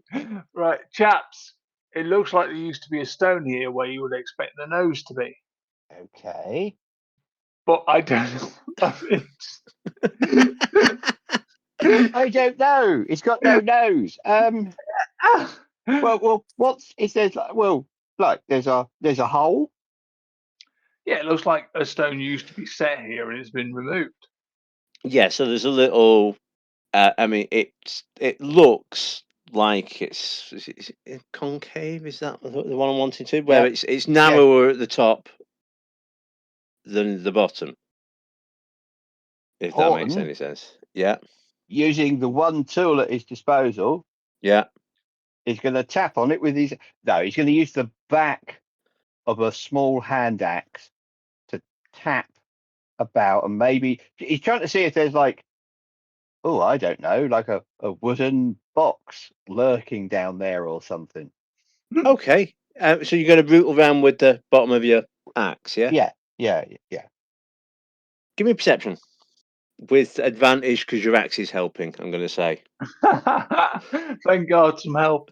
Right, chaps, it looks like there used to be a stone here where you would expect the nose to be. Okay. But I don't know. I don't know. It's got no nose. Well, what's is there's like there's a hole. Yeah, it looks like a stone used to be set here and it's been removed. Yeah, so there's a little. I mean, it looks like is it concave? Is that the one I'm wanting to? Where Yeah. it's narrower at the top than the bottom. If that makes Horton, any sense. Yeah. using the one tool at his disposal, Yeah. is going to tap on it with his. No, he's going to use the back of a small hand axe to tap about, and maybe he's trying to see if there's like, oh, I don't know, like a wooden box lurking down there or something. Okay. So you're going to root around with the bottom of your axe, yeah? Yeah. Give me a perception. With advantage because your axe is helping, I'm going to say. Thank God, some help.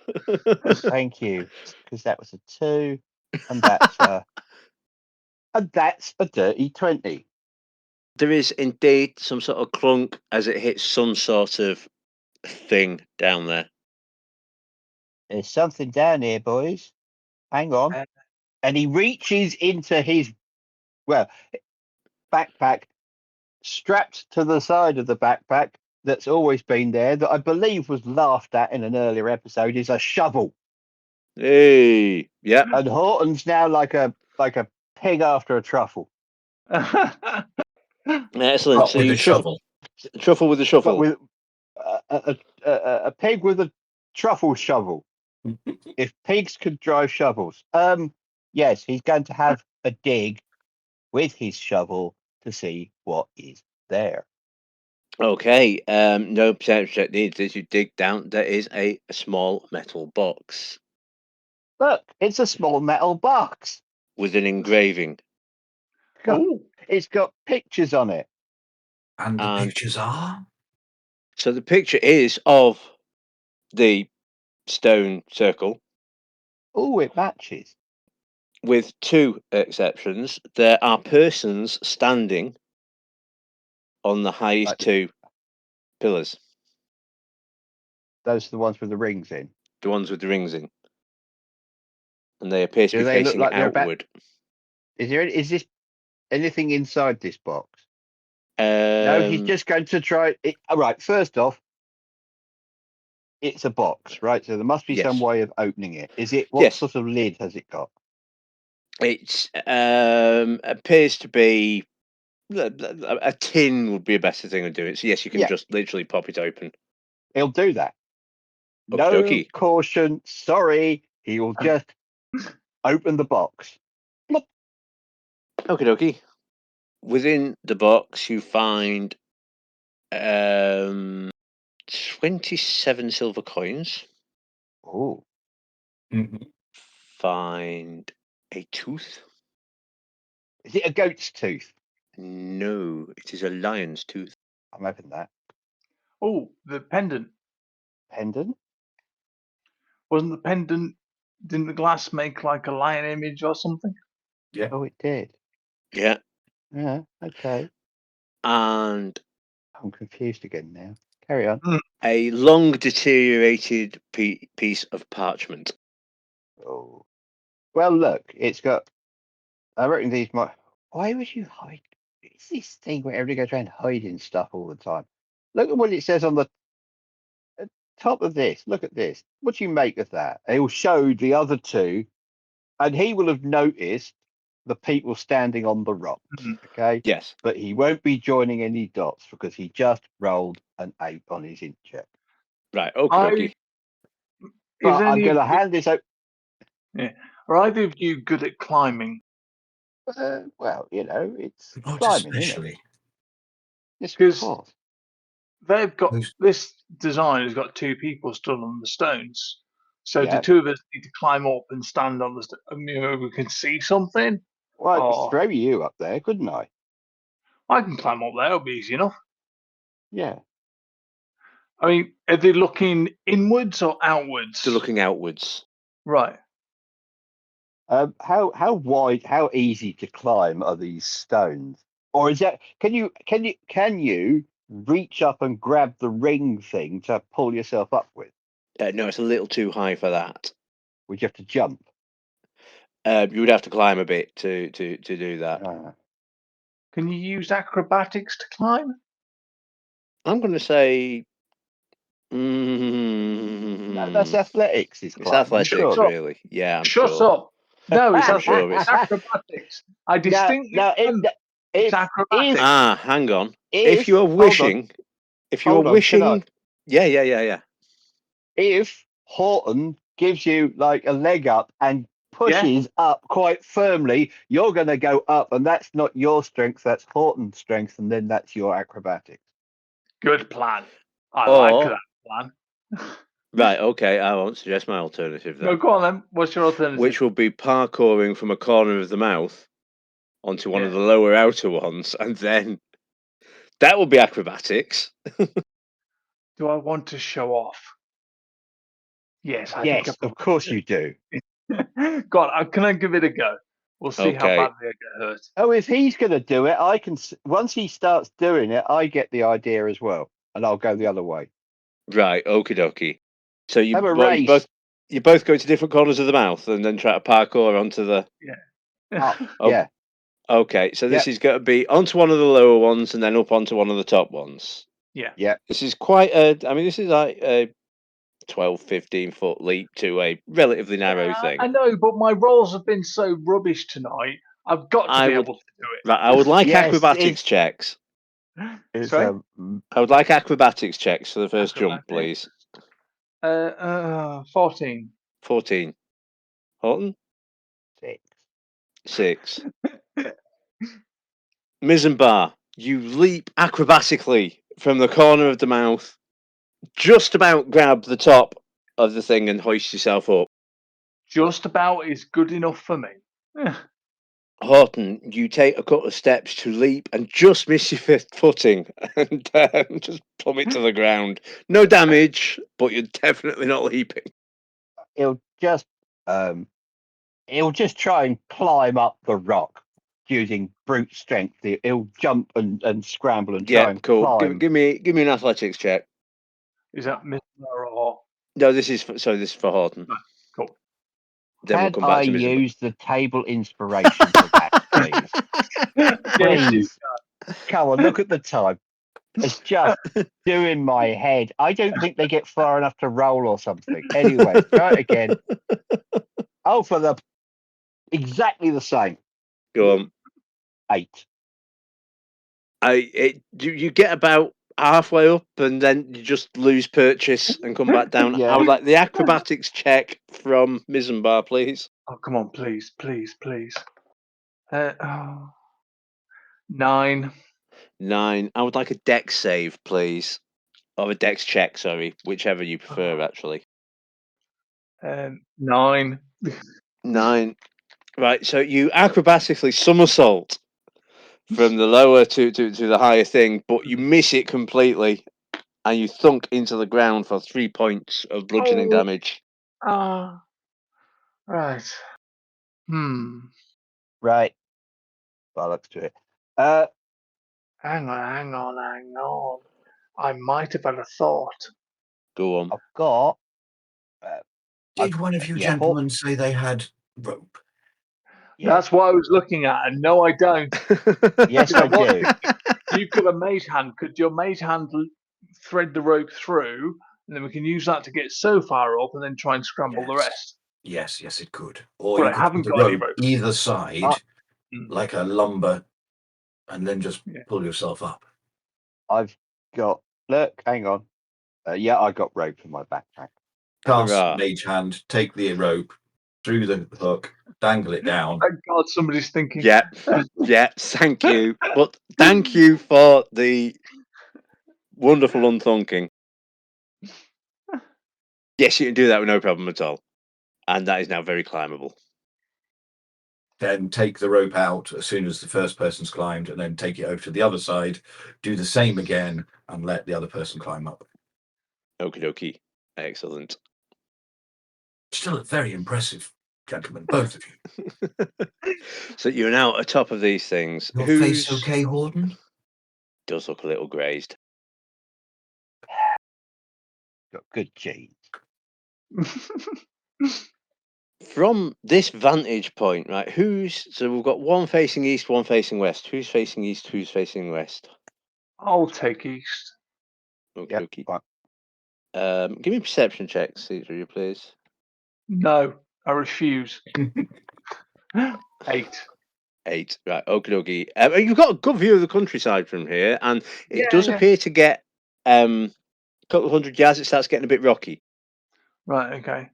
Thank you, because that was a 2, and that's a dirty 20. There is indeed some sort of clunk as it hits some sort of thing down there. There's something down here, boys. Hang on. Uh, And he reaches into his backpack, strapped to the side of the backpack that's always been there, that I believe was laughed at in an earlier episode, is a shovel. Hey, yeah. And Horton's now like a pig after a truffle. Excellent. But So with you a shovel. truffle with a But shuffle. with a pig with a truffle shovel. If pigs could drive shovels. Yes, he's going to have a dig with his shovel to see what is there. Okay. No perception check needed. As you dig down, there is a small metal box Look, it's a small metal box. with an engraving. oh, It's got pictures on it. And the And- pictures are? So the picture is of the stone circle, Oh, it matches. with 2 exceptions. There are persons standing on the highest Right. 2 pillars, Those are the ones with the rings in. the ones with the rings in, and they appear to Do be they look facing like they're about- outward. Is this anything inside this box? No, he's just going to try it. All right, first off, it's a box, right? So there must be some Yes. way of opening it. Is it what Yes. sort of lid has it got? It appears to be a tin would be a better thing to do it. So yes, you can Yeah. just literally pop it open. He'll do that. Okie No dokie. caution. Sorry, he will just open the box. Okie dokie. Within the box, you find 27 silver coins. Oh, Mhm. Find a tooth. is it a goat's tooth? No, it is a lion's tooth. I'm having that. oh, the pendant. Pendant? Wasn't the pendant? Didn't the glass make like a lion image or something? Oh, it did. Yeah. Yeah, okay. And I'm confused again now. Carry on. a long deteriorated piece of parchment. Oh. Well, look, it's got. I reckon these might. Why would you hide? It's this thing where everybody goes around hiding stuff all the time. Look at what it says on the top of this. Look at this. What do you make of that? He'll show the other 2, and he will have noticed the people standing on the rocks. Mhm. Okay, Yes. but he won't be joining any dots because he just rolled an 8 on his int check. Right. Okie dokie. Is But I'm any going to of you- hand this out. Are either of you good at climbing? Well, it's Not climbing, isn't it? especially. Yes, of 'Cause- course. They've got Who's- this design has got 2 people stood on the stones. So Yeah. the 2 of us need to climb up and stand on the we can see something. Well, I Oh. could throw you up there, couldn't I? I can climb up there, it'll be easy enough. Yeah. I mean, are they looking inwards or outwards? They're looking outwards. Right. How wide, how easy to climb are these stones? Or is that can you reach up and grab the ring thing to pull yourself up with? No, it's a little too high for that. Would you have to jump? You would have to climb a bit to do that. Can you use acrobatics to climb? I'm going to say. No, that's athletics. Is It's climbing, athletics, surely. really. Yeah, I'm Shut sure. up. No, it's I'm sure it's- acrobatics. I distinctly No, remember It's If acrobatics. Hang on. if If you are hold on, wishing, hold on, can I? yeah. If Horton gives you like a leg up and pushes up quite firmly, you're going to go up, and that's not your strength, that's Horton's strength, and then that's your acrobatics. Good plan. I Or- like that plan. Right, okay, I won't suggest my alternative No, then. go on then. What's your alternative? Which will be parkouring from a corner of the mouth onto one of the lower outer ones, and then that will be acrobatics. Do I want to show off? Yes, I Yes, think of course you do. God, can I give it a go? We'll see how Okay. badly I get hurt. Oh, if he's going to do it, I can. Once he starts doing it, I get the idea as well, and I'll go the other way. Right, okie dokie. So you, Have a what, race. you both go to different corners of the mouth and then try to parkour onto the. Up. Oh, Yeah. Okay, so this Yep. is going to be onto one of the lower ones and then up onto one of the top ones. Yeah. This is quite a. I mean, this is like a 12, 15-foot leap to a relatively narrow thing. I know, but my rolls have been so rubbish tonight. I've got to be able to do it. Right, I would like Yes, acrobatics checks. It's Sorry? I would like acrobatics checks for the first jump, please. 14. 14. Horton? 6. 6. Missenbar, you leap acrobatically from the corner of the mouth, just about grab the top of the thing and hoist yourself up. Just about is good enough for me. Horton, you take a couple of steps to leap and just miss your footing and just plummet to the ground. No damage, but you're definitely not leaping. He'll just try and climb up the rock using brute strength. He'll jump and scramble and try and cool. climb. Give me an athletics check. Is that Mr. or? No, this is for Horton. Cool. Then we'll Can come back I to Missenbar. use the table inspiration for that, please? Please. Come on, look at the time. It's just doing my head. I don't think they get far enough to roll or something. Anyway, try it again. Oh, for the exactly the same. Go on. 8. You get about halfway up and then you just lose purchase and come back down. Yeah. I would like the acrobatics check from Missenbar, please. Oh, come on, please. 9. 9. I would like a dex save, please. Or a dex check, sorry. Whichever you prefer, actually. 9. 9. Right, so you acrobatically somersault from the lower to the higher thing, but you miss it completely and you thunk into the ground for 3 points of bludgeoning damage. Right. Right. Bollocks to it. Hang on. I might have had a thought. Go on. I've got. Did one of you gentlemen say they had rope? Yeah. That's what I was looking at, and no, I don't. Yes, I do. You've got a mage hand. Could your mage hand thread the rope through, and then we can use that to get so far up, and then try and scramble the rest? Yes, it could. Or But you I could haven't put the got any rope rope. either side, like a lumber, and then just pull yourself up. I've got. Look, hang on. Yeah, I got rope in my backpack. Cast mage hand, take the rope through the hook, dangle it down. Thank God somebody's thinking. Yeah, thank you. But thank you for the wonderful unthunking. Yes, you can do that with no problem at all. And that is now very climbable. Then take the rope out as soon as the first person's climbed, and then take it over to the other side, do the same again, and let the other person climb up. Okie dokie. Excellent. Still very impressive, gentlemen, both of you. So you're now atop of these things. Your face okay, Horton? Does look a little grazed. Got good genes. From this vantage point, right? So we've got one facing east, one facing west. Who's facing east? Who's facing west? I'll take east. Okay. Give me a perception check, Caesar, please. No, I refuse. 8. 8. Right, okie dokie. You've got a good view of the countryside from here, and it does appear to get a couple of 100 yards. It starts getting a bit rocky. Right. Okay.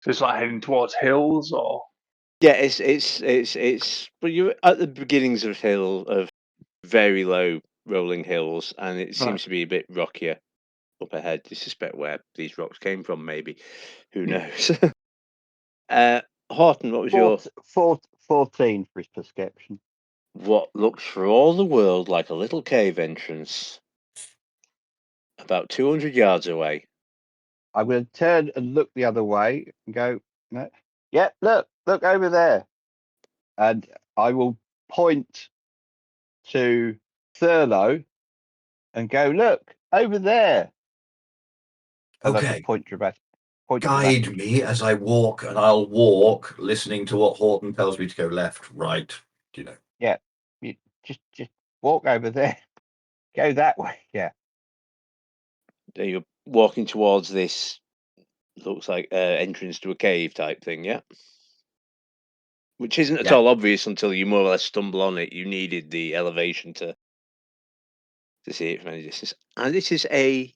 So it's like heading towards hills, or Yeah, it's. But you're at the beginnings of very low rolling hills, and it right. seems to be a bit rockier up ahead. You suspect where these rocks came from, maybe. Who knows? Horton, what was your 14 for his perception. what looks for all the world like a little cave entrance, about 200 yards away? I'm going to turn and look the other way and go, no. Yeah, look over there. And I will point to Thurlow and go, look, over there. And I Okay. just point dramatic. Guide me as I walk, and I'll walk listening to what Horton tells me to go left, right, you know. Yeah. You just walk over there. Go that way. Yeah. You're walking towards this, looks like entrance to a cave type thing, yeah? Which isn't at Yeah. all obvious until you more or less stumble on it. You needed the elevation to see it from any distance. And this is a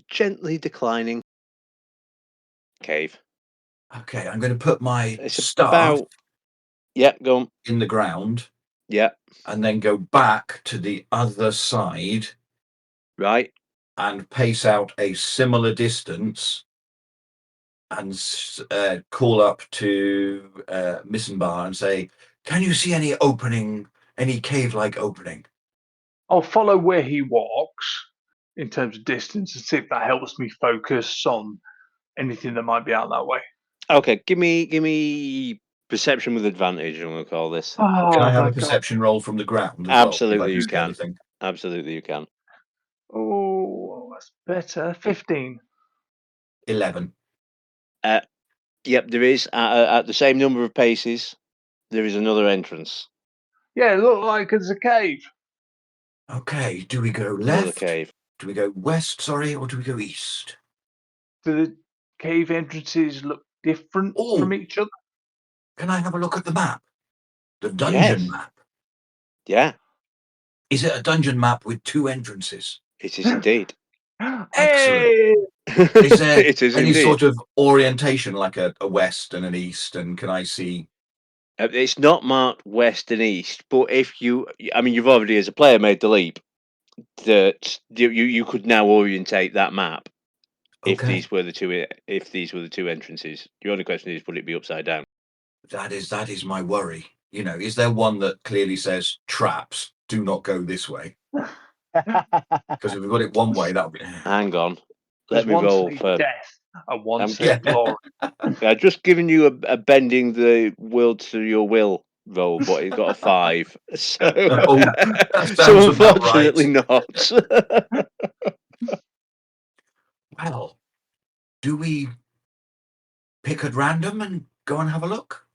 gently declining cave. Okay, I'm going to put my It's staff about, yeah, go on. in the ground Yeah, and then go back to the other side right. and pace out a similar distance and call up to Missenbar and say, can you see any opening, any cave-like opening? I'll follow where he walks in terms of distance and see if that helps me focus on anything that might be out that way. Okay, give me perception with advantage, I'm going to call this. Can I Oh have my a god! perception roll from the ground as well? If I Absolutely, you missed can. anything. Absolutely, you can. Oh, that's better. 15. 11. Yep, there is. At the same number of paces, there is another entrance. Yeah, it looked like it's a cave. Okay, do we go Another left? cave. Do we go west, sorry, or do we go east? Do the cave entrances look different Oh, from each other? can I have a look at the map? The dungeon Yes. map. Yeah, Is it a dungeon map with 2 entrances? it is indeed. Excellent. Hey! Is there It is any indeed. sort of orientation, like a west and an east? And can I see? It's not marked west and east, but if you've already as a player made the leap that you could now orientate that map if Okay, these were the two entrances. The only question is, would it be upside down? that is my worry. You know, is there one that clearly says traps? Do not go this way. Because if we've got it one way, that'll be. Hang on, There's let me one roll say for. death and one I'm say Yeah. glory. I've just given you a bending the will to your will roll, but it got a 5. So, Oh, that so sounds about right. unfortunately not. Well, do we pick at random and go and have a look?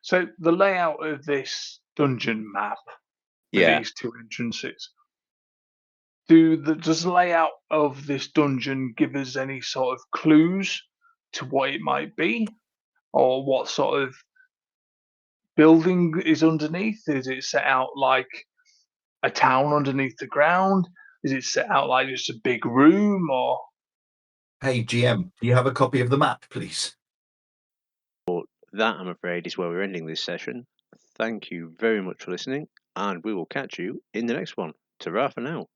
So the layout of this dungeon map with Yeah. these 2 entrances. Does the layout of this dungeon give us any sort of clues to what it might be, or what sort of building is underneath? Is it set out like a town underneath the ground? Is it set out like just a big room, or Hey, GM, do you have a copy of the map, please? That, I'm afraid, is where we're ending this session. Thank you very much for listening, and we will catch you in the next one. Ta-ra for now.